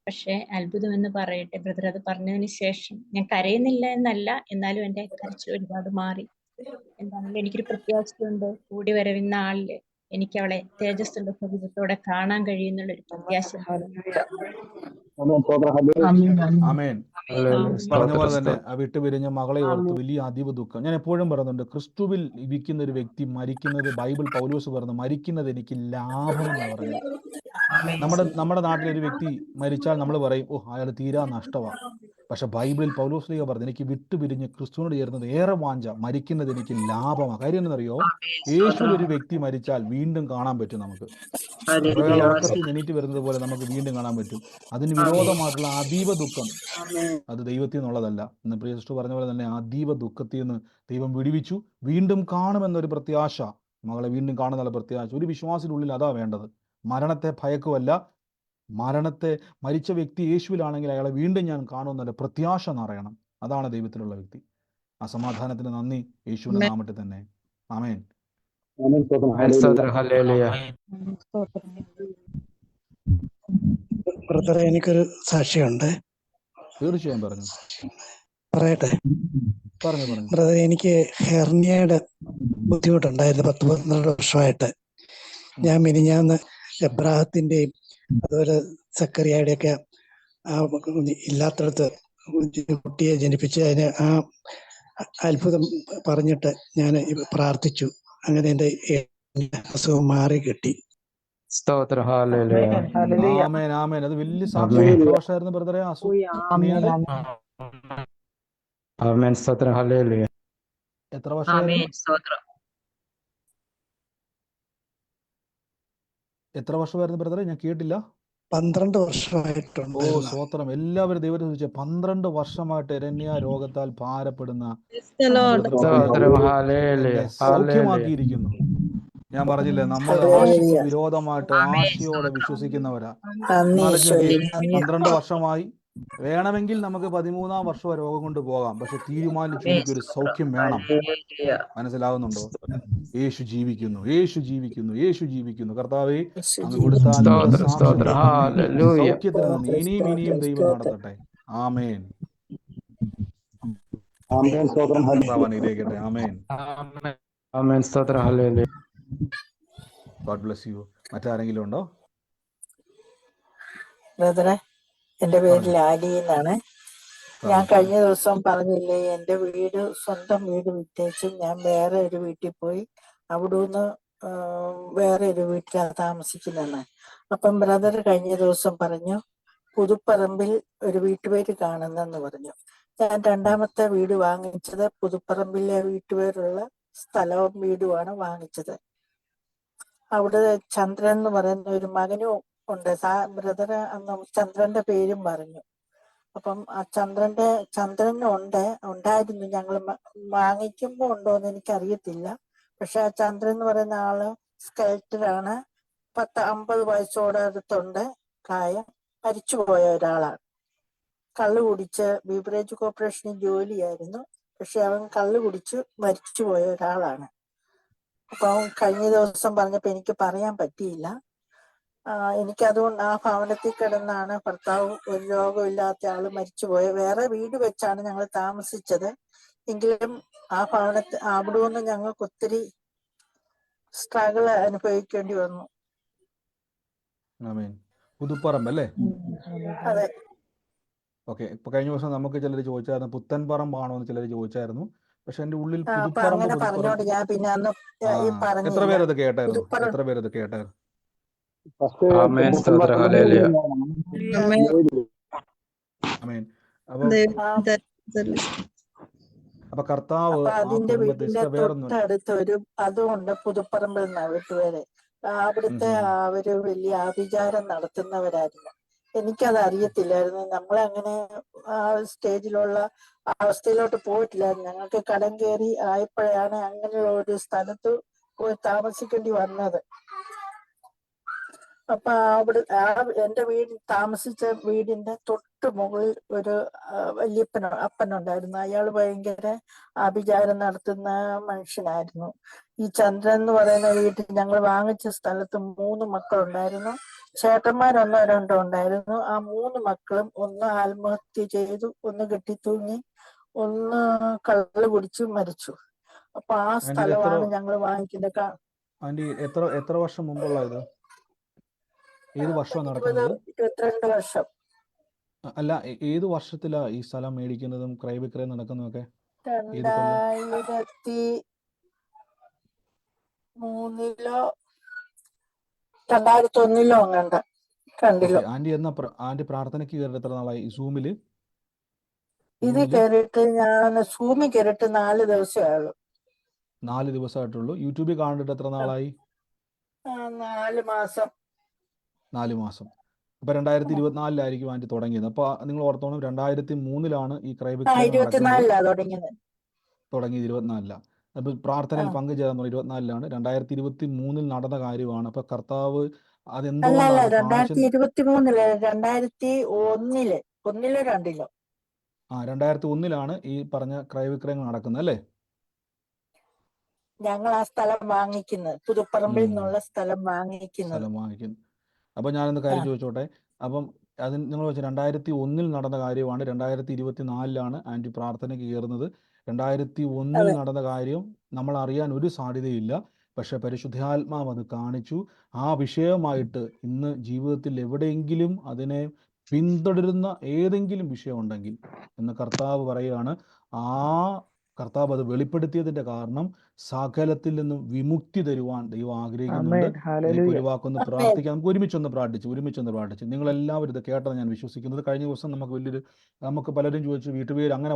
പക്ഷെ അത്ഭുതം എന്ന് പറയട്ടെ ബ്രദർ, അത് പറഞ്ഞതിന് ശേഷം ഞാൻ കരയുന്നില്ല എന്നല്ല, എന്നാലും എൻ്റെ കരച്ചിൽ ഒരുപാട് മാറി. എന്താണെങ്കിലും എനിക്കൊരു പ്രത്യാശയുണ്ട്, കൂടി വരവിൻ നാളില് എനിക്ക് അവളെ തേജസ്സുള്ള ശരീരത്തോടെ കാണാൻ കഴിയുന്നുള്ളൊരു പ്രത്യാശ. ആമേൻ. പറഞ്ഞ പോലെ തന്നെ ആ വിട്ടുപിരിഞ്ഞ മകളെ ഓർത്ത് വലിയ അതീവ ദുഃഖം. ഞാൻ എപ്പോഴും പറയുന്നുണ്ട്, ക്രിസ്തുവിൽ ഇരിക്കുന്ന ഒരു വ്യക്തി മരിക്കുന്നത്, ബൈബിൾ പൗലോസ് പറഞ്ഞു, മരിക്കുന്നത് എനിക്ക് ലാഭമെന്നാണ് പറഞ്ഞത്. നമ്മുടെ നാട്ടിലൊരു വ്യക്തി മരിച്ചാൽ നമ്മൾ പറയും, ഓ അയാൾ തീരാ നഷ്ടമാണ്. പക്ഷെ ബൈബിളിൽ പൗലോസ് പറഞ്ഞു, എനിക്ക് വിട്ടുപിരിഞ്ഞ് ക്രിസ്തുവിനോട് ചേർന്നത് ഏറെ വാഞ്ച, മരിക്കുന്നത് എനിക്ക് ലാഭമാണ്. കാര്യം എന്നറിയോ, യേശുവിൽ ഒരു വ്യക്തി മരിച്ചാൽ വീണ്ടും കാണാൻ പറ്റും. നമുക്ക് ഉറക്കത്തിൽ എണീറ്റ് വരുന്നത് പോലെ നമുക്ക് വീണ്ടും കാണാൻ പറ്റും. അതിന് വിരോധമായിട്ടുള്ള അതീവ ദുഃഖം അത് ദൈവത്തിൽ നിന്നുള്ളതല്ല. ഇന്ന് പ്രിയ സിസ്റ്റർ പറഞ്ഞ പോലെ തന്നെ അതീവ ദുഃഖത്തിൽ നിന്ന് ദൈവം വിടുവിച്ചു. വീണ്ടും കാണുമെന്നൊരു പ്രത്യാശ, മകളെ വീണ്ടും കാണുന്നുള്ള പ്രത്യാശ ഒരു വിശ്വാസത്തിനുള്ളിൽ അതാ വേണ്ടത്. മരണത്തെ ഭയക്കുമല്ല, മരിച്ച വ്യക്തി യേശുവിലാണെങ്കിൽ അയാളെ വീണ്ടും ഞാൻ കാണുമെന്നല്ല പ്രത്യാശ എന്നറിയണം. അതാണ് ദൈവത്തിലുള്ള വ്യക്തി. ആ സമാധാനത്തിന് നന്ദി യേശുവിന്റെ നാമത്തിൽ തന്നെ. ആമേൻ. ബ്രദറെ, എനിക്കൊരു സാക്ഷിയുണ്ട്. തീർച്ചയായും പറഞ്ഞു. പറയട്ടെ പറഞ്ഞു പറഞ്ഞു. ബ്രദർ, എനിക്ക് ഹെർണിയയുടെ ബുദ്ധിമുട്ടുണ്ടായിരുന്നു 10-12 വർഷമായിട്ട്. ഞാൻ മിനിഞ്ഞാന്ന് എബ്രാഹത്തിന്റെയും അതുപോലെ സക്കറിയയുടെ ഒക്കെ ഇല്ലാത്തടത്ത് കുട്ടിയെ ജനിപ്പിച്ച് അതിന് ആ അത്ഭുതം പറഞ്ഞിട്ട് ഞാൻ പ്രാർത്ഥിച്ചു. അങ്ങനെ എൻ്റെ അസുഖം മാറി കിട്ടി. സ്തോത്രം. ഹല്ലേലൂയ. ആമേൻ ആമേൻ. അത് വലിയ ആമേൻ. സാക്ഷ്യം. എത്ര വർഷമായിരുന്നു ബ്രദറെ ഹെർണിയയുടെ? ആമേൻ. സ്തോത്രം. ഹല്ലേലൂയ. എത്ര വർഷമായിരുന്നു? എത്ര വർഷമായിരുന്നു ബ്രദറെ? ഞാൻ കേട്ടില്ല. 12 ഓ വർഷമായിട്ടുണ്ടായിരുന്നു. സ്വോത്രം. എല്ലാവരും ദൈവത്തെ ചോദിച്ചു. 12 വർഷമായിട്ട് രമ്യ രോഗത്താൽ ഭാരപ്പെടുന്ന സ്തോത്രം. ഹല്ലേലൂയ. സൗഖ്യമാക്കിയിരിക്കുന്നു. ഞാൻ പറഞ്ഞില്ലേ, നമ്മൾ ആശയ്ക്ക് വിരോധമായിട്ട് ആശയോടെ വിശ്വസിക്കുന്നവരാ. ആലോചിച്ച് നോക്കിയേ, 12 വർഷമായി. വേണമെങ്കിൽ നമുക്ക് 13-ാം വർഷം രോഗം കൊണ്ട് പോകാം. പക്ഷെ തീരുമാനിച്ചു എനിക്കൊരു സൗഖ്യം വേണം. മനസ്സിലാവുന്നുണ്ടോ? യേശു ജീവിക്കുന്നു, യേശു ജീവിക്കുന്നു, യേശു ജീവിക്കുന്നു. കർത്താവേ, അങ്ങ് കൊടുത്ത സ്തോത്രം. സ്തോത്രം. ഹല്ലേലൂയ. സൗഖ്യത്തിന് നന്ദി. ഇനിയും ദൈവം നടത്തട്ടെ. ആമേൻ. കർത്താവ് അനുഗ്രഹിക്കട്ടെ. ആമേൻ. ആമേൻ. സ്തോത്രം. ഹല്ലേലൂയ. God bless you. മറ്റാരെങ്കിലും ഉണ്ടോ? ബ്രദറെ, എന്റെ പേര് ലാലി എന്നാണ്. ഞാൻ കഴിഞ്ഞ ദിവസം പറഞ്ഞില്ലേ, എന്റെ വീട്, സ്വന്തം വീട് വിറ്റേച്ചും ഞാൻ വേറെ ഒരു വീട്ടിൽ പോയി അവിടുന്ന് വേറെ ഒരു വീട്ടിലാണ് താമസിക്കുന്നതെന്ന്. അപ്പം ബ്രദർ കഴിഞ്ഞ ദിവസം പറഞ്ഞു പുതുപ്പറമ്പിൽ ഒരു വീട്ടുപേര് കാണുന്നെന്ന് പറഞ്ഞു. ഞാൻ രണ്ടാമത്തെ വീട് വാങ്ങിച്ചത് പുതുപ്പറമ്പിലെ വീട്ടുപേരുള്ള സ്ഥലവും വീടുമാണ് വാങ്ങിച്ചത്. അവിടെ ചന്ദ്രൻ എന്ന് പറയുന്ന ഒരു മകനും ഉണ്ട്. ബ്രദർ അന്ന് ചന്ദ്രന്റെ പേരും പറഞ്ഞു. അപ്പം ആ ചന്ദ്രൻ ഉണ്ടായിരുന്നു. ഞങ്ങൾ വാങ്ങിക്കുമ്പോ ഉണ്ടോന്ന് എനിക്കറിയത്തില്ല. പക്ഷെ ആ ചന്ദ്രൻ എന്ന് പറയുന്ന ആള് സ്കെൽറ്ററാണ്. 50 വയസ്സോടെ അടുത്തുണ്ട് പ്രായം. മരിച്ചുപോയ ഒരാളാണ്. കള്ളു കുടിച്ച് ബീവറേജ് കോർപ്പറേഷനിൽ ജോലിയായിരുന്നു. പക്ഷെ അവൻ കള്ളു കുടിച്ച് മരിച്ചുപോയ ഒരാളാണ്. അപ്പൊ അവൻ കഴിഞ്ഞ ദിവസം പറഞ്ഞപ്പോ എനിക്ക് പറയാൻ പറ്റിയില്ല. എനിക്കതുകൊണ്ട് ആ ഭവനത്തിൽ കിടന്നാണ് ഭർത്താവ്, ഒരു രോഗമില്ലാത്ത ആള് മരിച്ചുപോയ. വേറെ വീട് വെച്ചാണ് ഞങ്ങൾ താമസിച്ചത്. എങ്കിലും ആ ഭവനത്തിൽ അവിടെ നിന്ന് ഞങ്ങൾക്ക് ഒത്തിരി സ്ട്രഗിൾ അനുഭവിക്കേണ്ടി വന്നു. ആമേൻ. പുതുപ്പറമ്പ് അല്ലേ? അതെ. ഓക്കെ. ഇപ്പൊ കഴിഞ്ഞ ദിവസം നമുക്ക് ചിലർ ചോദിച്ചായിരുന്നു പുത്തൻ പറമ്പാണോ എന്ന് ചിലർ ചോദിച്ചായിരുന്നു. പക്ഷെ എന്റെ ഉള്ളിൽ അപ്പൊ പുതുപ്പറമ്പ് അങ്ങനെ പറഞ്ഞോണ്ട് ഞാൻ പിന്നെ അന്ന് എത്ര പറഞ്ഞില്ല. പേരത് കേട്ടായിരുന്നു? പുതുപ്പറമ്പ് എത്ര പേരത് കേട്ടായിരുന്നു? ആമേൻ. സ്തോത്രം. ഹല്ലേലൂയ. ആമേൻ. അപ്പൊ കർത്താവ് അപ്പൊ ആ അതിന്റെ കുടുംബത്തെ വീടിന്റെ വേറൊന്നും. തൊട്ടടുത്ത് ഒരു അതുകൊണ്ട് പുതുപ്പറമ്പിൽ നിന്നാണ് വീട്ടുപേര്. അവിടുത്തെ അവര് വലിയ ആഭിചാരം നടത്തുന്നവരായിരുന്നു. എനിക്കത് അറിയത്തില്ലായിരുന്നു. നമ്മളങ്ങനെ ആ സ്റ്റേജിലുള്ള അവസ്ഥയിലോട്ട് പോയിട്ടില്ലായിരുന്നു. ഞങ്ങൾക്ക് കടം കയറി ആയപ്പോഴാണ് അങ്ങനെയുള്ള ഒരു സ്ഥലത്ത് പോയി താമസിക്കേണ്ടി വന്നത്. അപ്പൊ എന്റെ താമസിച്ച വീടിന്റെ തൊട്ട് മുകളിൽ ഒരു അപ്പനുണ്ടായിരുന്നു. അയാൾ ഭയങ്കര ആഭിചാരം നടത്തുന്ന മനുഷ്യനായിരുന്നു. ഈ ചന്ദ്രൻ എന്ന് പറയുന്ന വീട്ടിൽ ഞങ്ങൾ വാങ്ങിച്ച സ്ഥലത്ത് 3 മക്കളുണ്ടായിരുന്നു. ചേട്ടന്മാരൊന്നോ രണ്ടോ ഉണ്ടായിരുന്നു. ആ 3 മക്കളും ഒന്ന് ആത്മഹത്യ ചെയ്തു, ഒന്ന് കെട്ടിത്തൂങ്ങി, ഒന്ന് കള്ള് കുടിച്ചു മരിച്ചു. അപ്പൊ ആ സ്ഥലമാണ് ഞങ്ങൾ വാങ്ങിക്കുന്നത്. ആന്റി, എത്ര വർഷം മുമ്പുള്ള ഇത്? ഏത് വർഷം നടക്കുന്നത്? 22 വർഷം. അല്ല, ഏത് വർഷത്തിലാ ഈ സ്ഥലം മേടിക്കുന്നതും ക്രയവിക്രയം നടക്കുന്നതൊക്കെ? 2003-ലോ 2001-ലോ അങ്ങണ്ട. ആന്റി പ്രാർത്ഥനയ്ക്ക് കയറിയിട്ട് എത്ര നാളായി? സൂമില് ഇത് കയറിയിട്ട് ഞാൻ സൂമിൽ കയറിയിട്ട് 4 ദിവസമേ ആയുള്ളൂ. 4 ദിവസമായിട്ടുള്ളൂ. യൂട്യൂബിൽ കാണുന്നിട്ട് എത്ര നാളായി? 4 മാസം. 4 മാസം. അപ്പൊ 2024-ലായിരിക്കും ആന്റി തുടങ്ങിയത്. അപ്പൊ നിങ്ങൾ ഓർത്തോണം, 2003-ലാണ് ഈ ക്രയവിക്രയം തുടങ്ങിയത്. 24-ലാണ്. അപ്പൊ പ്രാർത്ഥനയിൽ പങ്കുചേർന്നു 24-ലാണ്. 2023-ൽ നടന്ന കാര്യമാണ്. അപ്പൊ കർത്താവ് അതെന്തുകൊണ്ടാണ് 2023-ല് 2001-ല് 2-ലോ 2001-ലാണ് ഈ പറഞ്ഞ ക്രയവിക്രയങ്ങൾ നടക്കുന്നത് അല്ലേ? ഞങ്ങൾ ആ സ്ഥലം വാങ്ങിക്കുന്നത്, പുതുപ്പറമ്പിൽ നിന്നുള്ള സ്ഥലം വാങ്ങിക്കുന്നത്. അപ്പൊ ഞാനൊന്ന് കാര്യം ചോദിച്ചോട്ടെ. അപ്പം അത് നിങ്ങൾ വെച്ചാൽ 2001 നടന്ന കാര്യമാണ്. 2024 ആൻറ്റി പ്രാർത്ഥനയ്ക്ക് കയറുന്നത്. 2001 അതെ. നടന്ന കാര്യം നമ്മൾ അറിയാൻ ഒരു സാധ്യതയില്ല. പക്ഷെ പരിശുദ്ധാത്മാവ് അത് കാണിച്ചു. ആ വിഷയമായിട്ട് ഇന്ന് ജീവിതത്തിൽ എവിടെയെങ്കിലും അതിനെ പിന്തുടരുന്ന ഏതെങ്കിലും വിഷയമുണ്ടെങ്കിൽ എന്ന് കർത്താവ് പറയുകയാണ്. ആ കർത്താവ് അത് വെളിപ്പെടുത്തിയതിൻ്റെ കാരണം സകലത്തിൽ നിന്നും വിമുക്തി തരുവാൻ ദൈവം ആഗ്രഹിക്കുന്നുണ്ട്. എനിക്ക് ഒരു വാക്കൊന്ന് ആമേൻ. പ്രാർത്ഥിക്കാം. നമുക്ക് ഒരുമിച്ചൊന്ന് പ്രാർത്ഥിച്ചു. നിങ്ങളെല്ലാവരും ഇത് കേട്ടതാണ് ഞാൻ വിശ്വസിക്കുന്നത്. കഴിഞ്ഞ ദിവസം നമുക്ക് പലരും ചോദിച്ചു വീട്ടുപേര് അങ്ങനെ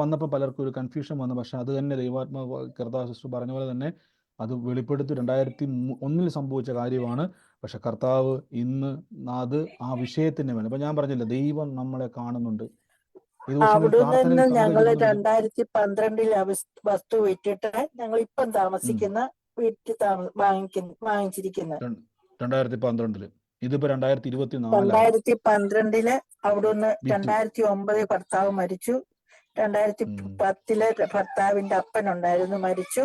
വന്നപ്പോൾ പലർക്കും ഒരു കൺഫ്യൂഷൻ വന്നു. പക്ഷെ അത് തന്നെ ദൈവാത്മാവ് കർത്താവ് സിസ്റ്റർ പറഞ്ഞ പോലെ തന്നെ അത് വെളിപ്പെടുത്തി 2001 സംഭവിച്ച കാര്യമാണ്. പക്ഷെ കർത്താവ് ഇന്ന് അത് ആ വിഷയത്തിന് വേണം. അപ്പം ഞാൻ പറഞ്ഞില്ല, ദൈവം നമ്മളെ കാണുന്നുണ്ട്. ഈ ദിവസങ്ങളിൽ അവിടെ പ്രാർത്ഥനയിൽ നിന്ന് ഞങ്ങള് പങ്കെടുക്കുന്നവർ 2012 വസ്തു വിറ്റിട്ട് ഞങ്ങൾ ഇപ്പം താമസിക്കുന്ന വീട്ടിൽ വാങ്ങിച്ചിരിക്കുന്നത്. 2012 ഇതിപ്പോ 2024 2012 അവിടുന്ന് വിറ്റു. 2009 ഭർത്താവ് മരിച്ചു. 2010 ഭർത്താവിന്റെ അപ്പനുണ്ടായിരുന്നു, മരിച്ചു.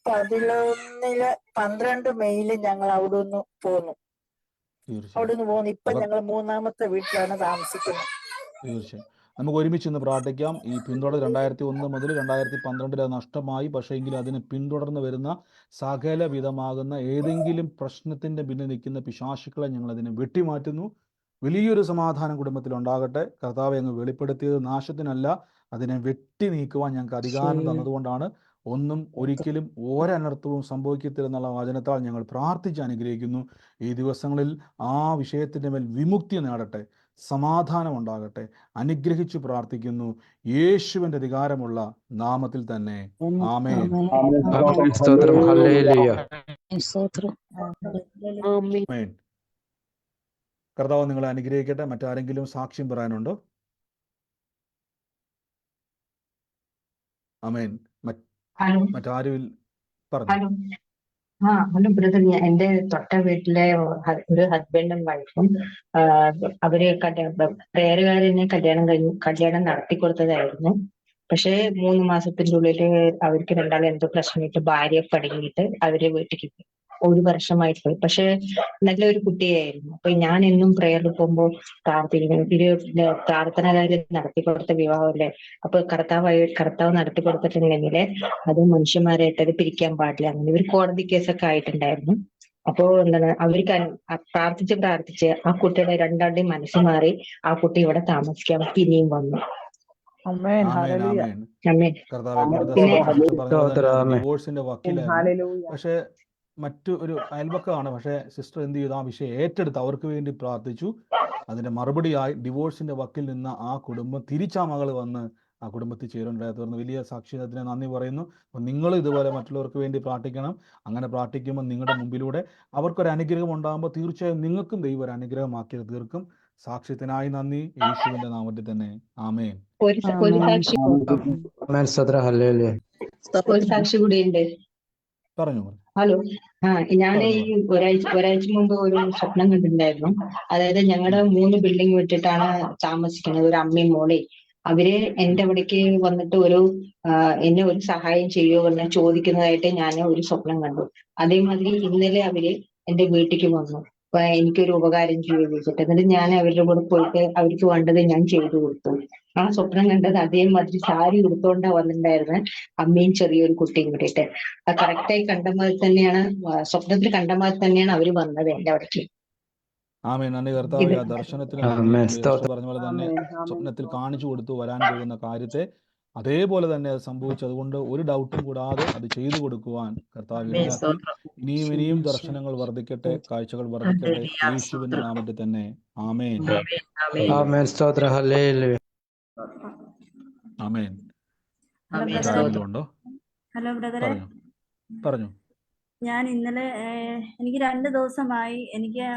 12 മെയ്യില് ഞങ്ങൾ അവിടുന്ന് പോന്നു. ഇപ്പൊ അപ്പൊ ഞങ്ങൾ 3-ാമത്തെ വീട്ടിലാണ് താമസിക്കുന്നത്. തീർച്ചയായും നമുക്ക് ഒരുമിച്ച് ഇന്ന് പ്രാർത്ഥിക്കാം. ഈ പിന്തുടർ 2001 മുതൽ 2012 അത് നഷ്ടമായി. പക്ഷേ എങ്കിലും അതിനെ പിന്തുടർന്ന് വരുന്ന സകല വിധമാകുന്ന ഏതെങ്കിലും പ്രശ്നത്തിൻ്റെ പിന്നിൽ നിൽക്കുന്ന പിശാചുക്കളെ ഞങ്ങൾ അതിനെ വെട്ടിമാറ്റുന്നു. വലിയൊരു സമാധാനം കുടുംബത്തിൽ ഉണ്ടാകട്ടെ. കർത്താവെ അങ്ങ് വെളിപ്പെടുത്തിയത് നാശത്തിനല്ല, അതിനെ വെട്ടി നീക്കുവാൻ ഞങ്ങൾക്ക് അധികാരം തന്നതുകൊണ്ടാണ്. ഒന്നും ഒരിക്കലും ഒരനർത്ഥവും സംഭവിക്കത്തില്ലെന്നുള്ള വചനത്താൽ ഞങ്ങൾ പ്രാർത്ഥിച്ച് അനുഗ്രഹിക്കുന്നു. ഈ ദിവസങ്ങളിൽ ആ വിഷയത്തിൻ്റെ മേൽ വിമുക്തി നേടട്ടെ, സമാധാനം ഉണ്ടാകട്ടെ. അനുഗ്രഹിച്ചു പ്രാർത്ഥിക്കുന്നു യേശുവിൻ്റെ അധികാരമുള്ള നാമത്തിൽ തന്നെ. ആമേൻ. സ്തോത്രം. ഹല്ലേലൂയ. ആമേൻ. കർത്താവ് നിങ്ങളെ അനുഗ്രഹിക്കട്ടെ. മറ്റാരെങ്കിലും സാക്ഷ്യം പറയാനുണ്ടോ? ആമേൻ. മറ്റാരും പറഞ്ഞു. ഹലോ ബ്രദർ, എന്റെ തൊട്ട വീട്ടിലെ ഒരു ഹസ്ബൻഡും വൈഫും അവര് പ്രേയറുകാരനെ കല്യാണം നടത്തി കൊടുത്തതായിരുന്നു. പക്ഷെ 3 മാസത്തിന്റെ ഉള്ളില് അവർക്ക് രണ്ടാളും എന്തോ പ്രശ്നമായിട്ട് ഭാര്യ പടുങ്ങിയിട്ട് അവരെ വീട്ടിലേക്ക് പോയി. 1 വർഷമായിട്ട് പോയി. പക്ഷെ നല്ലൊരു കുട്ടിയായിരുന്നു. അപ്പൊ ഞാൻ എന്നും പ്രേയറിൽ പോകുമ്പോൾ പ്രാർത്ഥിക്കുന്നു, പ്രാർത്ഥനകാര്യം നടത്തി കൊടുത്ത വിവാഹമല്ലേ, അപ്പൊ കർത്താവ് നടത്തി കൊടുത്തിട്ടുണ്ടെങ്കിൽ അത് മനുഷ്യന്മാരായിട്ട് അത് പിരിക്കാൻ പാടില്ല. അങ്ങനെ ഒരു കോടതി കേസൊക്കെ ആയിട്ടുണ്ടായിരുന്നു. അപ്പോ എന്താണ് അവർക്ക് പ്രാർത്ഥിച്ച് ആ കുട്ടിയുടെ രണ്ടാളുടെയും മനസ്സ് മാറി ആ കുട്ടി ഇവിടെ താമസിക്കാൻ പിന്നെയും വന്നു. ഡിവോഴ്സിന്റെ വക്കീലായിരുന്നു. പക്ഷെ ഒരു അയൽവക്കമാണ്. പക്ഷേ സിസ്റ്റർ എന്ത് ചെയ്തു? ആ വിഷയം ഏറ്റെടുത്ത് അവർക്ക് വേണ്ടി പ്രാർത്ഥിച്ചു. അതിന്റെ മറുപടിയായി ഡിവോഴ്സിന്റെ വക്കിൽ നിന്ന് ആ കുടുംബം തിരിച്ചാ മകള് വന്ന് ആ കുടുംബത്തിൽ ചേരുണ്ടായിരുന്നു. വലിയ സാക്ഷ്യത്തിന് നന്ദി പറയുന്നു. അപ്പം നിങ്ങൾ ഇതുപോലെ മറ്റുള്ളവർക്ക് വേണ്ടി പ്രാർത്ഥിക്കണം. അങ്ങനെ പ്രാർത്ഥിക്കുമ്പോൾ നിങ്ങളുടെ മുമ്പിലൂടെ അവർക്കൊരു അനുഗ്രഹം ഉണ്ടാകുമ്പോൾ തീർച്ചയായും നിങ്ങൾക്കും ദൈവം ഒരു അനുഗ്രഹമാക്കി തീർക്കും. സാക്ഷ്യത്തിനായി നന്ദി, യേശുവിന്റെ നാമത്തിൽ തന്നെ. ആമേൻ. ഒരു സാക്ഷി കൂടിയുണ്ട്. പറഞ്ഞു. ഹലോ, ഞാൻ ഈ ഒരാഴ്ച മുമ്പ് ഒരു സ്വപ്നം കണ്ടിട്ടുണ്ടായിരുന്നു. അതായത് ഞങ്ങളുടെ 3 ബിൽഡിംഗ് വിട്ടിട്ടാണ് താമസിക്കുന്നത്, ഒരു അമ്മയും മോളെയും. അവര് എന്റെ അവിടേക്ക് വന്നിട്ട് എന്നെ ഒരു സഹായം ചെയ്യുമോ എന്ന് ചോദിക്കുന്നതായിട്ട് ഞാൻ ഒരു സ്വപ്നം കണ്ടു. അതേമാതിരി ഇന്നലെ അവര് എന്റെ വീട്ടിലേക്ക് വന്നു. അപ്പൊ എനിക്കൊരു ഉപകാരം ചെയ്തിട്ട് എന്നിട്ട് ഞാൻ അവരുടെ കൂടെ പോയിട്ട് അവർക്ക് വേണ്ടത് ഞാൻ ചെയ്തു കൊടുത്തു. ആ സ്വപ്നം കണ്ടത് അതേമാതിരി സാരി ഉടുത്തോണ്ടാ വന്നിട്ടുണ്ടായിരുന്നത്, അമ്മയും ചെറിയൊരു കുട്ടിയും കൂടിയിട്ട്. ആ കറക്റ്റായി കണ്ടമാതിരി തന്നെയാണ്, സ്വപ്നത്തിൽ കണ്ടമാതിരി തന്നെയാണ് അവര് വന്നത് എന്റെ അവിടേക്ക്. ആമേൻ. നന്ദി കർത്താവേ. ആ ദർശനത്തിന് പറഞ്ഞ പോലെ തന്നെ സ്വപ്നത്തിൽ കാണിച്ചു കൊടുത്തു വരാൻ പോകുന്ന കാര്യത്തെ. അതേപോലെ തന്നെ അത് സംഭവിച്ചു. അതുകൊണ്ട് ഒരു ഡൗട്ടും കൂടാതെ അത് ചെയ്തു കൊടുക്കുവാൻ കർത്താവ് ഇടയാക്കി. ഇനിയും ദർശനങ്ങൾ വർദ്ധിക്കട്ടെ, കാഴ്ചകൾ വർദ്ധിക്കട്ടെ, യേശുവിന്റെ നാമത്തിൽ തന്നെ. ആമേൻ. ആമേൻ. ഉണ്ടോ? ഹലോ ബ്രദറെ, പറഞ്ഞു. ഞാൻ ഇന്നലെ എനിക്ക് 2 ദിവസമായി എനിക്ക്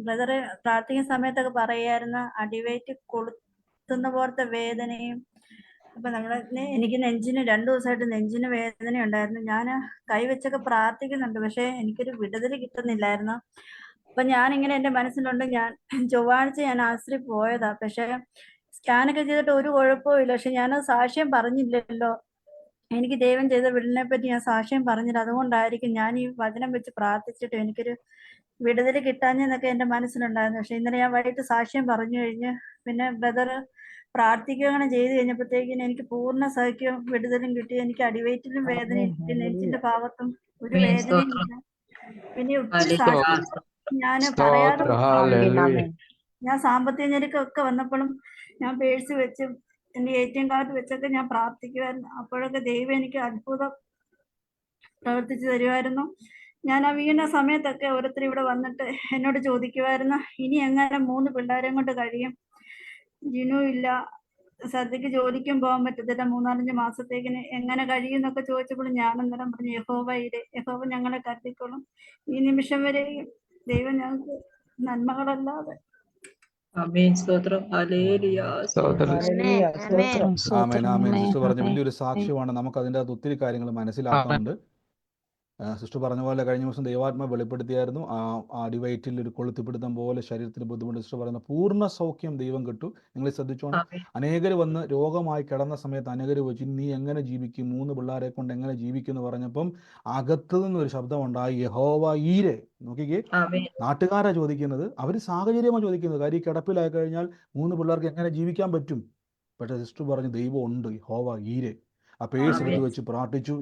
ബ്രദറെ പ്രാർത്ഥിക്കുന്ന സമയത്തൊക്കെ പറയായിരുന്നു അടിവയറ്റ് കൊളുത്തുന്ന പോലത്തെ വേദനയും. അപ്പൊ എനിക്ക് നെഞ്ചിന് 2 ദിവസമായിട്ട് നെഞ്ചിന് വേദന ഉണ്ടായിരുന്നു. ഞാൻ കൈവച്ചൊക്കെ പ്രാർത്ഥിക്കുന്നുണ്ട്, പക്ഷെ എനിക്കൊരു വിടുതൽ കിട്ടുന്നില്ലായിരുന്നു. അപ്പൊ ഞാനിങ്ങനെ എന്റെ മനസ്സിലുണ്ട്, ഞാൻ ചൊവ്വാഴ്ച ഞാൻ ആശുപത്രി പോയതാ. പക്ഷെ സ്കാനൊക്കെ ചെയ്തിട്ട് ഒരു കുഴപ്പവും ഇല്ല. പക്ഷെ ഞാൻ സാക്ഷ്യം പറഞ്ഞില്ലല്ലോ. എനിക്ക് ദൈവം ചെയ്ത വിടുതലിനെ പറ്റി ഞാൻ സാക്ഷ്യം പറഞ്ഞില്ല. അതുകൊണ്ടായിരിക്കും ഞാൻ ഈ വചനം വെച്ച് പ്രാർത്ഥിച്ചിട്ട് എനിക്കൊരു വിടുതൽ കിട്ടാഞ്ഞെന്നൊക്കെ എൻ്റെ മനസ്സിലുണ്ടായിരുന്നു. പക്ഷെ ഇന്നലെ ഞാൻ വൈകിട്ട് സാക്ഷ്യം പറഞ്ഞു കഴിഞ്ഞ് പിന്നെ ബ്രദർ പ്രാർത്ഥിക്കുകയാണ് ചെയ്ത് കഴിഞ്ഞപ്പോഴത്തേക്കിന് എനിക്ക് പൂർണ്ണ സൗഖ്യവും വിടുതലും കിട്ടി. എനിക്ക് അടിവയറ്റിലും വേദനയും കിട്ടി, നെഞ്ചിന്റെ ഭാഗത്തും ഒരു വേദനയും ഇല്ല. പിന്നെ ഒത്തിരി സാക്ഷ്യം ഞാൻ പറയാതെ സ്തോത്രം. ഹല്ലേലൂയ. ഞാൻ സാമ്പത്തിക ഞെരുക്കമൊക്കെ വന്നപ്പോഴും ഞാൻ പേഴ്സ് വെച്ച് എൻ്റെ ATM കാർഡ് വെച്ചൊക്കെ ഞാൻ പ്രാർത്ഥിക്കുമായിരുന്നു. അപ്പോഴൊക്കെ ദൈവം എനിക്ക് അത്ഭുതം പ്രവർത്തിച്ചു തരുമായിരുന്നു. ഞാൻ ആ വീണ സമയത്തൊക്കെ ഓരോരുത്തർ ഇവിടെ വന്നിട്ട് എന്നോട് ചോദിക്കുമായിരുന്നു, ഇനി എങ്ങനെ 3 പിള്ളേരെയും കൊണ്ട് കഴിയും, ജിനു ഇല്ല, സദ്യക്ക് ജോലിക്കും പോകാൻ പറ്റത്തില്ല, 3-4 മാസത്തേക്കിന് എങ്ങനെ കഴിയും എന്നൊക്കെ ചോദിച്ചപ്പോൾ ഞാൻ അന്നേരം പറഞ്ഞു, യഹോവ ഞങ്ങളെ കരുതിക്കോളും. ഈ നിമിഷം വരെയും ദൈവം ഞങ്ങൾക്ക് നന്മകളല്ലാതെ. സ്തോത്രം. ആമേൻ ആമേൻ. സിസ്റ്റർ പറഞ്ഞ വലിയൊരു സാക്ഷ്യമാണ്. നമുക്ക് അതിൻ്റെ അകത്ത് ഒത്തിരി കാര്യങ്ങൾ മനസ്സിലാക്കാനുണ്ട്. സിസ്റ്റർ പറഞ്ഞ പോലെ കഴിഞ്ഞ ദിവസം ദൈവാത്മ വെളിപ്പെടുത്തിയായിരുന്നു. ആ അടിവയറ്റിൽ ഒരു കൊളുത്തിപ്പിടുത്തം പോലെ ശരീരത്തിന് ബുദ്ധിമുട്ട്. സിസ്റ്റർ പറയുന്ന പൂർണ്ണ സൗഖ്യം ദൈവം കിട്ടും. നിങ്ങൾ ശ്രദ്ധിച്ചോണം. അനേകർ വന്ന് രോഗമായി കിടന്ന സമയത്ത് അനേകർ വെച്ച് നീ എങ്ങനെ ജീവിക്കും, 3 പിള്ളേരെ കൊണ്ട് എങ്ങനെ ജീവിക്കും എന്ന് പറഞ്ഞപ്പം അകത്തു നിന്നൊരു ശബ്ദമുണ്ടായി, യഹോവ ഈരെ. നോക്കിക്കേ, നാട്ടുകാരാ ചോദിക്കുന്നത്, അവർ സാഹചര്യമാണ് ചോദിക്കുന്നത്. കാര്യം കിടപ്പിലായി കഴിഞ്ഞാൽ 3 പിള്ളേർക്ക് എങ്ങനെ ജീവിക്കാൻ പറ്റും? പക്ഷേ സിസ്റ്റർ പറഞ്ഞു ദൈവം ഉണ്ട്, യഹോവ ഈരെ. ആ പേഴ്സ് എടുത്ത് വെച്ച് പ്രാർത്ഥിച്ചു.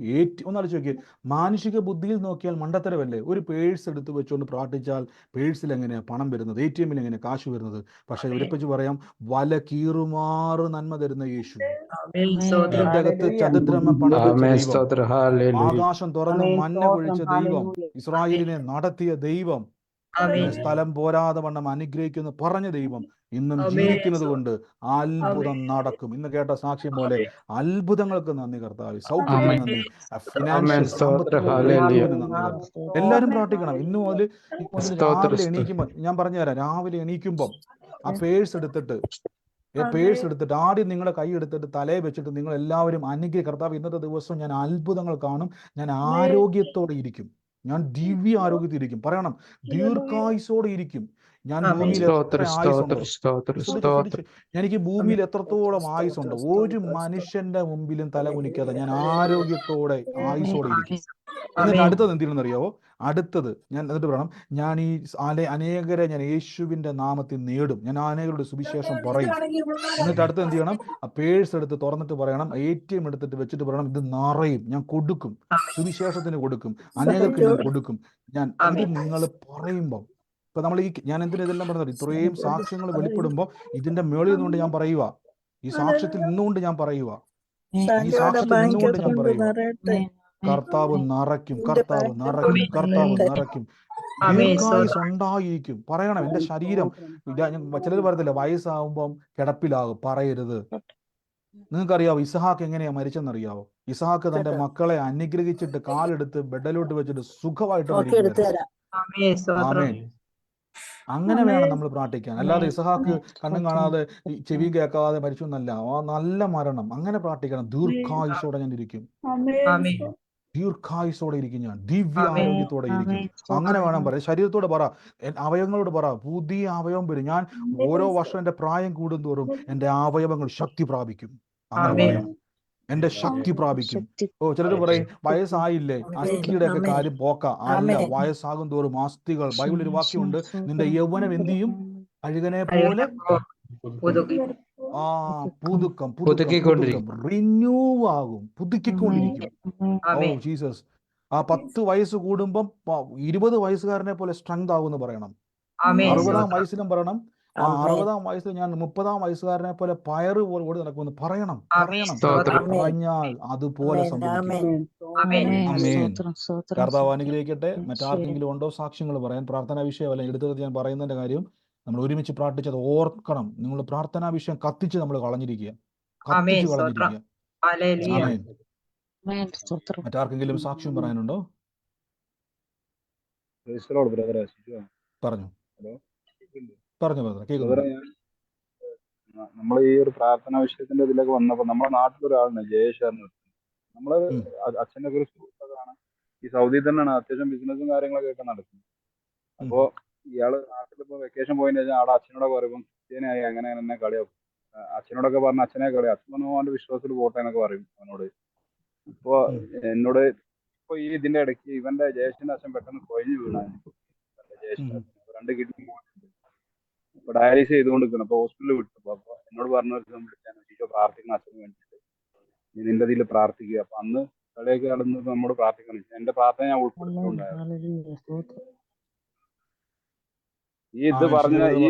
ഒന്നാലോചിച്ച് നോക്കിയേ, മാനുഷിക ബുദ്ധിയിൽ നോക്കിയാൽ മണ്ടത്തരമല്ലേ? ഒരു പേഴ്സ് എടുത്ത് വെച്ചുകൊണ്ട് പ്രാർത്ഥിച്ചാൽ പേഴ്സിൽ എങ്ങനെയാണ് പണം വരുന്നത്, ATM എങ്ങനെയാണ് കാശ് വരുന്നത്? പക്ഷെ ഇവരെപ്പറ്റി പറയാം, വല കീറുമാറ് നന്മ തരുന്ന യേശു. ഇതിന്റെ അകത്ത് ചതുദ്രമ പണം വെച്ച ദൈവം, ആകാശം തുറന്ന് മഞ്ഞ പൊഴിച്ച ദൈവം, ഇസ്രായേലിനെ നടത്തിയ ദൈവം, സ്ഥലം പോരാതെ വണ്ണം അനുഗ്രഹിക്കുന്നു പറഞ്ഞ ദൈവം ഇന്നും ജീവിക്കുന്നത് കൊണ്ട് അത്ഭുതം നടക്കും. ഇന്ന് കേട്ട സാക്ഷ്യം പോലെ അത്ഭുതങ്ങൾക്ക് നന്ദി കർത്താവേ, സൗഖ്യത്തിന് നന്ദി, ഫിനാൻഷ്യൽ സാമ്പത്തിക ബ്രേക്ക്ത്രൂവിന് നന്ദി കർത്താവേ. എല്ലാവരും പ്രാർത്ഥിക്കണം. ഇന്നു മുതൽ രാവിലെ എണീക്കുമ്പോൾ ഞാൻ പറഞ്ഞുതരാം. രാവിലെ എണീക്കുമ്പം ആ പേഴ്സ് എടുത്തിട്ട് ആദ്യം നിങ്ങളുടെ കൈ എടുത്തിട്ട് തലയെ വെച്ചിട്ട് നിങ്ങൾ എല്ലാവരും കർത്താവ് ഇന്നത്തെ ദിവസം ഞാൻ അത്ഭുതങ്ങൾ കാണും, ഞാൻ ആരോഗ്യത്തോടെ ഇരിക്കും, ഞാൻ ദിവ്യ ആരോഗ്യത്തിരിക്കും. പറയണം, ദീർഘായുസോടെ ഇരിക്കും. ഞാൻ ഭൂമിയിൽ എത്ര ആയുസുണ്ടോ, എനിക്ക് ഭൂമിയിൽ എത്രത്തോളം ആയുസുണ്ട്, ഒരു മനുഷ്യന്റെ മുമ്പിലും തല കുനിക്കാതെ ഞാൻ ആരോഗ്യത്തോടെ ആയുസോടെ ഇരിക്കും. എന്നിട്ട് അടുത്തത് എന്തിനെന്ന് അറിയാവോ? അടുത്തത് ഞാൻ എന്നിട്ട് പറയണം, ഞാൻ ഈ അനേകരെ ഞാൻ യേശുവിന്റെ നാമത്തിൽ നേടും, ഞാൻ അനേകരുടെ സുവിശേഷം പറയും. എന്നിട്ട് അടുത്ത് എന്ത് ചെയ്യണം? ആ പേഴ്സ് എടുത്ത് തുറന്നിട്ട് പറയണം, ATM എടുത്തിട്ട് വെച്ചിട്ട് പറയണം, ഇത് നിറയും, ഞാൻ കൊടുക്കും, സുവിശേഷത്തിന് കൊടുക്കും, അനേകർക്ക് ഞാൻ കൊടുക്കും. ഇത് നിങ്ങൾ പറയുമ്പോൾ ഇപ്പൊ നമ്മൾ ഞാൻ ഇതെല്ലാം പറഞ്ഞത്, ഇത്രയും സാക്ഷ്യങ്ങൾ വെളിപ്പെടുമ്പോൾ ഇതിന്റെ മേളിൽ നിന്നുകൊണ്ട് ഞാൻ പറയുക, ഈ സാക്ഷ്യത്തിൽ നിന്നുകൊണ്ട് ഞാൻ പറയുക, ഈ സാക്ഷ്യത്തിൽ നിന്നുകൊണ്ട് ഞാൻ പറയുക, കർത്താവ് നിറയ്ക്കും, കർത്താവ് നിറയ്ക്കും, കർത്താവ് നിറയ്ക്കും, ദീർഘായുസ് ഉണ്ടായിരിക്കും. പറയണം, എന്റെ ശരീരം, ചിലർ പറയത്തില്ല വയസ്സാവുമ്പം കിടപ്പിലാകും, പറയരുത്. നിങ്ങൾക്കറിയാവോ ഇസഹാക്ക് എങ്ങനെയാ മരിച്ചെന്നറിയാവോ? ഇസഹാക്ക് തന്റെ മക്കളെ അനുഗ്രഹിച്ചിട്ട് കാലെടുത്ത് ബെഡിലോട്ട് വെച്ചിട്ട് സുഖമായിട്ട് മരിക്കുമായിരുന്നു. ആമേൻ. അങ്ങനെ വേണം നമ്മൾ പ്രാർത്ഥിക്കാൻ. അല്ലാതെ ഇസഹാക്ക് കണ്ണും കാണാതെ ചെവിയും കേൾക്കാതെ മരിച്ചു എന്നല്ല, ആ നല്ല മരണം. അങ്ങനെ പ്രാർത്ഥിക്കണം. ദീർഘായുസോടെ ഞാൻ ഇരിക്കും, ദീർഘായുസോടെ ഇരിക്കും, ഞാൻ ദിവ്യ ആരോഗ്യത്തോടെ ഇരിക്കും. അങ്ങനെ വേണം പറയാം. ശരീരത്തോട് പറ, അവയവങ്ങളോട് പറ, പുതിയ അവയവം വരും. ഞാൻ ഓരോ വർഷം എൻ്റെ പ്രായം കൂടുന്തോറും എൻ്റെ അവയവങ്ങൾ ശക്തി പ്രാപിക്കും. അങ്ങനെ പറയണം, എന്റെ ശക്തി പ്രാപിക്കും. ചിലർ പറയും വയസ്സായില്ലേ, അസ്ഥിയുടെ ഒക്കെ കാര്യം പോക്ക. അല്ല, വയസ്സാകും തോറും അസ്ഥികൾ, ബൈബിളിൽ ഒരു വാക്യമുണ്ട്, നിന്റെ യൗവനം എന്ത് ചെയ്യും? അഴുകനെ പോലെ പുതുക്കം, റിന്യൂ ആകും, പുതുക്കിക്കൊണ്ടിരിക്കും. Oh Jesus. ആ 10 വയസ്സ് കൂടുമ്പം 20 വയസ്സുകാരനെ പോലെ സ്ട്രെങ്ത് ആകും എന്ന് പറയണം. 60-ാം വയസ്സിലും പറയണം, 60-ാം വയസ്സിൽ ഞാൻ 30-ാം വയസ്സുകാരനെ പോലെ പയറ് പോലെ ഓടി നടക്കുമെന്ന് പറയണം. പറഞ്ഞാൽ അതുപോലെ സംഭവിക്കും. കർത്താവ് അനുഗ്രഹിക്കട്ടെ. മറ്റാർക്കെങ്കിലും ഉണ്ടോ സാക്ഷ്യങ്ങൾ പറയാൻ? പ്രാർത്ഥനാ വിഷയമല്ല എടുത്തത് ഞാൻ പറയുന്നതിന്റെ കാര്യം, നമ്മൾ ഒരുമിച്ച് പ്രാർത്ഥിച്ചത് ഓർക്കണം. നിങ്ങൾ പ്രാർത്ഥനാ വിഷയം കത്തിച്ച് നമ്മൾ കളഞ്ഞിരിക്കുക, കത്തിച്ച് കളഞ്ഞിരിക്കുക. ആമേൻ. മറ്റാർക്കെങ്കിലും സാക്ഷ്യം പറയാനുണ്ടോ? പറഞ്ഞു കേൾക്കുന്നു. നമ്മൾ ഈ ഒരു പ്രാർത്ഥനാ വിഷയത്തിന്റെ ഇതിലേക്ക് വന്നപ്പോ നമ്മുടെ നാട്ടിലൊരാളുണ്ട്, ജയേഷ്. നമ്മള് അച്ഛന്റെ ഒരു സുഹൃത്താണ്, ഈ സൗദിയിൽ തന്നെയാണ്, അത്യാവശ്യം ബിസിനസ്സും കാര്യങ്ങളൊക്കെ ഒക്കെ നടക്കുന്നത്. അപ്പോ ഇയാള് നാട്ടിലിപ്പോ വെക്കേഷൻ പോയതിന് ശേഷം അവിടെ അച്ഛനോടൊക്കെ പറയുമ്പോൾ ക്രിസ്ത്യാനായി അങ്ങനെ എന്നെ കളിയാക്കും. അച്ഛനോടൊക്കെ പറഞ്ഞ അച്ഛനെ കളി, അച്ഛൻ അവന്റെ വിശ്വാസത്തിൽ പോട്ടെ എന്നൊക്കെ പറയും അവനോട്. ഇപ്പൊ എന്നോട് ഇപ്പൊ ഈ ഇതിന്റെ ഇടയ്ക്ക് ഇവന്റെ ജ്യേഷ്ഠന്റെ അച്ഛൻ പെട്ടെന്ന് കൊഴിഞ്ഞു വീണായിരുന്നു. ജ്യേഷ്ഠന്റെ അച്ഛൻ 2 കിഡ്നി ഇപ്പൊ ഡയാലിസിസ് ചെയ്തുകൊണ്ടിരിക്കണം. അപ്പൊ ഹോസ്പിറ്റലിൽ വിട്ടു. അപ്പൊ എന്നോട് പറഞ്ഞ ഒരു ദിവസം വിളിച്ചാണ്, ഈശോ പ്രാർത്ഥിക്കണം അച്ഛന് വേണ്ടിയിട്ട്, നീ നിന്റെ ഇതിൽ പ്രാർത്ഥിക്കുക. അപ്പൊ അന്ന് കളിയൊക്കെ നടന്നത് നമ്മോട് പ്രാർത്ഥിക്കണം. എന്റെ പ്രാർത്ഥന ഞാൻ ഉൾപ്പെടുത്തിയിട്ടുണ്ടായിരുന്നു. ഈ ഇത് പറഞ്ഞ ഈ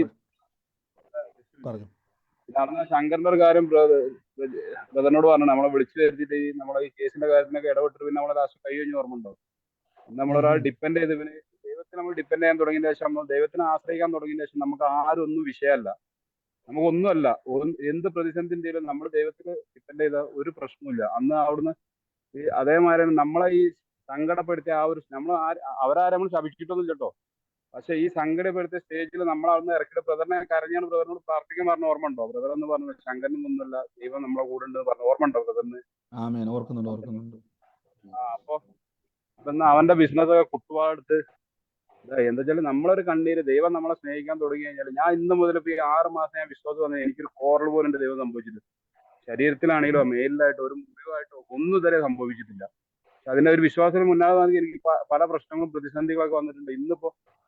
നടന്ന ശങ്കറിന്റെ ഒരു കാര്യം ബ്രദറിനോട് പറഞ്ഞു. നമ്മളെ വിളിച്ചു വരുത്തിയിട്ട് ഈ നമ്മളെ ഈ കേസിന്റെ കാര്യത്തിനൊക്കെ ഇടപെട്ടിട്ട് പിന്നെ നമ്മളെ ലാസ്റ്റ് കൈ കഴിഞ്ഞ് ഓർമ്മ. നമ്മളൊരാൾ ഡിപ്പെൻഡ് ചെയ്ത് പിന്നെ ദൈവത്തെ നമ്മൾ ഡിപ്പെൻഡ് ചെയ്യാൻ തുടങ്ങിയ ശേഷം, നമ്മൾ ദൈവത്തിനെ ആശ്രയിക്കാൻ തുടങ്ങിയ ശേഷം നമുക്ക് ആരും ഒന്നും വിഷയമല്ല, നമുക്കൊന്നുമല്ല. എന്ത് പ്രതിസന്ധിന്റെയും നമ്മൾ ദൈവത്തിൽ ഡിപ്പെൻഡ് ചെയ്ത ഒരു പ്രശ്നമില്ല. അന്ന് അവിടുന്ന് അതേമാതിരി നമ്മളെ ഈ സങ്കടപ്പെടുത്തിയ ആ ഒരു അവരാരും നമ്മൾ ശപിച്ചിട്ടൊന്നും കേട്ടോ. പക്ഷെ ഈ സങ്കടപ്പെടുത്തിയ സ്റ്റേജിൽ നമ്മൾ അവിടുന്ന് ഇറക്കിയിട്ട് ബ്രദറിനെ കരഞ്ഞാണ് ബ്രദറിനോട് പ്രാർത്ഥിക്കാൻ പറഞ്ഞ ഓർമ്മ ഉണ്ടോ? ബ്രദർ എന്ന് പറഞ്ഞു ശങ്കരനൊന്നുമല്ല, ദൈവം നമ്മളെ കൂടെ ഉണ്ട് പറഞ്ഞ ഓർമ്മ ഉണ്ടോ ബ്രദറിന്? അപ്പൊ ഇന്ന് അവന്റെ ബിസിനസ് ഒക്കെ കുട്ടുപാടെടുത്ത് എന്താ വെച്ചാൽ നമ്മളൊരു കണ്ണീര് ദൈവം നമ്മളെ സ്നേഹിക്കാൻ തുടങ്ങി കഴിഞ്ഞാൽ, ഞാൻ ഇന്ന് മുതൽ ഇപ്പൊ ഈ 6 മാസം ഞാൻ വിശ്വാസം വന്നത് എനിക്കൊരു കോറൽ പോലും എന്റെ ദൈവം സംഭവിച്ചില്ല. ശരീരത്തിലാണെങ്കിലോ മേലിലായിട്ടോ ഒരു മുറിവായിട്ടോ ഒന്നും ഇതുവരെ സംഭവിച്ചിട്ടില്ല. പക്ഷെ അതിന്റെ ഒരു വിശ്വാസത്തിന് മുന്നാതെ എനിക്ക് പല പ്രശ്നങ്ങളും പ്രതിസന്ധികളൊക്കെ വന്നിട്ടുണ്ട്.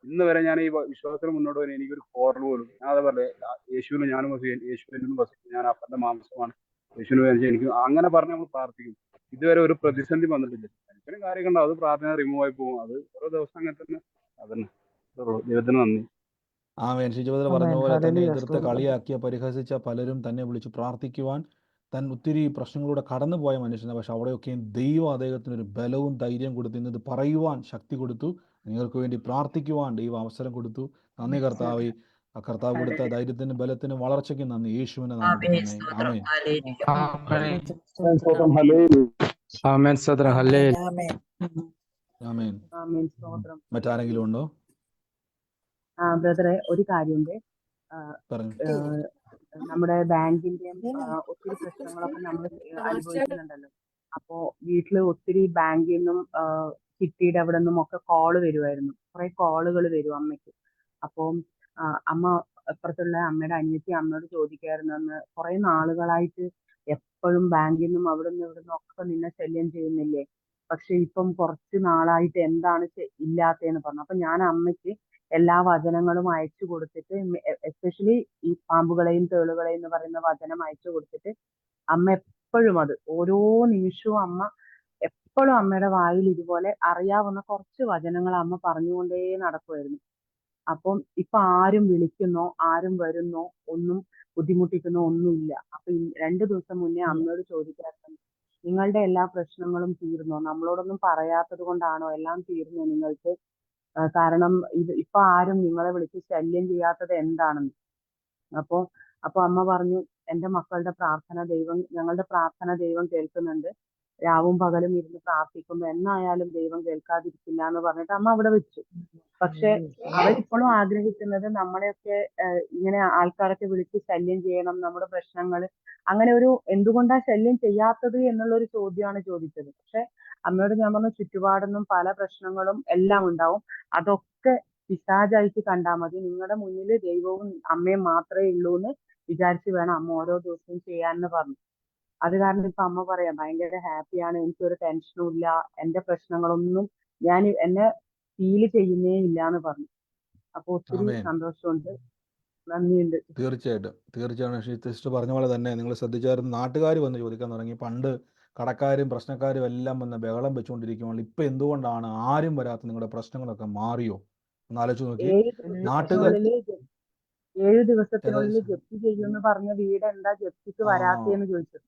ഇന്ന് വരെ ഞാൻ ഈ വിശ്വാസത്തിന് മുന്നോട്ട് വരെ എനിക്കൊരു കോറൽ പോലും, ഞാൻ അതേപോലെ യേശുവിന് ഞാനും യേശുവിനും വസിക്കും, ഞാൻ അപ്പന്റെ മാംസമാണ്, യേശുവിന് വേണ്ടി എനിക്ക് അങ്ങനെ പറഞ്ഞ് നമ്മൾ പ്രാർത്ഥിക്കും. ഇതുവരെ ഒരു പ്രതിസന്ധി വന്നിട്ടില്ല. ഇത്തരം കാര്യങ്ങൾ അത് പ്രാർത്ഥന റിമൂവ് ആയി പോകും. അത് ഓരോ ദിവസം അങ്ങനെ തന്നെ. അതന്നെ. ദൈവത്തിന് നന്ദി. ഷിജുബദർ പറഞ്ഞ പോലെ തന്നെ എതിർത്ത് കളിയാക്കിയ പരിഹസിച്ച പലരും തന്നെ വിളിച്ച് പ്രാർത്ഥിക്കുവാൻ ഒത്തിരി പ്രശ്നങ്ങളിലൂടെ കടന്നുപോയ മനുഷ്യനാണ്. പക്ഷെ അവിടെയൊക്കെയും ദൈവം അദ്ദേഹത്തിനൊരു ബലവും ധൈര്യം കൊടുത്തു, ഇന്നത് പറയുവാൻ ശക്തി കൊടുത്തു, നിങ്ങൾക്ക് വേണ്ടി പ്രാർത്ഥിക്കുവാൻ ദൈവം അവസരം കൊടുത്തു. നന്ദി കർത്താവേ. കർത്താവ് കൊടുത്ത ധൈര്യത്തിനും ബലത്തിനും വളർച്ചയ്ക്കും നന്ദി. യേശുവിന്റെ നാമത്തിൽ തന്നെ ആമേൻ. ആമേൻ. മറ്റാരെങ്കിലും ഉണ്ടോ? ബ്രദറെ, ഒരു കാര്യമുണ്ട്. പറഞ്ഞു. നമ്മുടെ ബാങ്കിന്റെ ഒത്തിരി പ്രശ്നങ്ങളൊക്കെ നമ്മൾ അനുഭവിക്കുന്നുണ്ടല്ലോ. അപ്പോ വീട്ടില് ഒത്തിരി ബാങ്കിൽ നിന്നും ചിട്ടിയുടെ അവിടെ നിന്നും ഒക്കെ കോള് വരുമായിരുന്നു. കുറെ കോളുകൾ വരും അമ്മയ്ക്ക്. അപ്പം അമ്മ അപ്പുറത്തുള്ള അമ്മയുടെ അനിയത്തി അമ്മയോട് ചോദിക്കായിരുന്നു, അന്ന് കുറെ നാളുകളായിട്ട് എപ്പോഴും ബാങ്കിൽ നിന്നും അവിടെ നിന്നും ഇവിടെ നിന്നും ഒക്കെ നിന്നെ ശല്യം ചെയ്യുന്നില്ലേ, പക്ഷെ ഇപ്പം കുറച്ച് നാളായിട്ട് എന്താണ് ഇല്ലാത്തതെന്ന് പറഞ്ഞു. അപ്പൊ ഞാൻ അമ്മയ്ക്ക് എല്ലാ വചനങ്ങളും അയച്ചു കൊടുത്തിട്ട്, എസ്പെഷ്യലി ഈ പാമ്പുകളെയും തേളുകളെയും എന്ന് പറയുന്ന വചനം അയച്ചു കൊടുത്തിട്ട്, അമ്മ എപ്പോഴും അത് ഓരോ നിമിഷവും അമ്മ എപ്പോഴും അമ്മയുടെ വായിൽ ഇതുപോലെ അറിയാവുന്ന കുറച്ച് വചനങ്ങൾ അമ്മ പറഞ്ഞുകൊണ്ടേ നടക്കുമായിരുന്നു. അപ്പം ഇപ്പൊ ആരും വിളിക്കുന്നോ ആരും വരുന്നോ ഒന്നും ബുദ്ധിമുട്ടിക്കുന്നോ ഒന്നുമില്ല. അപ്പൊ 2 ദിവസം മുന്നേ അമ്മയോട് ചോദിക്കാറുണ്ട്, നിങ്ങളുടെ എല്ലാ പ്രശ്നങ്ങളും തീർന്നോ? നമ്മളോടൊന്നും പറയാത്തത് കൊണ്ടാണോ എല്ലാം തീർന്നോ നിങ്ങൾക്ക്? കാരണം ഇപ്പൊ ആരും നിങ്ങളെ വിളിച്ച് ശല്യം ചെയ്യാത്തത് എന്താണെന്ന്. അപ്പൊ അമ്മ പറഞ്ഞു, എന്റെ മക്കളുടെ ഞങ്ങളുടെ പ്രാർത്ഥന ദൈവം കേൾക്കുന്നുണ്ട്. രാവും പകലും ഇരുന്ന് പ്രാർത്ഥിക്കുമ്പോ എന്നായാലും ദൈവം കേൾക്കാതിരിക്കില്ല എന്ന് പറഞ്ഞിട്ട് അമ്മ അവിടെ വെച്ചു. പക്ഷെ അവരിപ്പോഴും ആഗ്രഹിക്കുന്നത് നമ്മളെയൊക്കെ ഇങ്ങനെ ആൾക്കാരൊക്കെ വിളിച്ച് ശല്യം ചെയ്യണം, നമ്മുടെ പ്രശ്നങ്ങൾ അങ്ങനെ എന്തുകൊണ്ടാ ശല്യം ചെയ്യാത്തത് എന്നുള്ളൊരു ചോദ്യമാണ് ചോദിച്ചത്. പക്ഷെ അമ്മയോട് ഞാൻ പറഞ്ഞു, ചുറ്റുപാടൊന്നും പല പ്രശ്നങ്ങളും എല്ലാം ഉണ്ടാവും, അതൊക്കെ പിശാചായിട്ട് കണ്ടാൽ മതി, നിങ്ങളുടെ മുന്നിൽ ദൈവവും അമ്മയും മാത്രമേ ഉള്ളൂ എന്ന് വിചാരിച്ച് വേണം അമ്മ ഓരോ ദിവസവും ചെയ്യാന്ന് പറഞ്ഞു. അത് കാരണം ഇപ്പൊ അമ്മ പറയാം, ഭയങ്കര ഹാപ്പിയാണ്, എനിക്കൊരു ടെൻഷനും ഇല്ല, എന്റെ പ്രശ്നങ്ങളൊന്നും എന്നെ ഫീൽ ചെയ്യുന്നേ ഇല്ല എന്ന് പറഞ്ഞു. അപ്പൊ ഒത്തിരി സന്തോഷമുണ്ട്, നന്ദിയുണ്ട്. തീർച്ചയായിട്ടും സിസ്റ്റർ പറഞ്ഞ പോലെ തന്നെ നിങ്ങൾ ശ്രദ്ധിച്ചായിരുന്നു, നാട്ടുകാർ വന്ന് ചോദിക്കാൻ തുടങ്ങി. പണ്ട് കടക്കാരും പ്രശ്നക്കാരും എല്ലാം വന്ന് ബഹളം വെച്ചുകൊണ്ടിരിക്കുമ്പോൾ ഇപ്പൊ എന്തുകൊണ്ടാണ് ആരും വരാത്ത? നിങ്ങളുടെ പ്രശ്നങ്ങളൊക്കെ മാറിയോ? ഒന്ന് ആലോചിച്ച് നോക്കി. 7 ദിവസത്തിനുള്ളിൽ ജപ്തി ചെയ്യുമെന്ന് പറഞ്ഞ വീട് എന്താ ജപ്തിക്ക് വരാത്തേന്ന് ചോദിച്ചത്.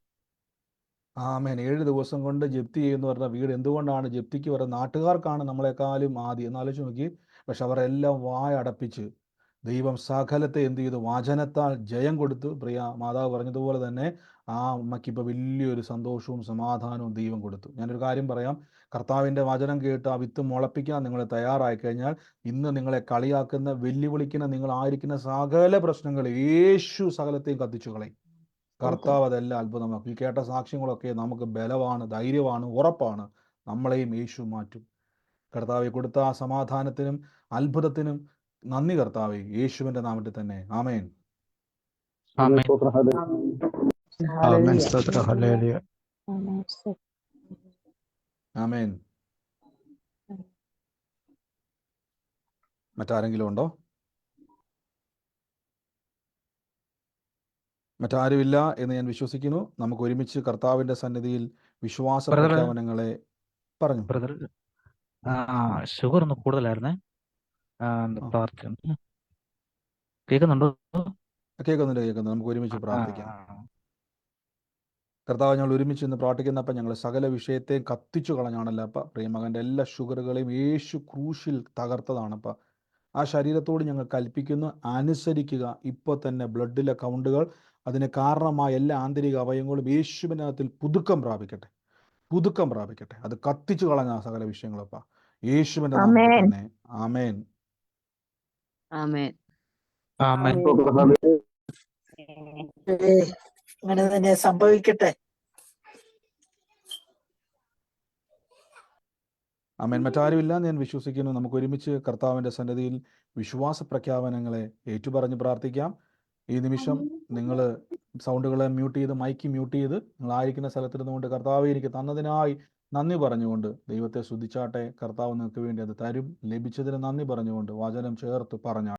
ആമേൻ. 7 ദിവസം കൊണ്ട് ജപ്തി ചെയ്യുമെന്ന് പറഞ്ഞ വീട് എന്തുകൊണ്ടാണ് ജപ്തിക്ക് വരുന്നത്? നാട്ടുകാർക്കാണ് നമ്മളെക്കാളും ആദ്യം. ഒന്ന് ആലോചിച്ച് നോക്കി. പക്ഷെ അവരെല്ലാം വായടപ്പിച്ച് ദൈവം സകലത്തെ എന്ത് ചെയ്തു? വചനത്താൽ ജയം കൊടുത്തു. പ്രിയ മാതാവ് പറഞ്ഞതുപോലെ തന്നെ ആ അമ്മയ്ക്ക് ഇപ്പോൾ വലിയൊരു സന്തോഷവും സമാധാനവും ദൈവം കൊടുത്തു. ഞാനൊരു കാര്യം പറയാം, കർത്താവിൻ്റെ വചനം കേട്ട് ആ വിത്ത് മുളപ്പിക്കാൻ നിങ്ങൾ തയ്യാറായി കഴിഞ്ഞാൽ, ഇന്ന് നിങ്ങളെ കളിയാക്കുന്ന വെല്ലുവിളിക്കുന്ന നിങ്ങളായിരിക്കുന്ന സകല പ്രശ്നങ്ങൾ യേശു സകലത്തെയും കത്തിച്ചു കളയും. കർത്താവ് അതെല്ലാം അത്ഭുതമാക്കും. ഈ കേട്ട സാക്ഷ്യങ്ങളൊക്കെ നമുക്ക് ബലമാണ്, ധൈര്യമാണ്, ഉറപ്പാണ്. നമ്മളെയും യേശു മാറ്റും. കർത്താവെ കൊടുത്ത ആ സമാധാനത്തിനും അത്ഭുതത്തിനും നന്ദി കർത്താവെ, യേശുവിന്റെ നാമത്തിൽ തന്നെ. ആമേൻ. ആമേൻ. ആമേൻ. മറ്റാരെങ്കിലും ഉണ്ടോ? മറ്റാരുമില്ല എന്ന് ഞാൻ വിശ്വസിക്കുന്നു. നമുക്ക് ഒരുമിച്ച് കർത്താവിൻ്റെ സന്നിധിയിൽ വിശ്വാസ ബ്രദർ പ്രഖ്യാപനങ്ങളെ പറഞ്ഞു. ബ്രദർ ഷുഗർ ഒന്ന് കൂടുതലായിരുന്നേ. ആ, പ്രാർത്ഥന കേൾക്കുന്നുണ്ടോ? കേൾക്കുന്നുണ്ട്. നമുക്ക് ഒരുമിച്ച് ആ, പ്രാർത്ഥിക്കാം. ആ. കർത്താവ്, ഞങ്ങൾ ഒരുമിച്ച് ഇന്ന് പ്രാർത്ഥിക്കുന്നപ്പം ഞങ്ങൾ സകല വിഷയത്തെയും കത്തിച്ചു കളഞ്ഞാണല്ലോ അപ്പം പ്രിയമകൻ്റെ എല്ലാ ഷുഗറുകളെയും യേശു ക്രൂശിൽ തകർത്തതാണപ്പം. ആ ശരീരത്തോട് ഞങ്ങൾ കൽപ്പിക്കുന്നു, അനുസരിക്കുക. ഇപ്പോൾ തന്നെ ബ്ലഡിലെ കൗണ്ടുകൾ, അതിന് കാരണമായ എല്ലാ ആന്തരിക അവയവങ്ങളും യേശുവിനകത്തിൽ പുതുക്കം പ്രാപിക്കട്ടെ, പുതുക്കം പ്രാപിക്കട്ടെ. അത് കത്തിച്ചു കളഞ്ഞ സകല വിഷയങ്ങളപ്പം യേശുവിൻ്റെ നാമത്തിൽ തന്നെ. ആമേൻ. ആമേൻ. ആമേൻ. അങ്ങനെ തന്നെ സംഭവിക്കട്ടെ. ആമേൻ. മറ്റാരുമില്ല എന്ന് ഞാൻ വിശ്വസിക്കുന്നു. നമുക്ക് ഒരുമിച്ച് കർത്താവിൻ്റെ സന്നിധിയിൽ വിശ്വാസ പ്രഖ്യാപനങ്ങളെ ഏറ്റുപറഞ്ഞ് പ്രാർത്ഥിക്കാം. ഈ നിമിഷം നിങ്ങൾ സൗണ്ടുകളെ മ്യൂട്ട് ചെയ്ത്, മൈക്ക് മ്യൂട്ട് ചെയ്ത്, നിങ്ങളായിരിക്കുന്ന സ്ഥലത്തിരുന്നുകൊണ്ട് കർത്താവെ എനിക്ക് തന്നതിനായി നന്ദി പറഞ്ഞുകൊണ്ട് ദൈവത്തെ സ്തുതിച്ചാട്ടെ. കർത്താവ് നിങ്ങൾക്ക് വേണ്ടി അത് തരും. ലഭിച്ചതിന് നന്ദി പറഞ്ഞുകൊണ്ട് വചനം ചേർത്ത് പറഞ്ഞാൽ